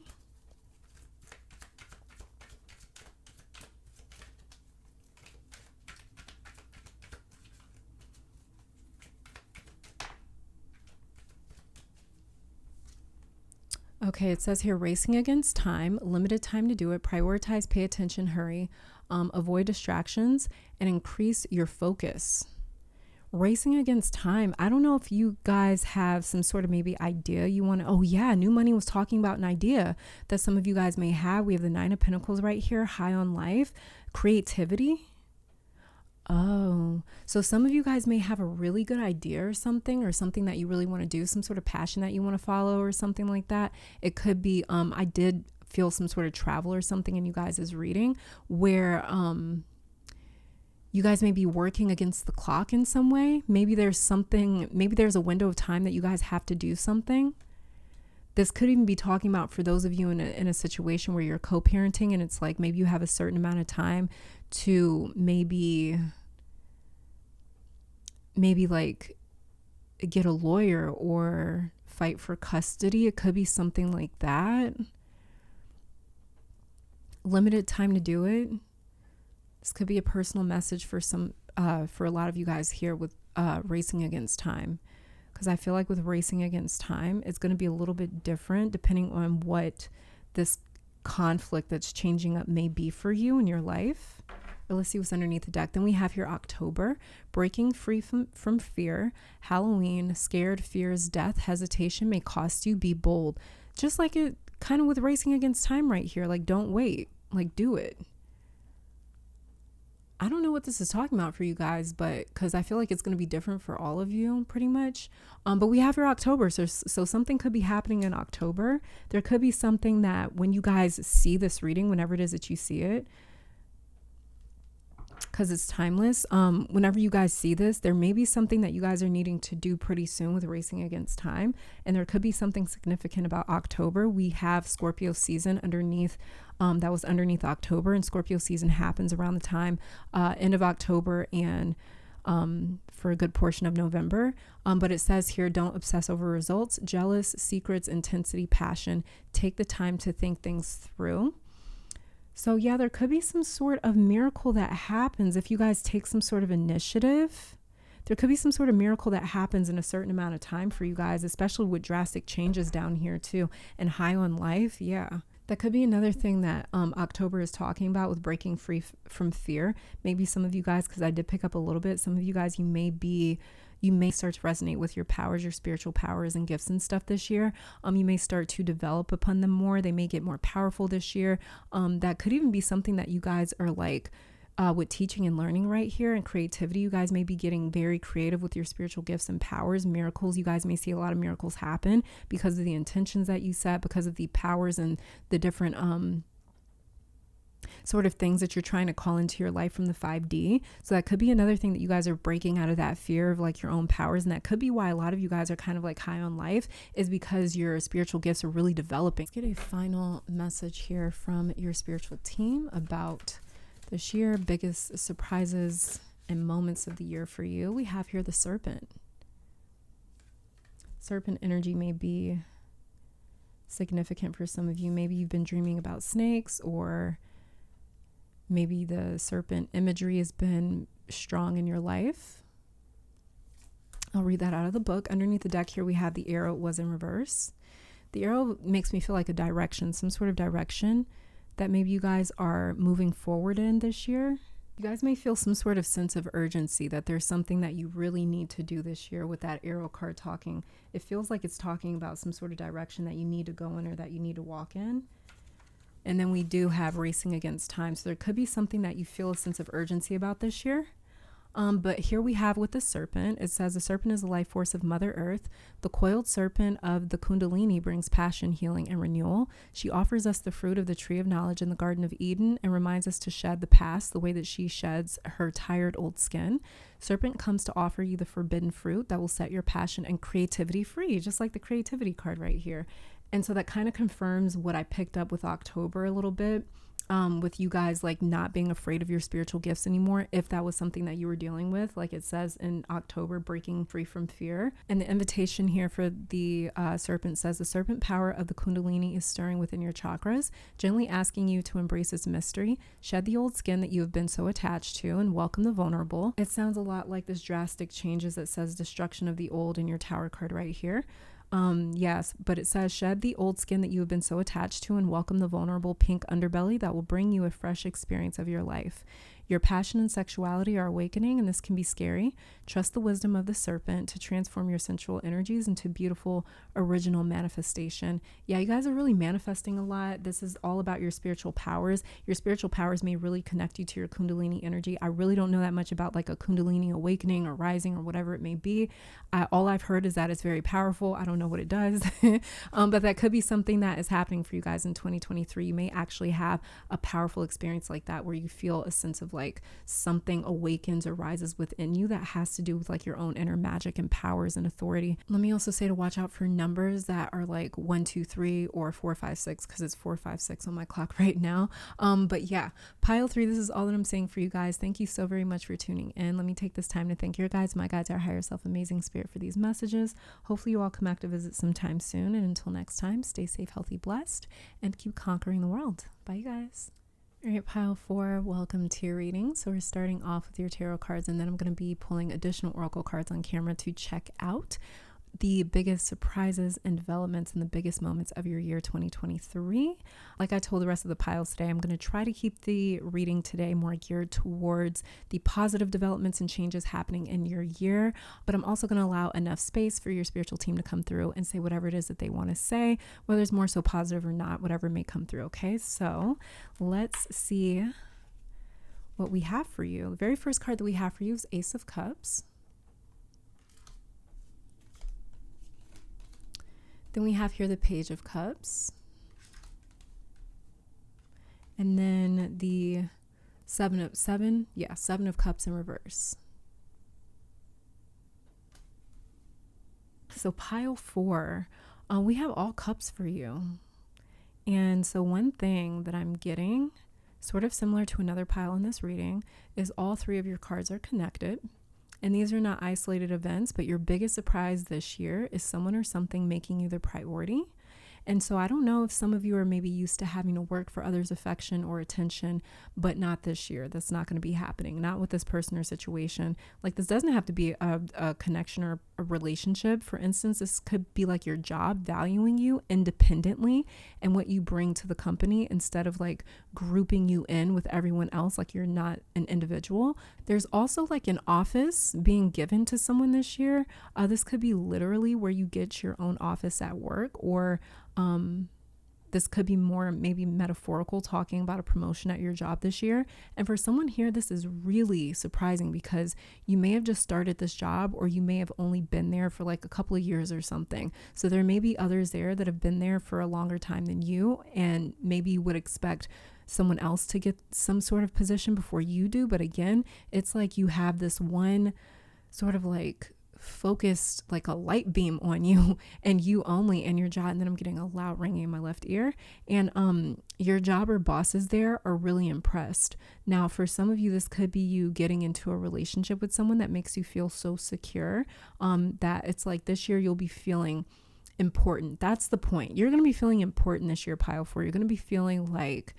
Okay, it says here, racing against time, limited time to do it, prioritize, pay attention, hurry, avoid distractions, and increase your focus. Racing against time. I don't know if you guys have some sort of maybe idea you want to, oh yeah, New Money was talking about an idea that some of you guys may have. We have the 9 of Pentacles right here, high on life, creativity. Oh, so some of you guys may have a really good idea or something that you really want to do, some sort of passion that you want to follow or something like that. It could be, I did feel some sort of travel or something in you guys' reading where, you guys may be working against the clock in some way. Maybe there's a window of time that you guys have to do something. This could even be talking about for those of you in a situation where you're co-parenting and it's like maybe you have a certain amount of time to maybe like get a lawyer or fight for custody. It could be something like that. Limited time to do it. This could be a personal message for a lot of you guys here with racing against time. Because I feel like with racing against time, it's going to be a little bit different depending on what this conflict that's changing up may be for you in your life. Or let's see what's underneath the deck. Then we have here October, breaking free from fear, Halloween, scared, fears, death, hesitation may cost you, be bold. Just like it kind of with racing against time right here. Like, don't wait, like do it. I don't know what this is talking about for you guys, but because I feel like it's going to be different for all of you pretty much. But we have your October. So something could be happening in October. There could be something that when you guys see this reading, whenever it is that you see it, because it's timeless. Whenever you guys see this, there may be something that you guys are needing to do pretty soon with racing against time. And there could be something significant about October. We have Scorpio season underneath, that was underneath October, and Scorpio season happens around the time, end of October and for a good portion of November. But it says here, don't obsess over results, jealous, secrets, intensity, passion. Take the time to think things through. So yeah, there could be some sort of miracle that happens if you guys take some sort of initiative. There could be some sort of miracle that happens in a certain amount of time for you guys, especially with drastic changes down here too, and high on life. Yeah. That could be another thing that October is talking about with breaking free from fear. Maybe some of you guys, because I did pick up a little bit, some of you guys, you may start to resonate with your powers, your spiritual powers and gifts and stuff this year. You may start to develop upon them more. They may get more powerful this year. That could even be something that you guys are like, with teaching and learning right here and creativity. You guys may be getting very creative with your spiritual gifts and powers, miracles. You guys may see a lot of miracles happen because of the intentions that you set, because of the powers and the different sort of things that you're trying to call into your life from the 5D. So that could be another thing that you guys are breaking out of that fear of like your own powers. And that could be why a lot of you guys are kind of like high on life, is because your spiritual gifts are really developing. Let's get a final message here from your spiritual team about this year, biggest surprises and moments of the year for you. We have here the serpent. Serpent energy may be significant for some of you. Maybe you've been dreaming about snakes, or maybe the serpent imagery has been strong in your life. I'll read that out of the book. Underneath the deck here, we have the arrow was in reverse. The arrow makes me feel like a direction, some sort of direction that maybe you guys are moving forward in this year. You guys may feel some sort of sense of urgency that there's something that you really need to do this year with that arrow card talking. It feels like it's talking about some sort of direction that you need to go in or that you need to walk in. And then we do have racing against time. So there could be something that you feel a sense of urgency about this year. But here we have with the serpent, it says the serpent is the life force of Mother Earth. The coiled serpent of the Kundalini brings passion, healing, and renewal. She offers us the fruit of the tree of knowledge in the Garden of Eden and reminds us to shed the past the way that she sheds her tired old skin. Serpent comes to offer you the forbidden fruit that will set your passion and creativity free, just like the creativity card right here. And so that kind of confirms what I picked up with October a little bit. With you guys like not being afraid of your spiritual gifts anymore, if that was something that you were dealing with, like it says in October, breaking free from fear. And the invitation here for the serpent says the serpent power of the Kundalini is stirring within your chakras, gently asking you to embrace its mystery, shed the old skin that you have been so attached to, and welcome the vulnerable. It sounds a lot like this drastic changes that says destruction of the old in your tower card right here. Yes, but it says shed the old skin that you have been so attached to and welcome the vulnerable pink underbelly that will bring you a fresh experience of your life. Your passion and sexuality are awakening, and this can be scary. Trust the wisdom of the serpent to transform your sensual energies into beautiful, original manifestation. Yeah, you guys are really manifesting a lot. This is all about your spiritual powers. Your spiritual powers may really connect you to your Kundalini energy. I really don't know that much about like a Kundalini awakening or rising or whatever it may be. All I've heard is that it's very powerful. I don't know what it does, but that could be something that is happening for you guys in 2023. You may actually have a powerful experience like that where you feel a sense of like something awakens or rises within you that has to do with like your own inner magic and powers and authority. Let me also say to watch out for numbers that are like 1, 2, 3 or 4, 5, 6, because it's 4, 5, 6 on my clock right now. But yeah, pile 3, this is all that I'm saying for you guys. Thank you so very much for tuning in. Let me take this time to thank your guides, my guides, our higher self, amazing spirit, for these messages. Hopefully you all come back to visit sometime soon. And until next time, stay safe, healthy, blessed, and keep conquering the world. Bye, you guys. All right, pile 4, welcome to your reading. So we're starting off with your tarot cards, and then I'm going to be pulling additional oracle cards on camera to check out the biggest surprises and developments and the biggest moments of your year 2023. Like I told the rest of the piles today, I'm going to try to keep the reading today more geared towards the positive developments and changes happening in your year, but I'm also going to allow enough space for your spiritual team to come through and say whatever it is that they want to say, whether it's more so positive or not, whatever may come through. Okay, so let's see what we have for you. The very first card that we have for you is Ace of Cups. Then we have here the Page of Cups. And then the Seven of Cups in reverse. So pile 4, we have all cups for you. And so one thing that I'm getting, sort of similar to another pile in this reading, is all 3 of your cards are connected. And these are not isolated events, but your biggest surprise this year is someone or something making you their priority. And so I don't know if some of you are maybe used to having to work for others' affection or attention, but not this year. That's not going to be happening. Not with this person or situation. Like, this doesn't have to be a connection or a relationship. For instance, this could be like your job valuing you independently and what you bring to the company instead of like grouping you in with everyone else like you're not an individual. There's also like an office being given to someone this year. This could be literally where you get your own office at work, or this could be more maybe metaphorical, talking about a promotion at your job this year. And for someone here, this is really surprising because you may have just started this job, or you may have only been there for like a couple of years or something. So there may be others there that have been there for a longer time than you, and maybe you would expect someone else to get some sort of position before you do. But again, it's like you have this one sort of like focused, like a light beam on you and you only, and your job. And then I'm getting a loud ringing in my left ear, and your job or bosses there are really impressed. Now, for some of you, this could be you getting into a relationship with someone that makes you feel so secure that it's like this year you'll be feeling important. That's the point. You're going to be feeling important this year, pile 4. You're going to be feeling like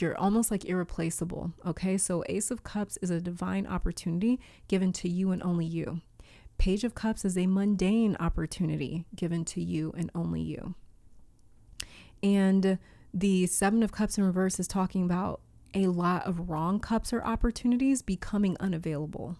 you're almost like irreplaceable. Okay. So Ace of Cups is a divine opportunity given to you and only you. Page of Cups is a mundane opportunity given to you and only you. And the 7 of Cups in reverse is talking about a lot of wrong cups or opportunities becoming unavailable.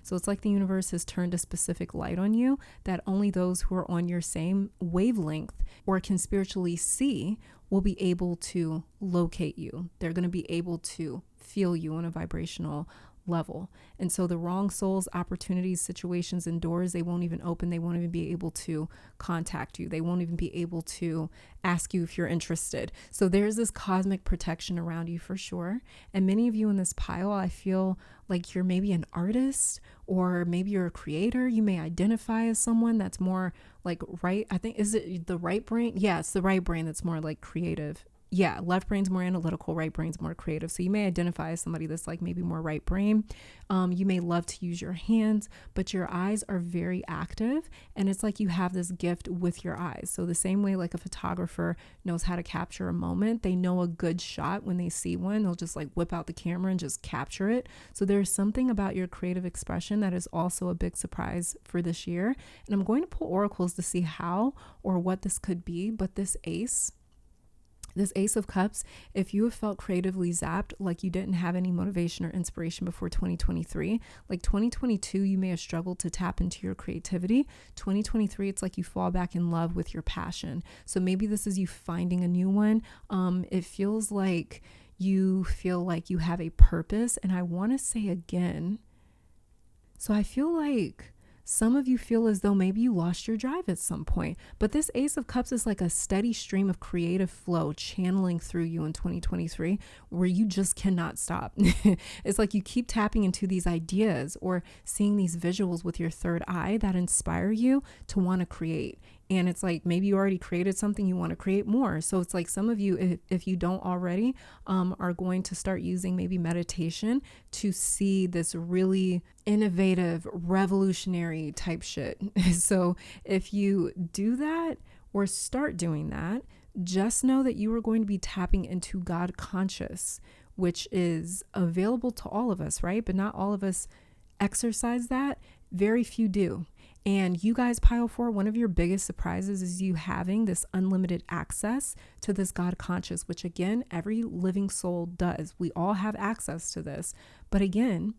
So it's like the universe has turned a specific light on you that only those who are on your same wavelength or can spiritually see will be able to locate you. They're going to be able to feel you on a vibrational level. And so the wrong souls, opportunities, situations, and doors, they won't even open. They won't even be able to contact you. They won't even be able to ask you if you're interested. So there's this cosmic protection around you for sure. And many of you in this pile, I feel like you're maybe an artist, or maybe you're a creator. You may identify as someone that's more like right. I think, is it the right brain? Yeah, it's the right brain that's more like creative. Yeah, left brain's more analytical, right brain's more creative. So you may identify as somebody that's like maybe more right brain. You may love to use your hands, but your eyes are very active, and it's like you have this gift with your eyes. So the same way like a photographer knows how to capture a moment, they know a good shot when they see one, they'll just like whip out the camera and just capture it. So there's something about your creative expression that is also a big surprise for this year. And I'm going to pull oracles to see how or what this could be, but this Ace of Cups, if you have felt creatively zapped, like you didn't have any motivation or inspiration before 2023, like 2022, you may have struggled to tap into your creativity. 2023, it's like you fall back in love with your passion. So maybe this is you finding a new one. It feels like you feel like you have a purpose. And I want to say again, so I feel like some of you feel as though maybe you lost your drive at some point, but this Ace of Cups is like a steady stream of creative flow channeling through you in 2023 where you just cannot stop. It's like you keep tapping into these ideas or seeing these visuals with your third eye that inspire you to want to create. And it's like maybe you already created something, you want to create more. So it's like some of you, if you don't already, are going to start using maybe meditation to see this really innovative, revolutionary type shit. So if you do that or start doing that, just know that you are going to be tapping into God conscious, which is available to all of us, right? But not all of us exercise that. Very few do. And you guys, pile 4, one of your biggest surprises is you having this unlimited access to this God conscious, which again, every living soul does. We all have access to this. But again,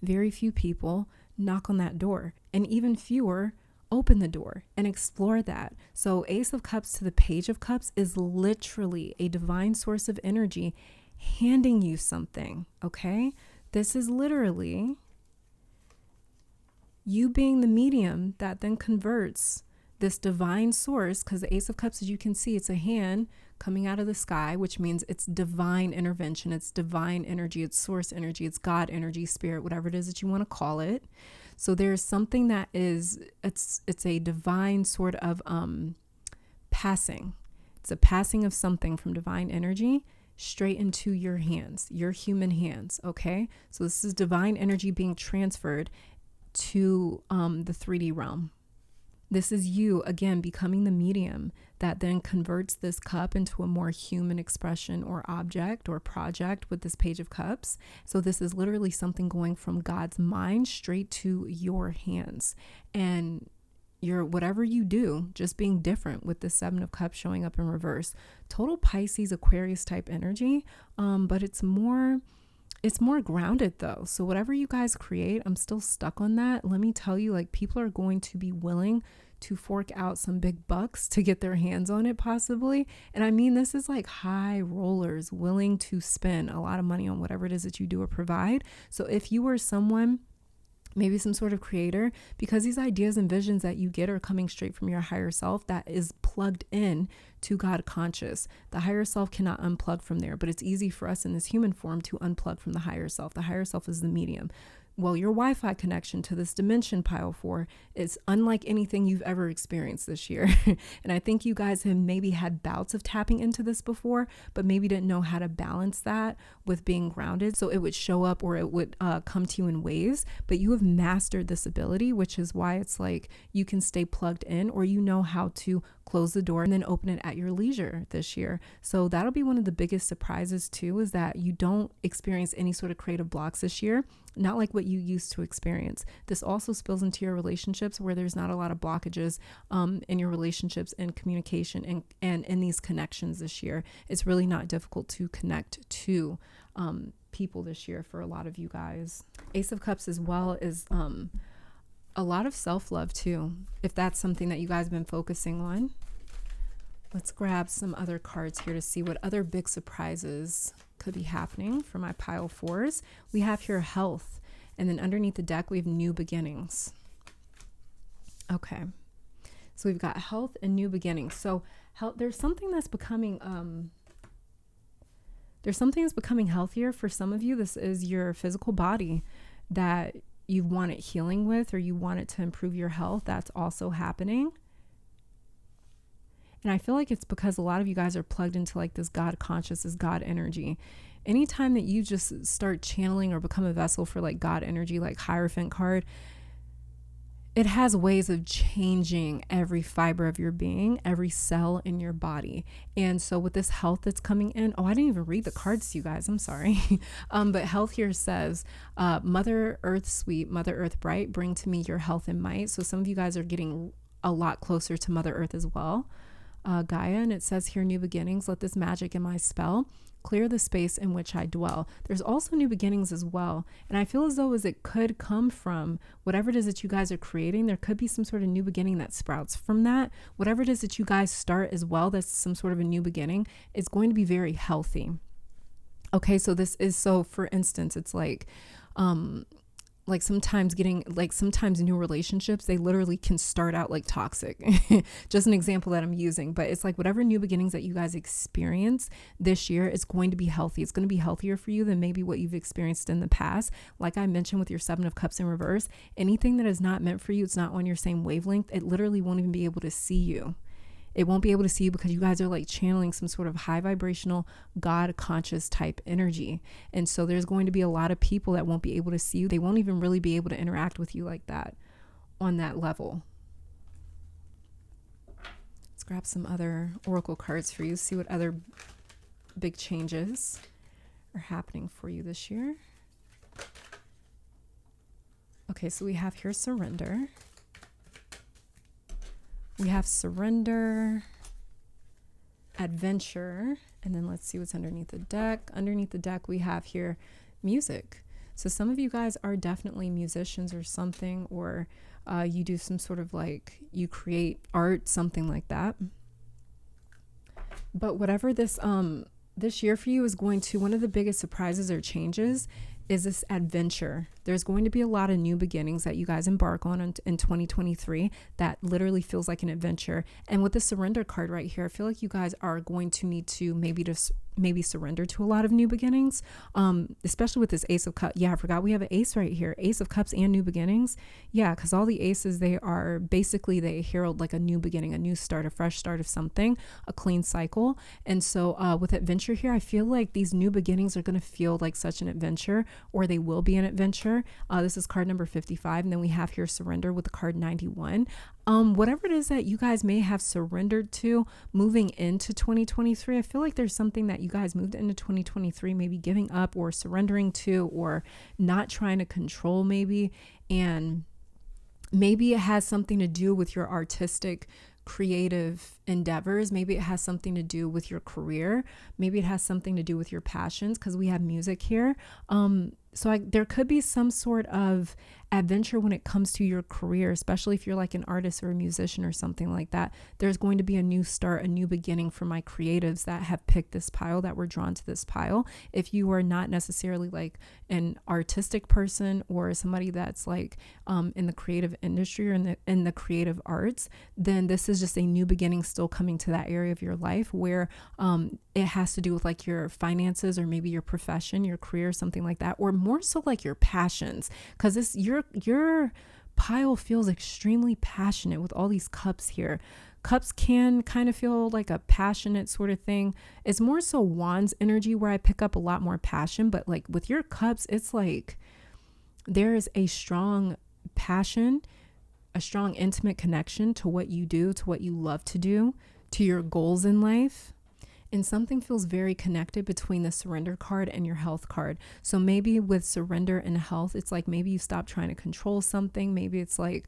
very few people knock on that door, and even fewer open the door and explore that. So Ace of Cups to the Page of Cups is literally a divine source of energy handing you something. Okay. This is literally you being the medium that then converts this divine source, because the Ace of Cups, as you can see, it's a hand coming out of the sky, which means it's divine intervention, it's divine energy, it's source energy, it's God energy, spirit, whatever it is that you want to call it. So there's something that is, it's a divine sort of passing. It's a passing of something from divine energy straight into your hands, your human hands. Okay. So this is divine energy being transferred to the 3D realm. This is you, again, becoming the medium that then converts this cup into a more human expression or object or project with this Page of Cups. So this is literally something going from God's mind straight to your hands. And whatever you do, just being different with the 7 of Cups showing up in reverse. Total Pisces, Aquarius type energy, but it's more grounded though. So whatever you guys create, I'm still stuck on that. Let me tell you, like, people are going to be willing to fork out some big bucks to get their hands on it possibly. And I mean, this is like high rollers willing to spend a lot of money on whatever it is that you do or provide. So if you are someone, maybe some sort of creator, because these ideas and visions that you get are coming straight from your higher self that is plugged in to God conscious. The higher self cannot unplug from there, but it's easy for us in this human form to unplug from the higher self. The higher self is the medium. Well, your Wi-Fi connection to this dimension, pile 4, is unlike anything you've ever experienced this year. And I think you guys have maybe had bouts of tapping into this before, but maybe didn't know how to balance that with being grounded. So it would show up or it would come to you in waves, but you have mastered this ability, which is why it's like you can stay plugged in, or you know how to close the door and then open it at your leisure this year. So that'll be one of the biggest surprises too, is that you don't experience any sort of creative blocks this year, not like what you used to experience. This also spills into your relationships where there's not a lot of blockages in your relationships and communication and in these connections this year. It's really not difficult to connect to people this year for a lot of you guys. Ace of Cups as well is a lot of self-love too, if that's something that you guys have been focusing on. Let's grab some other cards here to see what other big surprises could be happening for my pile 4s. We have here health, and then underneath the deck we have new beginnings. Okay, so we've got health and new beginnings. So there's something that's becoming healthier for some of you. This is your physical body that you want it healing with, or you want it to improve your health. That's also happening. And I feel like it's because a lot of you guys are plugged into like this God conscious, this God energy. Anytime that you just start channeling or become a vessel for like God energy, like Hierophant card, it has ways of changing every fiber of your being, every cell in your body. And so with this health that's coming in, I didn't even read the cards to you guys, I'm sorry. But health here says, Mother Earth sweet, Mother Earth bright, bring to me your health and might. So some of you guys are getting a lot closer to Mother Earth as well. Gaia, and it says here, new beginnings, let this magic in my spell clear the space in which I dwell. There's also new beginnings as well. And I feel as though as it could come from whatever it is that you guys are creating, there could be some sort of new beginning that sprouts from that. Whatever it is that you guys start as well, that's some sort of a new beginning, is going to be very healthy. Okay, so this is, so for instance, it's like sometimes new relationships, they literally can start out like toxic. Just an example that I'm using, but it's like whatever new beginnings that you guys experience this year is going to be healthy. It's going to be healthier for you than maybe what you've experienced in the past. Like I mentioned with your 7 of Cups in reverse, anything that is not meant for you, it's not on your same wavelength, it literally won't even be able to see you. It won't be able to see you because you guys are like channeling some sort of high vibrational God conscious type energy. And so there's going to be a lot of people that won't be able to see you. They won't even really be able to interact with you like that on that level. Let's grab some other oracle cards for you, see what other big changes are happening for you this year. Okay, so we have here surrender. We have surrender, adventure, and then let's see what's underneath the deck. Underneath the deck, we have here music. So some of you guys are definitely musicians or something, or you do some sort of like, you create art, something like that. But whatever this year for you is going to, one of the biggest surprises or changes is this adventure. There's going to be a lot of new beginnings that you guys embark on in 2023 that literally feels like an adventure. And with the surrender card right here, I feel like you guys are going to need to maybe surrender to a lot of new beginnings, especially with this Ace of Cups. Yeah, I forgot we have an ace right here, Ace of Cups and new beginnings. Yeah, because all the aces, they herald like a new beginning, a new start, a fresh start of something, a clean cycle. And so with adventure here, I feel like these new beginnings are going to feel like such an adventure, or they will be an adventure. This is card number 55. And then we have here surrender with the card 91. Whatever it is that you guys may have surrendered to moving into 2023, I feel like there's something that you guys moved into 2023, maybe giving up or surrendering to, or not trying to control maybe. And maybe it has something to do with your artistic creative endeavors. Maybe it has something to do with your career. Maybe it has something to do with your passions, because we have music here. So there could be some sort of adventure when it comes to your career, especially if you're like an artist or a musician or something like that. There's going to be a new start, a new beginning for my creatives that have picked this pile, that were drawn to this pile. If you are not necessarily like an artistic person or somebody that's like in the creative industry or in the creative arts, then this is just a new beginning still coming to that area of your life where it has to do with like your finances or maybe your profession, your career, something like that, or more so like your passions, because this your pile feels extremely passionate with all these cups here. Cups can kind of feel like a passionate sort of thing. It's more so wands energy where I pick up a lot more passion, but like with your cups, it's like there is a strong passion, a strong intimate connection to what you do, to what you love to do, to your goals in life. And something feels very connected between the surrender card and your health card. So maybe with surrender and health, it's like maybe you stop trying to control something. Maybe it's like,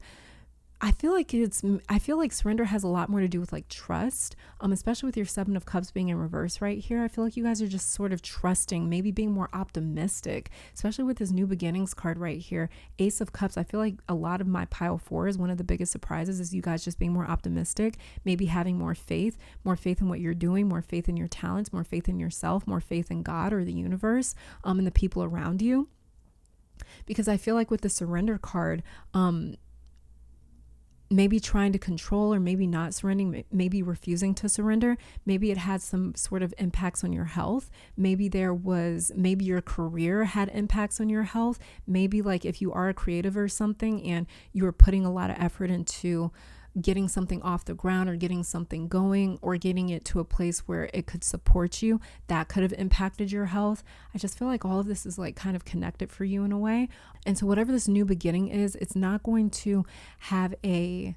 I feel like surrender has a lot more to do with like trust, especially with your 7 of Cups being in reverse right here. I feel like you guys are just sort of trusting, maybe being more optimistic, especially with this new beginnings card right here. Ace of Cups, I feel like a lot of my pile 4 is one of the biggest surprises is you guys just being more optimistic, maybe having more faith in what you're doing, more faith in your talents, more faith in yourself, more faith in God or the universe, and the people around you. Because I feel like with the surrender card, maybe trying to control or maybe not surrendering, maybe refusing to surrender, maybe it had some sort of impacts on your health. Maybe your career had impacts on your health. Maybe like if you are a creative or something and you are putting a lot of effort into getting something off the ground or getting something going or getting it to a place where it could support you, that could have impacted your health. I just feel like all of this is like kind of connected for you in a way. And so whatever this new beginning is, it's not going to have a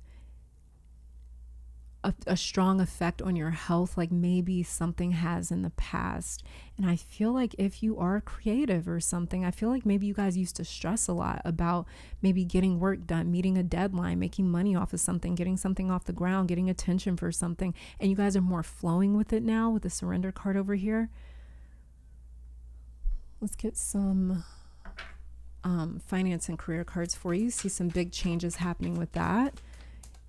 strong effect on your health like maybe something has in the past. And I feel like if you are creative or something, I feel like maybe you guys used to stress a lot about maybe getting work done, meeting a deadline, making money off of something, getting something off the ground, getting attention for something, and you guys are more flowing with it now with the surrender card over here. Let's get some finance and career cards for you. See some big changes happening with that.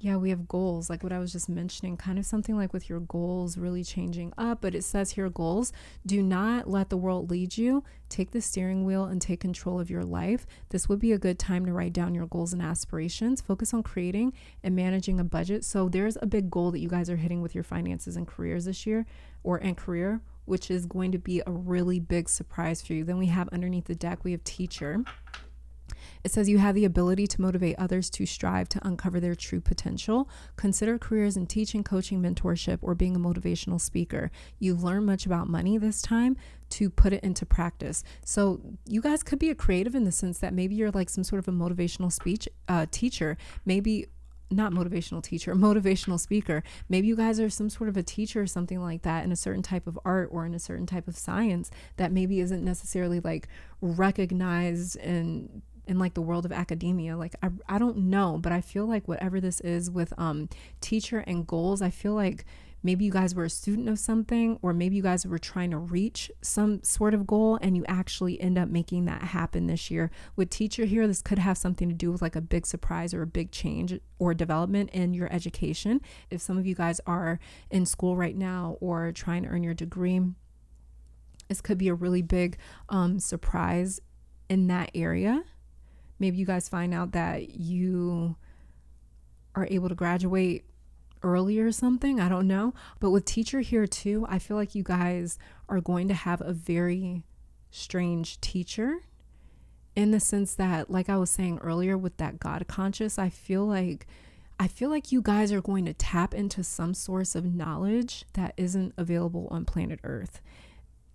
Yeah, we have goals, like what I was just mentioning, kind of something like with your goals really changing up. But it says here, goals, do not let the world lead you. Take the steering wheel and take control of your life. This would be a good time to write down your goals and aspirations. Focus on creating and managing a budget. So there's a big goal that you guys are hitting with your finances and careers this year, and career, which is going to be a really big surprise for you. Then we have underneath the deck, we have teacher. It says you have the ability to motivate others to strive to uncover their true potential. Consider careers in teaching, coaching, mentorship, or being a motivational speaker. You've learned much about money this time to put it into practice. So you guys could be a creative in the sense that maybe you're like some sort of a motivational teacher, maybe not motivational teacher, motivational speaker. Maybe you guys are some sort of a teacher or something like that in a certain type of art or in a certain type of science that maybe isn't necessarily like recognized in like the world of academia. Like I don't know, but I feel like whatever this is with teacher and goals, I feel like maybe you guys were a student of something, or maybe you guys were trying to reach some sort of goal and you actually end up making that happen this year. With teacher here, this could have something to do with like a big surprise or a big change or development in your education. If some of you guys are in school right now or trying to earn your degree, this could be a really big surprise in that area. Maybe you guys find out that you are able to graduate early or something. I don't know. But with teacher here too, I feel like you guys are going to have a very strange teacher, in the sense that, like I was saying earlier with that God conscious, I feel like you guys are going to tap into some source of knowledge that isn't available on planet Earth.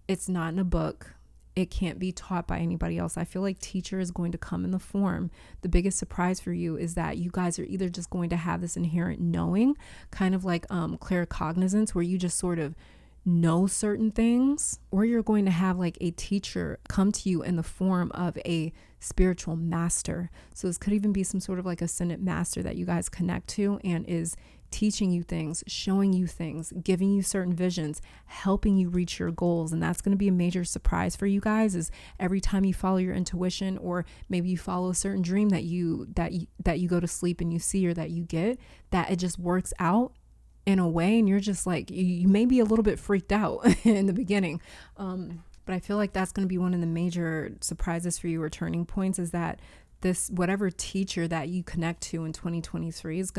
It's not in a book. It can't be taught by anybody else. I feel like teacher is going to come in the form. The biggest surprise for you is that you guys are either just going to have this inherent knowing, kind of like claircognizance, where you just sort of know certain things, or you're going to have like a teacher come to you in the form of a spiritual master. So this could even be some sort of like ascendant master that you guys connect to and is teaching you things, showing you things, giving you certain visions, helping you reach your goals. And that's going to be a major surprise for you guys, is every time you follow your intuition, or maybe you follow a certain dream that you go to sleep and you see, or that you get, that it just works out in a way, and you're just like, you may be a little bit freaked out in the beginning. But I feel like that's going to be one of the major surprises for you, or turning points, is that this, whatever teacher that you connect to in 2023 is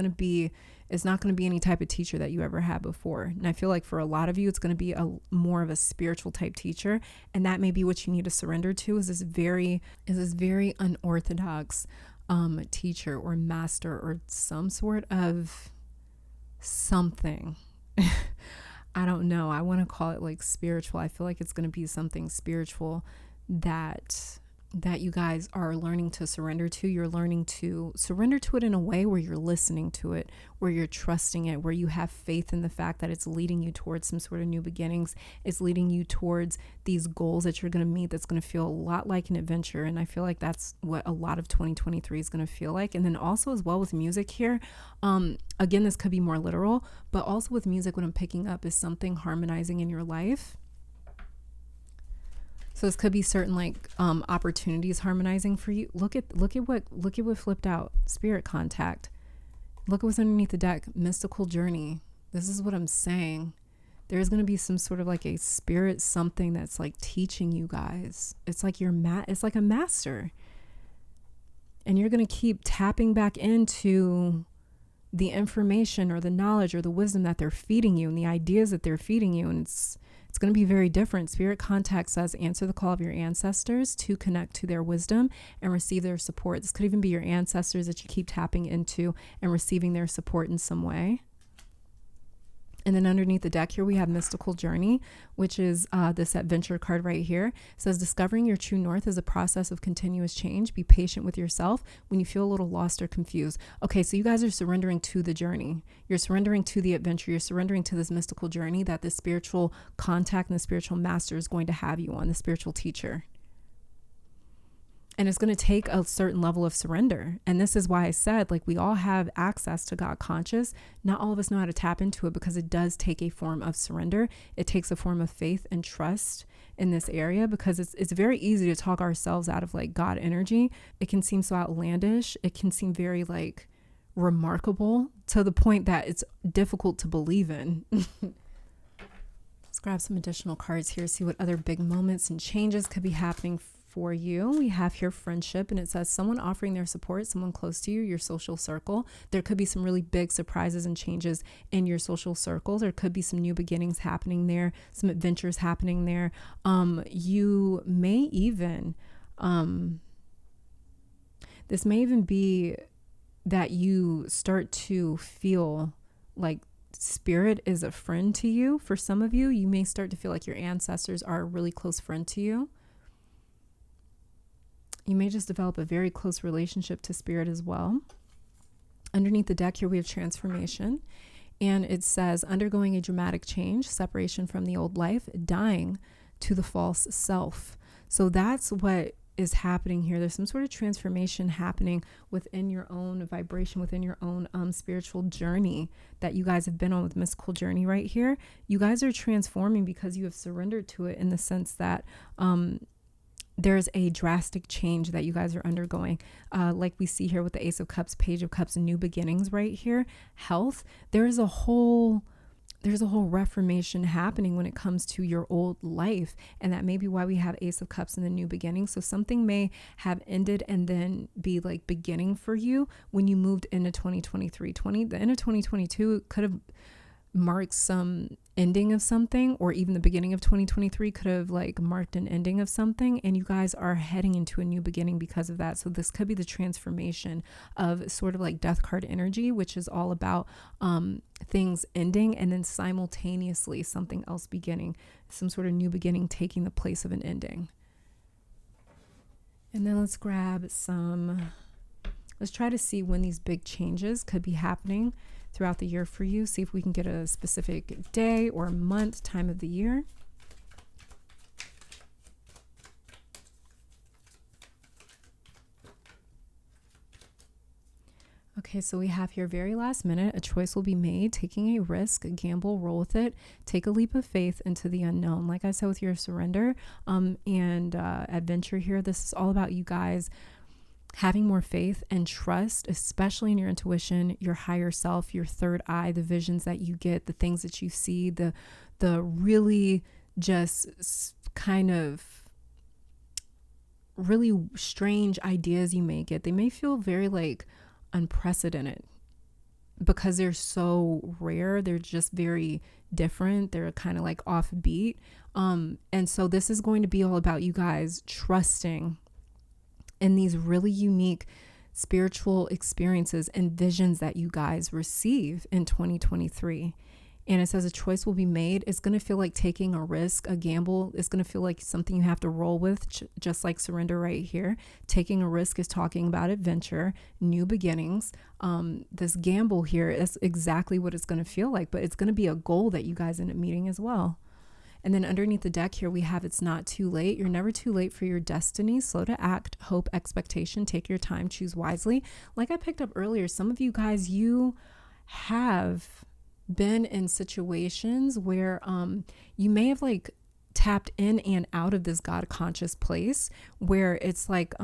not going to be any type of teacher that you ever had before. And I feel like for a lot of you, it's going to be more of a spiritual type teacher. And that may be what you need to surrender to, is this very unorthodox teacher or master, or some sort of something. I don't know. I want to call it like spiritual. I feel like it's going to be something spiritual that you guys are learning to surrender to. You're learning to surrender to it in a way where you're listening to it, where you're trusting it, where you have faith in the fact that it's leading you towards some sort of new beginnings. It's leading you towards these goals that you're going to meet, that's going to feel a lot like an adventure. And I feel like that's what a lot of 2023 is going to feel like. And then also as well with music here, again, this could be more literal, but also with music, what I'm picking up is something harmonizing in your life. So this could be certain like opportunities harmonizing for you. Look at what flipped out. Spirit contact. Look at what's underneath the deck. Mystical journey. This is what I'm saying. There's going to be some sort of like a spirit something that's like teaching you guys. It's like it's like a master. And you're going to keep tapping back into the information or the knowledge or the wisdom that they're feeding you, and the ideas that they're feeding you. And it's going to be very different. Spirit contact says answer the call of your ancestors to connect to their wisdom and receive their support. This could even be your ancestors that you keep tapping into and receiving their support in some way. And then underneath the deck here, we have Mystical Journey, which is this adventure card right here. It says, discovering your true north is a process of continuous change. Be patient with yourself when you feel a little lost or confused. Okay, so you guys are surrendering to the journey. You're surrendering to the adventure. You're surrendering to this mystical journey that the spiritual contact and the spiritual master is going to have you on, the spiritual teacher. And it's going to take a certain level of surrender. And this is why I said, like, we all have access to God conscious. Not all of us know how to tap into it, because it does take a form of surrender. It takes a form of faith and trust in this area, because it's very easy to talk ourselves out of like God energy. It can seem so outlandish. It can seem very like remarkable, to the point that it's difficult to believe in. Let's grab some additional cards here, see what other big moments and changes could be happening for you. We have here friendship, and it says someone offering their support, someone close to you, your social circle. There could be some really big surprises and changes in your social circle. There could be some new beginnings happening there, some adventures happening there. You may even, this may even be that you start to feel like spirit is a friend to you. For some of you, you may start to feel like your ancestors are a really close friend to you. You may just develop a very close relationship to spirit as well. Underneath the deck here, we have transformation. And it says, undergoing a dramatic change, separation from the old life, dying to the false self. So that's what is happening here. There's some sort of transformation happening within your own vibration, within your own spiritual journey that you guys have been on with Mystical Journey right here. You guys are transforming because you have surrendered to it, in the sense that there's a drastic change that you guys are undergoing. Like we see here with the Ace of Cups, Page of Cups, and new beginnings right here. Health. There's a whole there's a whole reformation happening when it comes to your old life. And that may be why we have Ace of Cups in the new beginning. So something may have ended and then be like beginning for you when you moved into 2023. The end of 2022 could have marked some ending of something, or even the beginning of 2023 could have like marked an ending of something, and you guys are heading into a new beginning because of that. So this could be the transformation of sort of like death card energy, which is all about things ending and then simultaneously something else beginning, some sort of new beginning taking the place of an ending. And then let's try to see when these big changes could be happening throughout the year for you. See if we can get a specific day or month, time of the year. Okay, so we have here very last minute, a choice will be made, taking a risk, a gamble, roll with it, take a leap of faith into the unknown. Like I said with your surrender and adventure here, this is all about you guys having more faith and trust, especially in your intuition, your higher self, your third eye, the visions that you get, the things that you see, the really just kind of really strange ideas you may get. They may feel very like unprecedented because they're so rare. They're just very different. They're kind of like offbeat. And so this is going to be all about you guys trusting in these really unique spiritual experiences and visions that you guys receive in 2023. And it says a choice will be made. It's going to feel like taking a risk, a gamble. It's going to feel like something you have to roll with, just like surrender right here. Taking a risk is talking about adventure, new beginnings. This gamble here is exactly what it's going to feel like, but it's going to be a goal that you guys end up meeting as well. And then underneath the deck here, we have it's not too late. You're never too late for your destiny. Slow to act, hope, expectation. Take your time, choose wisely. Like I picked up earlier, some of you guys, you have been in situations where you may have like tapped in and out of this God conscious place where it's like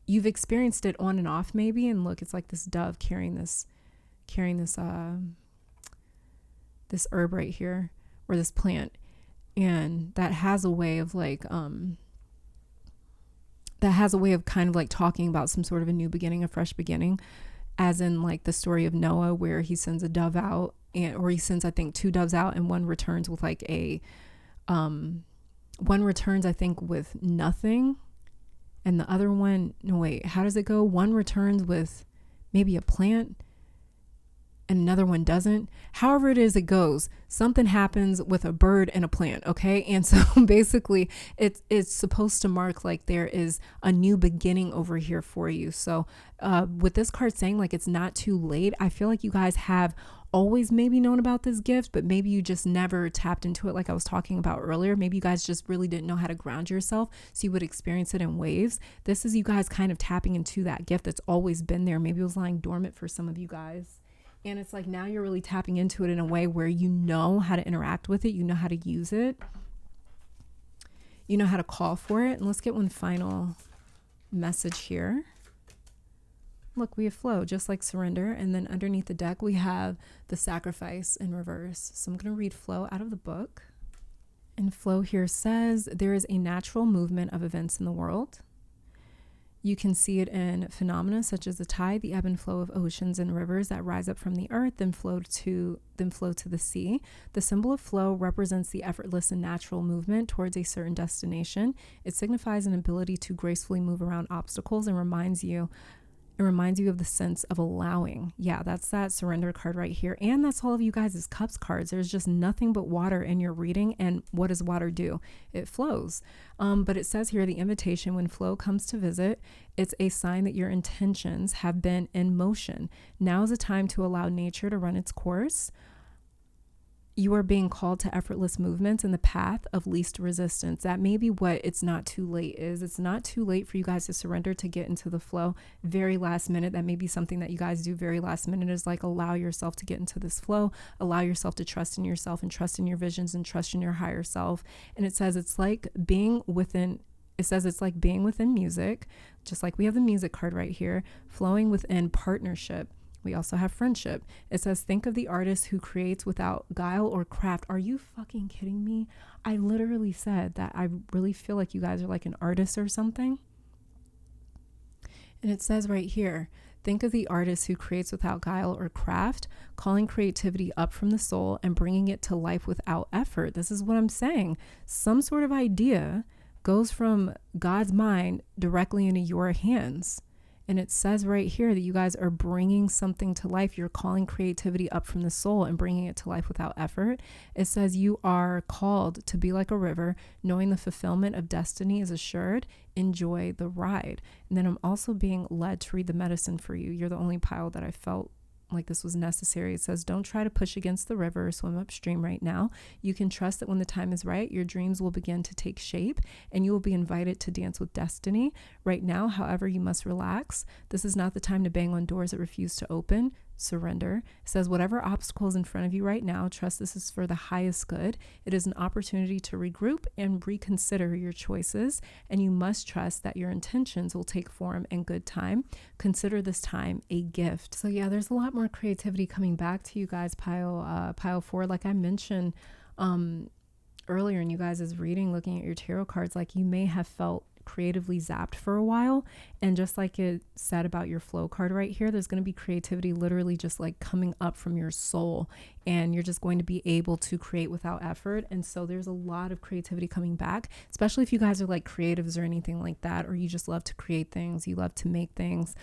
you've experienced it on and off maybe. And look, it's like this dove carrying this herb right here, or this plant, and that has a way of like kind of like talking about some sort of a new beginning, a fresh beginning, as in like the story of Noah where he sends a dove out, or he sends I think 2 doves out, and one returns with like one returns I think with nothing, and the other one, no wait, how does it go? One returns with maybe a plant and another one doesn't. However it is, it goes. Something happens with a bird and a plant, okay? And so basically it's supposed to mark like there is a new beginning over here for you. So with this card saying like it's not too late, I feel like you guys have always maybe known about this gift, but maybe you just never tapped into it like I was talking about earlier. Maybe you guys just really didn't know how to ground yourself, so you would experience it in waves. This is you guys kind of tapping into that gift that's always been there. Maybe it was lying dormant for some of you guys. And it's like now you're really tapping into it in a way where you know how to interact with it. You know how to use it. You know how to call for it. And let's get one final message here. Look, we have flow, just like surrender. And then underneath the deck, we have the sacrifice in reverse. So I'm going to read flow out of the book. And flow here says, there is a natural movement of events in the world. You can see it in phenomena such as the tide, the ebb and flow of oceans and rivers that rise up from the earth, then flow to the sea. The symbol of flow represents the effortless and natural movement towards a certain destination. It signifies an ability to gracefully move around obstacles and reminds you of the sense of allowing. Yeah, that's that surrender card right here. And that's all of you guys' cups cards. There's just nothing but water in your reading. And what does water do? It flows. But it says here, the invitation, when flow comes to visit, it's a sign that your intentions have been in motion. Now is the time to allow nature to run its course. You are being called to effortless movements in the path of least resistance. That may be what it's not too late is. It's not too late for you guys to surrender, to get into the flow very last minute. That may be something that you guys do very last minute, is like allow yourself to get into this flow, allow yourself to trust in yourself and trust in your visions and trust in your higher self. And it says it's like being within music, just like we have the music card right here, flowing within partnership. We also have friendship. It says, think of the artist who creates without guile or craft. Are you fucking kidding me? I literally said that I really feel like you guys are like an artist or something. And it says right here, think of the artist who creates without guile or craft, calling creativity up from the soul and bringing it to life without effort. This is what I'm saying. Some sort of idea goes from God's mind directly into your hands. And it says right here that you guys are bringing something to life. You're calling creativity up from the soul and bringing it to life without effort. It says you are called to be like a river, knowing the fulfillment of destiny is assured. Enjoy the ride. And then I'm also being led to read the medicine for you. You're the only pile that I felt like this was necessary. It says, don't try to push against the river or swim upstream right now. You can trust that when the time is right, your dreams will begin to take shape and you will be invited to dance with destiny. Right now, however, you must relax. This is not the time to bang on doors that refuse to open. Surrender. It says, whatever obstacle is in front of you right now, trust this is for the highest good. It is an opportunity to regroup and reconsider your choices, and you must trust that your intentions will take form in good time. Consider this time a gift. So yeah, there's a lot more creativity coming back to you guys, pile 4. Like I mentioned earlier in you guys' reading, looking at your tarot cards, like you may have felt creatively zapped for a while, and just like it said about your flow card right here, there's going to be creativity literally just like coming up from your soul, and you're just going to be able to create without effort. And so there's a lot of creativity coming back, especially if you guys are like creatives or anything like that, or you just love to create things, you love to make things,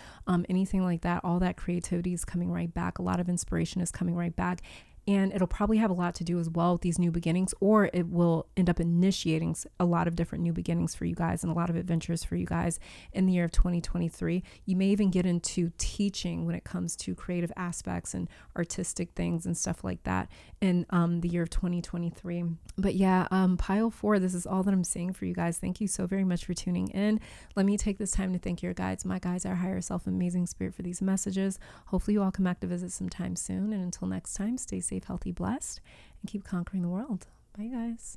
anything like that. All that creativity is coming right back. A lot of inspiration is coming right back. And it'll probably have a lot to do as well with these new beginnings, or it will end up initiating a lot of different new beginnings for you guys and a lot of adventures for you guys in the year of 2023. You may even get into teaching when it comes to creative aspects and artistic things and stuff like that in the year of 2023. But yeah, pile 4, this is all that I'm saying for you guys. Thank you so very much for tuning in. Let me take this time to thank your guides, my guides, our higher self, amazing spirit, for these messages. Hopefully you all come back to visit sometime soon. And until next time, stay safe, healthy, blessed, and keep conquering the world. Bye, guys.